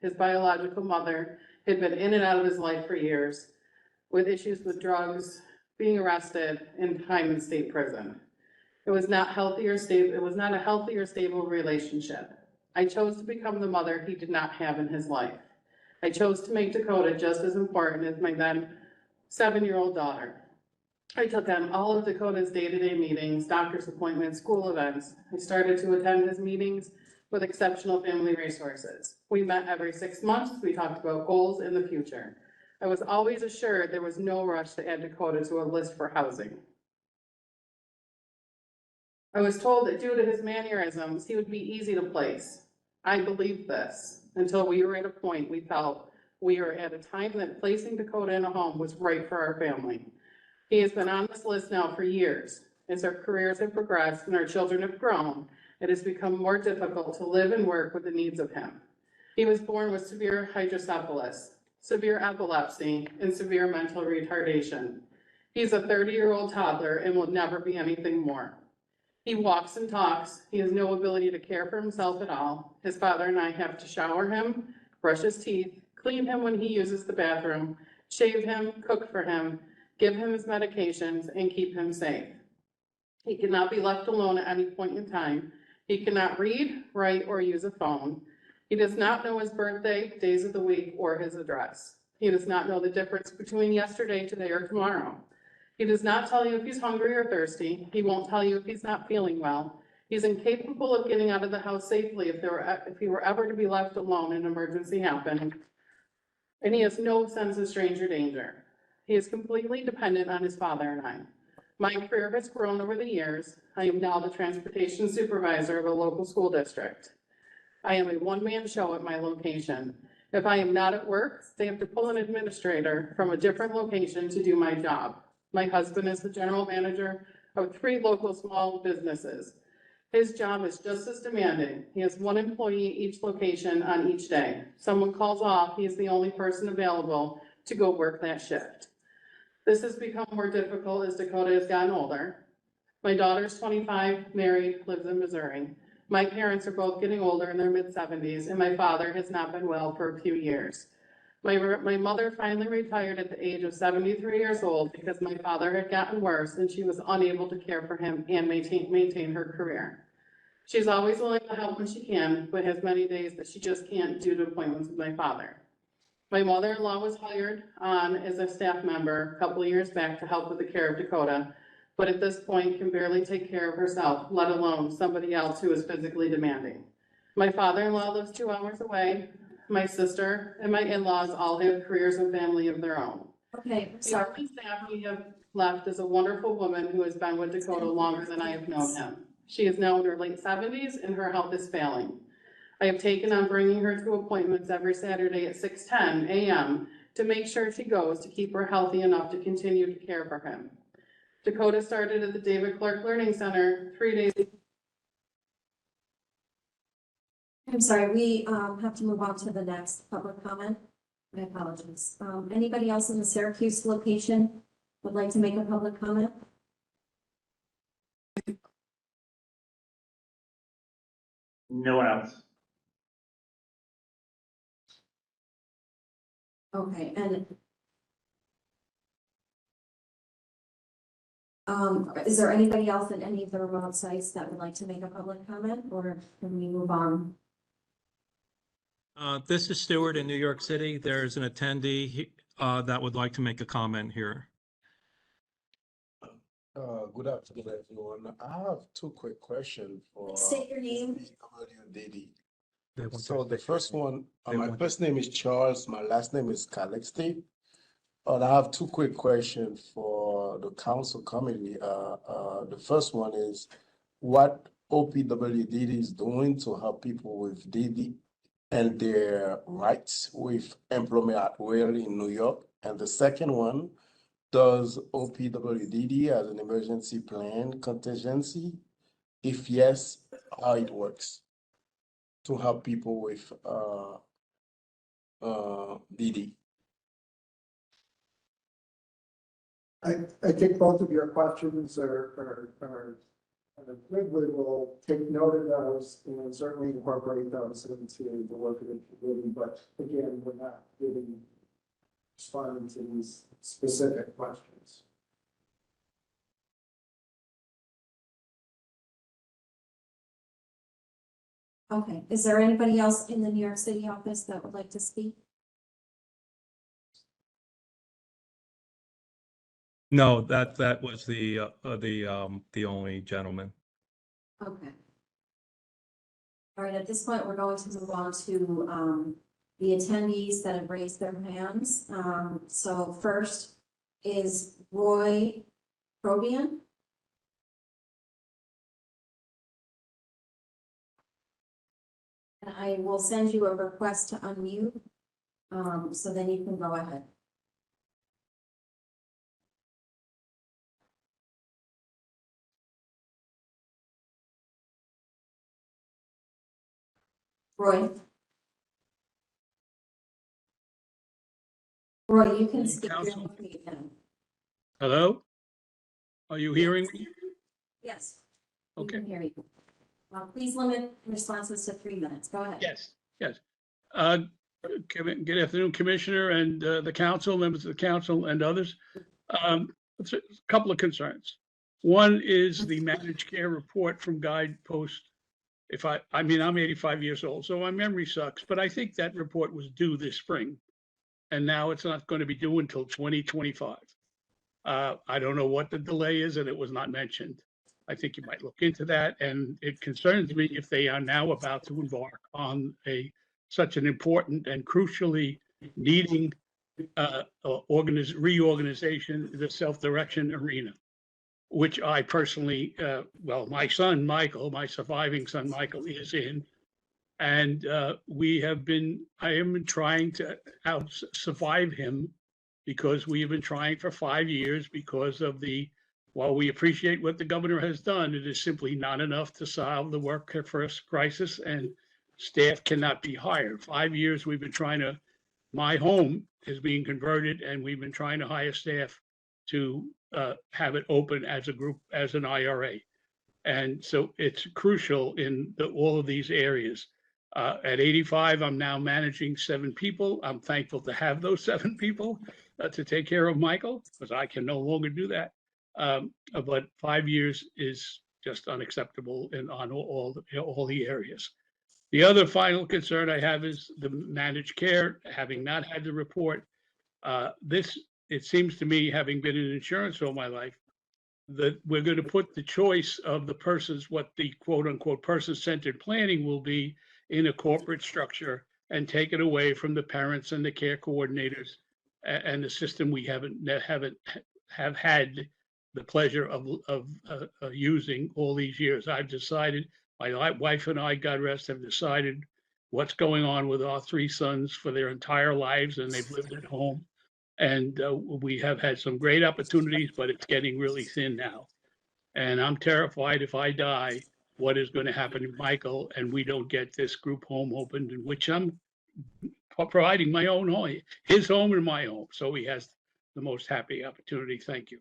His biological mother had been in and out of his life for years, with issues with drugs, being arrested, and time in state prison. It was not healthy or stable. It was not a healthy or stable relationship. I chose to become the mother he did not have in his life. I chose to make Dakota just as important as my then 7-year-old daughter. I took on all of Dakota's day-to-day meetings, doctor's appointments, school events. I started to attend his meetings with exceptional family resources. We met every 6 months. We talked about goals in the future. I was always assured there was no rush to add Dakota to a list for housing. I was told that due to his mannerisms, he would be easy to place. I believed this until we were at a point we felt we were at a time that placing Dakota in a home was right for our family. He has been on this list now for years. As our careers have progressed and our children have grown, it has become more difficult to live and work with the needs of him. He was born with severe hydrocephalus, severe epilepsy, and severe mental retardation. He's a 30-year-old toddler and will never be anything more. He walks and talks. He has no ability to care for himself at all. His father and I have to shower him, brush his teeth, clean him when he uses the bathroom, shave him, cook for him, give him his medications, and keep him safe. He cannot be left alone at any point in time. He cannot read, write, or use a phone. He does not know his birthday, days of the week, or his address. He does not know the difference between yesterday, today, or tomorrow. He does not tell you if he's hungry or thirsty. He won't tell you if he's not feeling well. He's incapable of getting out of the house safely if he were ever to be left alone and an emergency happened. And he has no sense of stranger danger. He is completely dependent on his father and I. My career has grown over the years. I am now the transportation supervisor of a local school district. I am a one-man show at my location. If I am not at work, they have to pull an administrator from a different location to do my job. My husband is the general manager of 3 local small businesses. His job is just as demanding. He has 1 employee at each location on each day. Someone calls off, he is the only person available to go work that shift. This has become more difficult as Dakota has gotten older. My daughter's 25, married, lives in Missouri. My parents are both getting older in their mid-70s, and my father has not been well for a few years. My mother finally retired at the age of 73 years old because my father had gotten worse and she was unable to care for him and maintain her career. She's always willing to help when she can, but has many days that she just can't due to appointments with my father. My mother-in-law was hired on as a staff member a couple of years back to help with the care of Dakota, but at this point can barely take care of herself, let alone somebody else who is physically demanding. My father-in-law lives 2 hours away. My sister and my in-laws all have careers and family of their own. Okay, The only staff we have left is a wonderful woman who has been with Dakota longer than I have known him. She is now in her late 70s and her health is failing. I have taken on bringing her to appointments every Saturday at 6:10 a.m. to make sure she goes to keep her healthy enough to continue to care for him. Dakota started at the David Clark Learning Center 3 days. I'm sorry, we have to move on to the next public comment. My apologies. Anybody else in the Syracuse location would like to make a public comment? No one else. Okay, and is there anybody else at any of the remote sites that would like to make a public comment, or can we move on? This is Stuart in New York City. There's an attendee that would like to make a comment here. Good afternoon, everyone. I have two quick questions for State your name. OPWDD. So the first one, my first name is Charles, my last name is Calixte. And I have two quick questions for the council committee. The first one is what OPWDD is doing to help people with DD and their rights with employment at will in New York. And the second one, does OPWDD as an emergency plan contingency? If yes, how it works to help people with DD? I think both of your questions are good. We will take note of those and certainly incorporate those into the work of the committee. But again, we're not responding to these specific questions. Okay, is there anybody else in the New York City office that would like to speak? No, that was the only gentleman. Okay. All right, at this point, we're going to move on to the attendees that have raised their hands. So first is Roy Probian. And I will send you a request to unmute, so then you can go ahead. Roy? Roy, you can speak. Council. Your Hello? Are you hearing me? Yes. Okay. We can hear you. Please limit responses to 3 minutes. Go ahead. Yes, yes. Good afternoon, Commissioner and the council, members of the council and others. A couple of concerns. One is the managed care report from Guidepost. I mean, I'm 85 years old, so my memory sucks, but I think that report was due this spring. And now it's not going to be due until 2025. I don't know what the delay is, and it was not mentioned. I think you might look into that, and it concerns me if they are now about to embark on such an important and crucially needing reorganization, the self-direction arena, which I personally, well, my son, Michael, my surviving son, Michael, is in. And I have been trying to survive him because we have been trying for 5 years because of while we appreciate what the governor has done, it is simply not enough to solve the workforce crisis, and staff cannot be hired. 5 years we've been my home is being converted, and we've been trying to hire staff to have it open as a group, as an IRA. And so it's crucial in all of these areas. At 85, I'm now managing 7 people. I'm thankful to have those 7 people to take care of Michael, because I can no longer do that. But 5 years is just unacceptable on all the areas. The other final concern I have is the managed care, having not had the report. It seems to me, having been in insurance all my life, that we're going to put the choice of the persons, what the quote unquote person-centered planning will be, in a corporate structure, and take it away from the parents and the care coordinators and the system we haven't had the pleasure of using all these years. I've decided, my wife and I, God rest, have decided what's going on with our three sons for their entire lives, and they've lived at home. And we have had some great opportunities, but it's getting really thin now. And I'm terrified if I die, what is going to happen to Michael and we don't get this group home opened, in which I'm providing my own home, his home and my home. So he has the most happy opportunity. Thank you.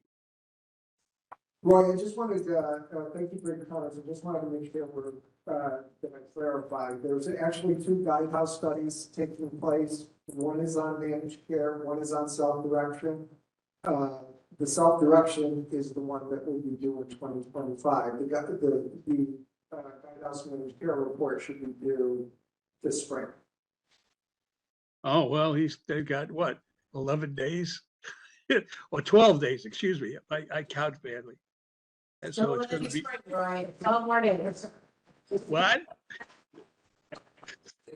Roy, I just wanted to, thank you for your comments. I just wanted to make sure we're, that I clarify. There's actually two guidehouse studies taking place. One is on managed care, one is on self-direction. The self-direction is the one that will be due in 2025. The guidehouse managed care report should be due this spring. Oh, well, they've got what, 11 days? Or 12 days, excuse me. I count badly. And so it's going to be. Right. Oh, morning. What?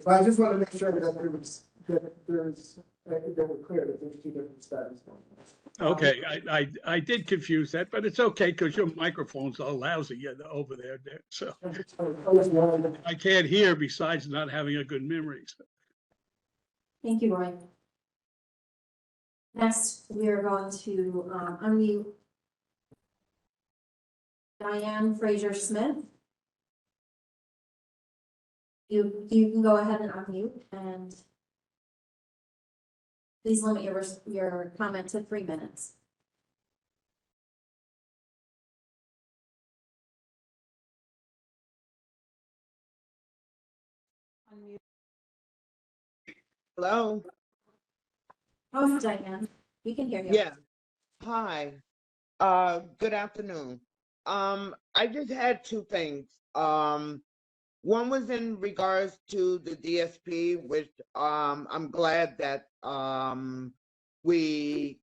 So I just want to make sure that that we're clear that there's two different studies going on. Okay, I did confuse that, but it's okay because your microphone's all lousy over there. So I can't hear besides not having a good memory. So. Thank you, Roy. Next, we are going to unmute Diane Fraser-Smith. You can go ahead and unmute, and please limit your comment to 3 minutes. Hello? Oh, Diane, we can hear you. Yeah. Hi. Good afternoon. I just had two things. One was in regards to the DSP, which I'm glad that we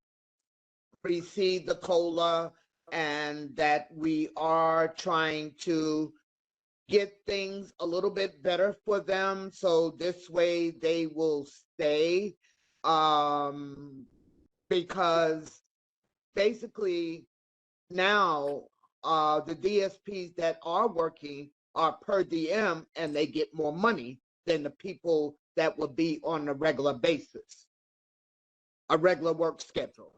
received the COLA and that we are trying to get things a little bit better for them, so this way they will stay. Because basically now the DSPs that are working are per diem and they get more money than the people that would be on a regular basis, a regular work schedule.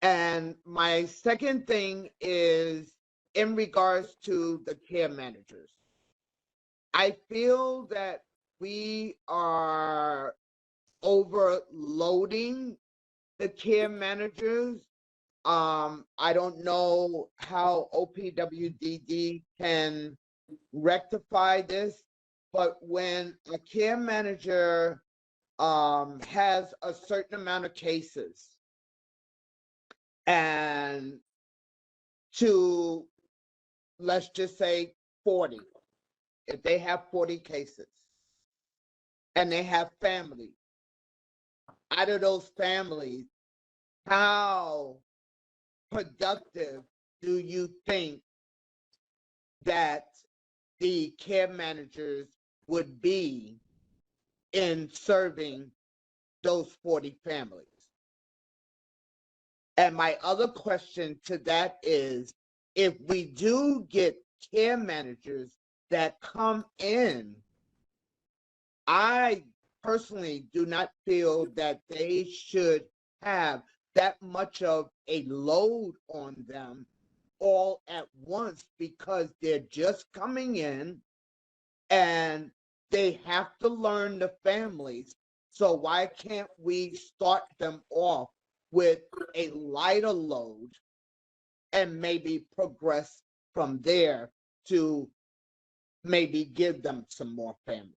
And my second thing is in regards to the care managers. I feel that we are overloading the care managers. I don't know how OPWDD can rectify this, but when a care manager has a certain amount of cases and to, let's just say 40, if they have 40 cases and they have families, out of those families, how productive do you think that the care managers would be in serving those 40 families? And my other question to that is, if we do get care managers that come in, I personally do not feel that they should have that much of a load on them all at once, because they're just coming in and they have to learn the families. So why can't we start them off with a lighter load and maybe progress from there to maybe give them some more families?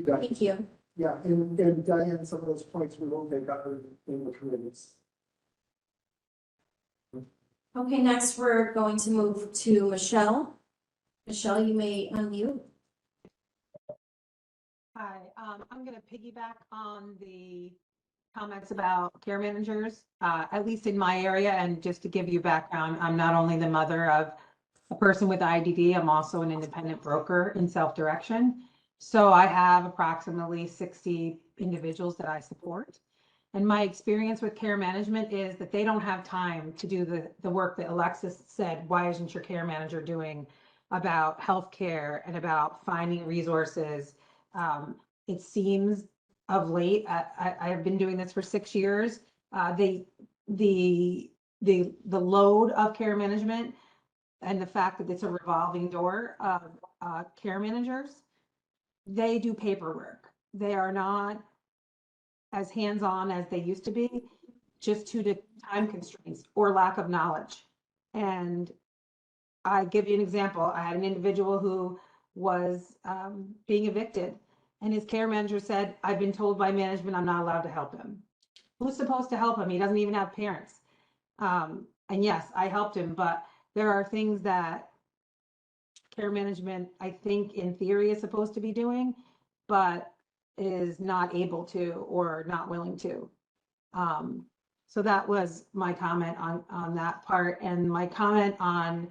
Thank you. Yeah, and Diane, some of those points we will take up in the committees. Okay, next we're going to move to Michelle. Michelle, you may unmute. Hi, I'm going to piggyback on the comments about care managers, at least in my area. And just to give you background, I'm not only the mother of a person with IDD, I'm also an independent broker in self-direction. So I have approximately 60 individuals that I support. And my experience with care management is that they don't have time to do the work that Alexis said, why isn't your care manager doing about healthcare and about finding resources? It seems of late, I have been doing this for 6 years. The load of care management and the fact that it's a revolving door of care managers, they do paperwork. They are not as hands-on as they used to be, just due to time constraints or lack of knowledge. And I give you an example. I had an individual who was being evicted, and his care manager said, I've been told by management I'm not allowed to help him. Who's supposed to help him? He doesn't even have parents. And yes, I helped him, but there are things that care management, I think in theory is supposed to be doing, but is not able to or not willing to. So that was my comment on that part. And my comment on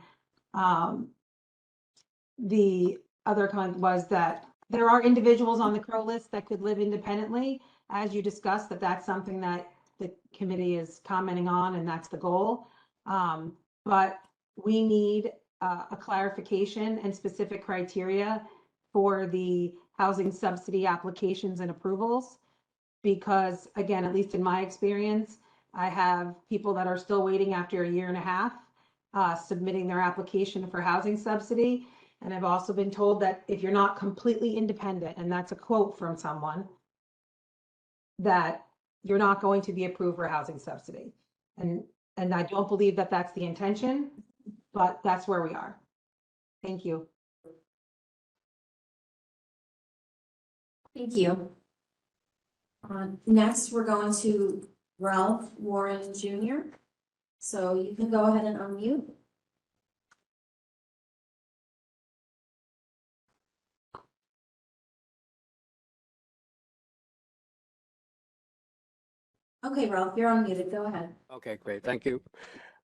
the other comment was that there are individuals on the Crow list that could live independently. As you discussed, that's something that the committee is commenting on, and that's the goal. But we need a clarification and specific criteria for the housing subsidy applications and approvals. Because again, at least in my experience, I have people that are still waiting after 1.5 years, submitting their application for housing subsidy. And I've also been told that if you're not completely independent, and that's a quote from someone, that you're not going to be approved for housing subsidy. And I don't believe that that's the intention, but that's where we are. Thank you. Thank you. Next, we're going to Ralph Warren Jr. So you can go ahead and unmute. Okay, Ralph, you're unmuted. Go ahead. Okay, great. Thank you.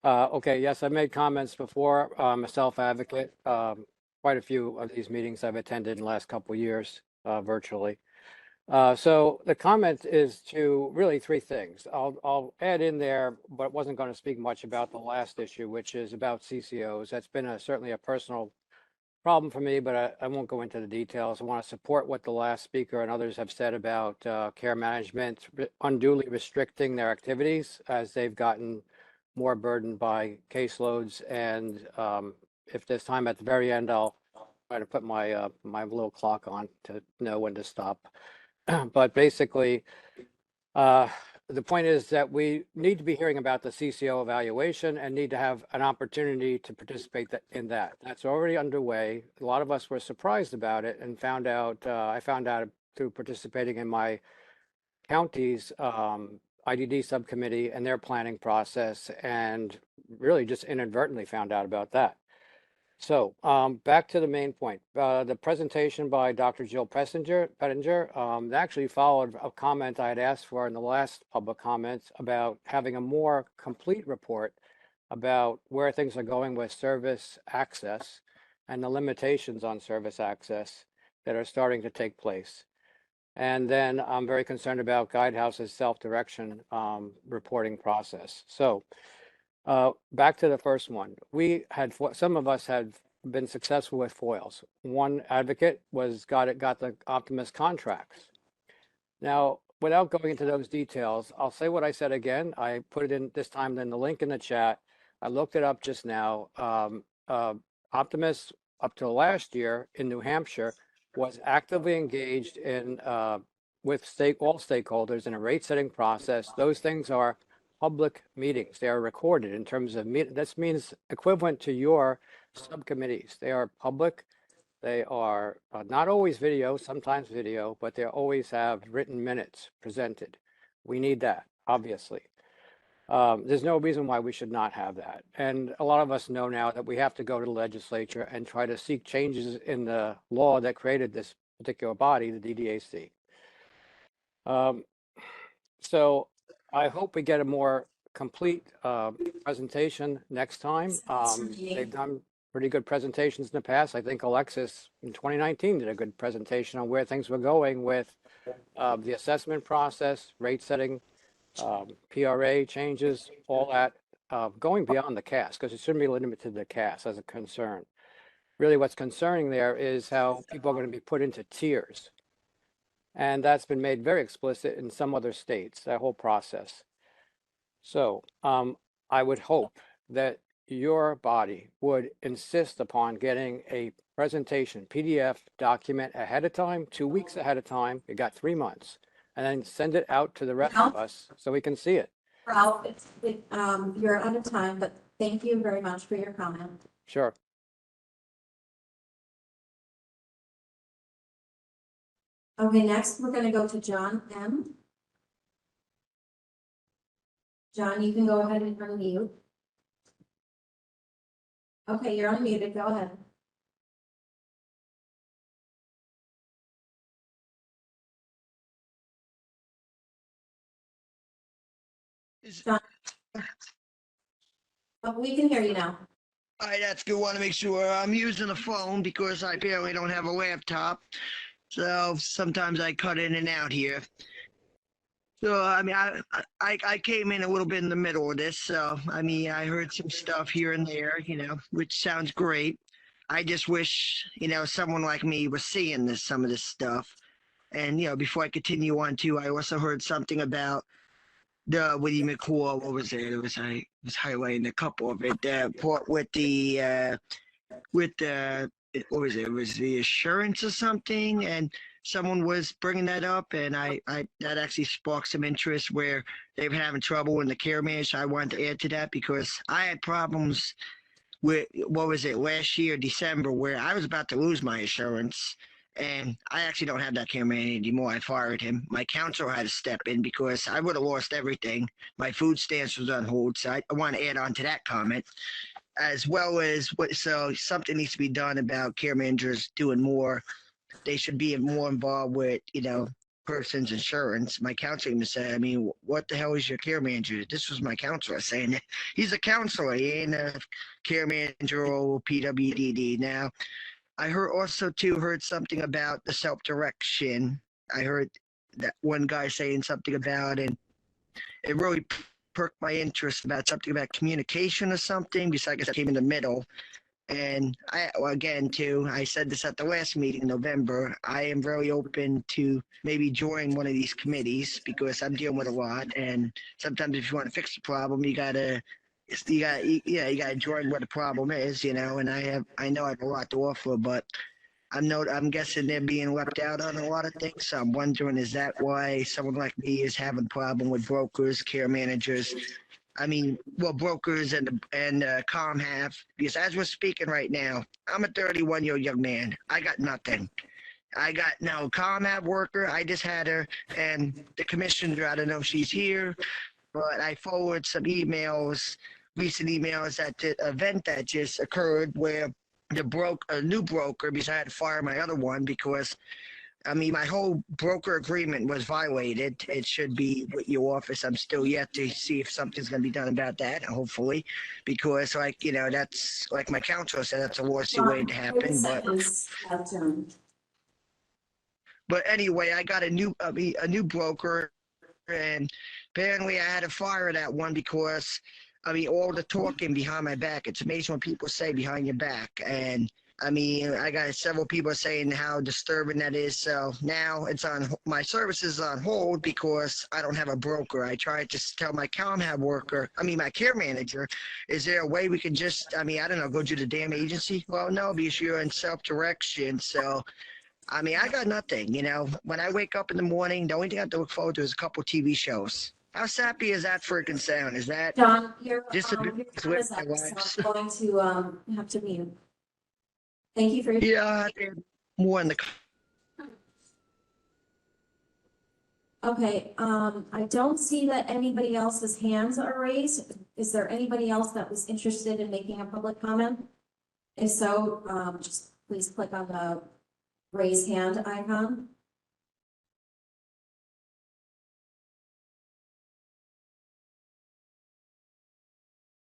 Okay, yes, I made comments before. I'm a self-advocate. Quite a few of these meetings I've attended in the last couple of years virtually. So the comment is to really 3 things. I'll add in there, but wasn't going to speak much about the last issue, which is about CCOs. That's been certainly a personal problem for me, but I won't go into the details. I want to support what the last speaker and others have said about care management unduly restricting their activities as they've gotten more burdened by caseloads. And if there's time at the very end, I'll try to put my my little clock on to know when to stop. But basically, the point is that we need to be hearing about the CCO evaluation and need to have an opportunity to participate in that. That's already underway. A lot of us were surprised about it and found out, I found out through participating in my county's IDD subcommittee and their planning process, and really just inadvertently found out about that. So back to the main point. The presentation by Dr. Jill Pettinger actually followed a comment I had asked for in the last public comments about having a more complete report about where things are going with service access and the limitations on service access that are starting to take place. And then I'm very concerned about Guidehouse's self-direction reporting process. So back to the first one. We had, some of us had been successful with foils. One advocate got the Optimus contracts. Now, without going into those details, I'll say what I said again. I put it in this time in the link in the chat. I looked it up just now. Optimus, up till last year in New Hampshire, was actively engaged in with all stakeholders in a rate setting process. Those things are public meetings. They are recorded in terms of this means equivalent to your subcommittees. They are public. They are not always video, sometimes video, but they always have written minutes presented. We need that, obviously. There's no reason why we should not have that. And a lot of us know now that we have to go to the legislature and try to seek changes in the law that created this particular body, the DDAC. So I hope we get a more complete presentation next time. They've done pretty good presentations in the past. I think Alexis in 2019 did a good presentation on where things were going with the assessment process, rate setting, PRA changes, all that, going beyond the cast, because it shouldn't be limited to the cast as a concern. Really what's concerning there is how people are going to be put into tiers. And that's been made very explicit in some other states, that whole process. So I would hope that your body would insist upon getting a presentation PDF document ahead of time, 2 weeks ahead of time. You got 3 months, and then send it out to the rest of us so we can see it. Ralph, you're out of time, but thank you very much for your comment. Sure. Okay, next we're going to go to John M. John, you can go ahead and unmute. Okay, you're unmuted. Go ahead. John. Oh, we can hear you now. All right, that's good. Want to make sure I'm using a phone because I apparently don't have a laptop. So sometimes I cut in and out here. So, I mean, I came in a little bit in the middle of this. So, I mean, I heard some stuff here and there, you know, which sounds great. I just wish, you know, someone like me was seeing some of this stuff. And, you know, before I continue on too, I also heard something about the Woody McCall. What was it? I was highlighting a couple of it. Part with the what was it? It was the assurance or something, and someone was bringing that up, and I that actually sparked some interest where they were having trouble in the care manager. I wanted to add to that because I had problems with, what was it, last year, December, where I was about to lose my insurance. And I actually don't have that care manager anymore. I fired him. My counselor had to step in because I would have lost everything. My food stamps was on hold. So I want to add on to that comment, as well as so something needs to be done about care managers doing more. They should be more involved with, you know, person's insurance. My counselor even said, I mean, what the hell is your care manager? This was my counselor saying that. He's a counselor. He ain't a care manager or OPWDD. Now, I heard something about the self-direction. I heard that one guy saying something about, and it really perked my interest about something about communication or something. Besides, I came in the middle. And again, too, I said this at the last meeting in November. I am very open to maybe join one of these committees because I'm dealing with a lot. And sometimes, if you want to fix the problem, you gotta join what the problem is, you know. And I know I have a lot to offer, but I'm guessing they're being left out on a lot of things. So I'm wondering, is that why someone like me is having a problem with brokers, care managers? I mean, well, brokers and COM have, because as we're speaking right now, I'm a 31-year-old young man. I got nothing. I got no ComHab worker. I just had her, and the commissioner, I don't know if she's here, but I forwarded some emails, recent emails at the event that just occurred where a new broker, because I had to fire my other one because, I mean, my whole broker agreement was violated. It should be with your office. I'm still yet to see if something's going to be done about that, hopefully, because, like, you know, that's like my counselor said, that's a lawsuit waiting to happen. But anyway, I got a new broker, and apparently I had to fire that one because, I mean, all the talking behind my back. It's amazing what people say behind your back, and I mean, I got several people saying how disturbing that is. So now it's on, my services on hold because I don't have a broker. I tried to tell my ComHab worker, my care manager, is there a way we can just, I don't know, go to the damn agency? Well, no, because you're in self-direction. So, I got nothing, you know. When I wake up in the morning, the only thing I have to look forward to is a couple TV shows. How sappy is that freaking sound? Is that John, your just a bit time is up, so I'm going to have to mute. Thank you for your. Yeah, more in the. Okay, I don't see that anybody else's hands are raised. Is there anybody else that was interested in making a public comment? If so, just please click on the raise hand icon.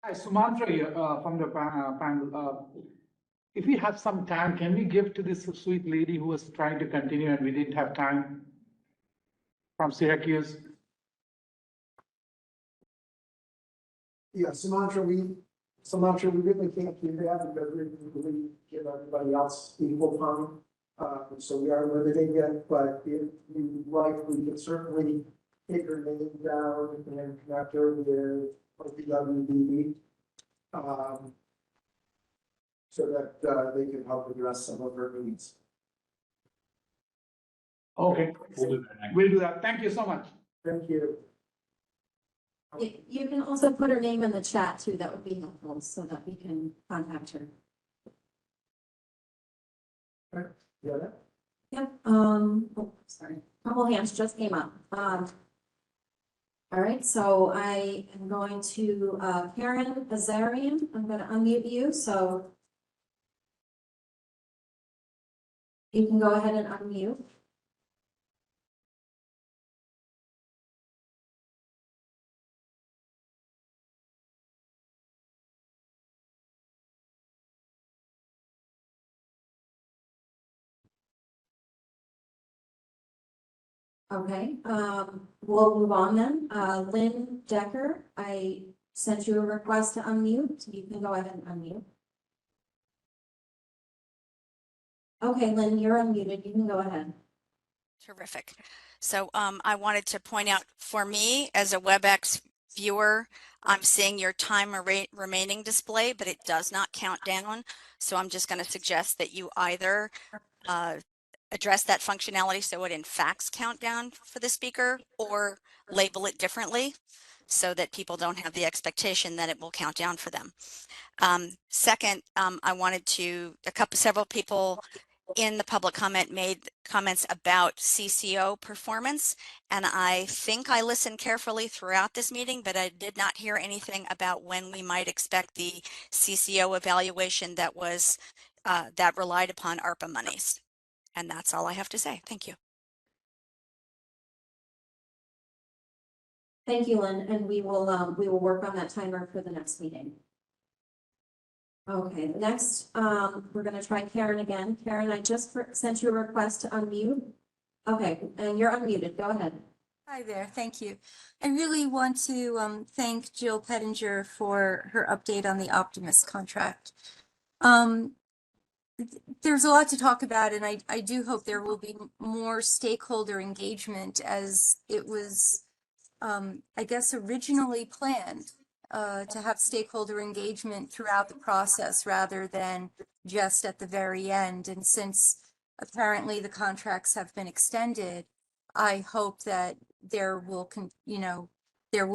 Hi, Sumantra here from the panel. If we have some time, can we give to this sweet lady who was trying to continue and we didn't have time, from Syracuse? Yeah, Sumatra, we really can't do that because we really give everybody else equal time. So we are limiting it, but if you like, we can certainly take her name down and connect her with OPWDD. So that they can help address some of her needs. Okay, we'll do that. Thank you so much. Thank you. You can also put her name in the chat too, that would be helpful, so that we can contact her. Yeah. Yep, oh, sorry, couple hands just came up. All right, so I am going to, Karen Azarian, I'm gonna unmute you, so you can go ahead and unmute. Okay, we'll move on then. Lynn Decker, I sent you a request to unmute. You can go ahead and unmute. Okay, Lynn, you're unmuted. You can go ahead. Terrific. So I wanted to point out, for me as a WebEx viewer, I'm seeing your time remaining display, but it does not count down. So I'm just going to suggest that you either address that functionality so it in fact count down for the speaker, or label it differently so that people don't have the expectation that it will count down for them. Second, I wanted to, several people in the public comment made comments about CCO performance, and I think I listened carefully throughout this meeting, but I did not hear anything about when we might expect the CCO evaluation that was that relied upon ARPA monies. And that's all I have to say. Thank you. Thank you, Lynn, and we will work on that timer for the next meeting. Okay, next, we're gonna try Karen again. Karen, I just sent you a request to unmute. Okay, and you're unmuted. Go ahead. Hi there, thank you. I really want to thank Jill Pettinger for her update on the Optimus contract. There's a lot to talk about, and I do hope there will be more stakeholder engagement, as it was, I guess, originally planned to have stakeholder engagement throughout the process rather than just at the very end. And since apparently the contracts have been extended, I hope that there will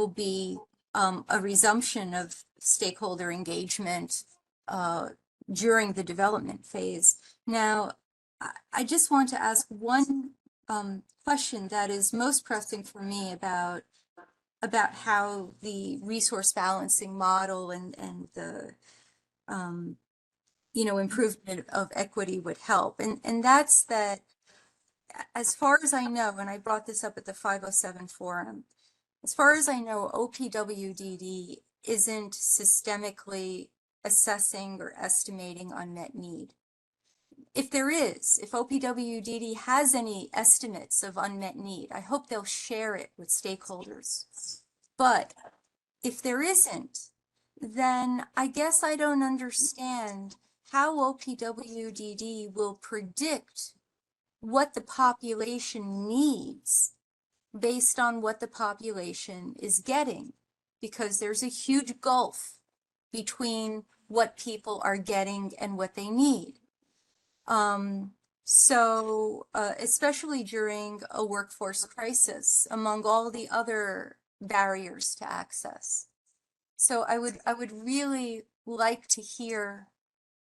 be a resumption of stakeholder engagement during the development phase. Now, I just want to ask one question that is most pressing for me about how the resource balancing model and the improvement of equity would help. And that's that, as far as I know, and I brought this up at the 507 forum, as far as I know, OPWDD isn't systemically assessing or estimating unmet need. If there is, if OPWDD has any estimates of unmet need, I hope they'll share it with stakeholders. But if there isn't, then I guess I don't understand how OPWDD will predict what the population needs based on what the population is getting, because there's a huge gulf between what people are getting and what they need. Especially during a workforce crisis, among all the other barriers to access. So I would really like to hear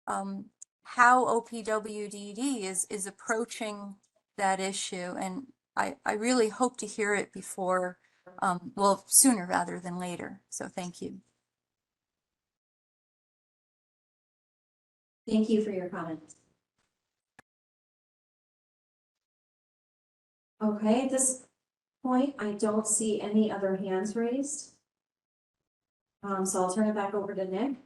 how OPWDD is approaching that issue, and I really hope to hear it before, well, sooner rather than later. So thank you. Thank you for your comments. Okay, at this point, I don't see any other hands raised. So I'll turn it back over to Nick.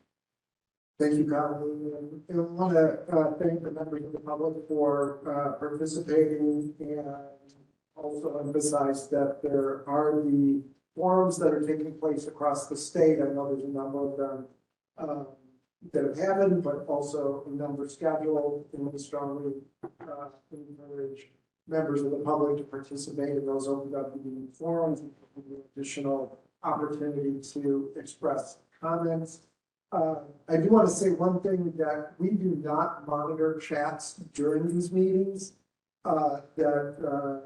Thank you, Colleen. I want to thank the members of the public for participating, and also emphasize that there are the forums that are taking place across the state. I know there's a number of them that have happened, but also a number scheduled, and we strongly encourage members of the public to participate in those OPWDD forums, additional opportunity to express comments. I do want to say one thing, that we do not monitor chats during these meetings, that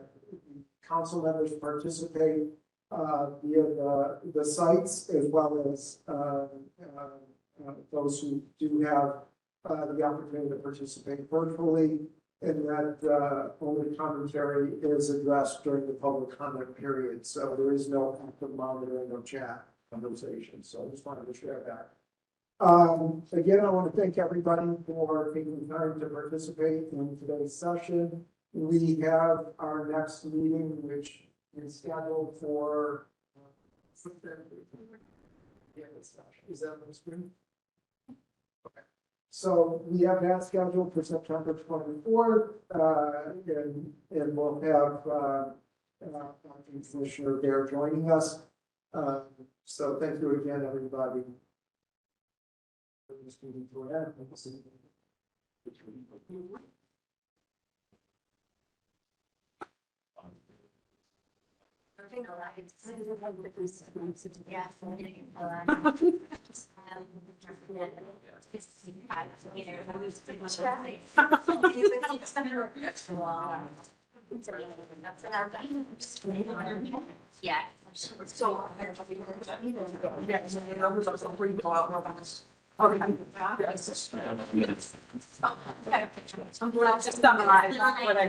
council members participate via the sites, as well as those who do have the opportunity to participate virtually, and that only commentary is addressed during the public comment period. So there is no active monitoring of chat conversations. So I just wanted to share that. Again, I want to thank everybody for taking the time to participate in today's session. We have our next meeting, which is scheduled for. Is that on the screen? Okay. So we have that scheduled for September 24th, and we'll have Commissioner Bear joining us. So thank you again, everybody. This meeting to an end. Yeah. So. Okay. Just summarize what I.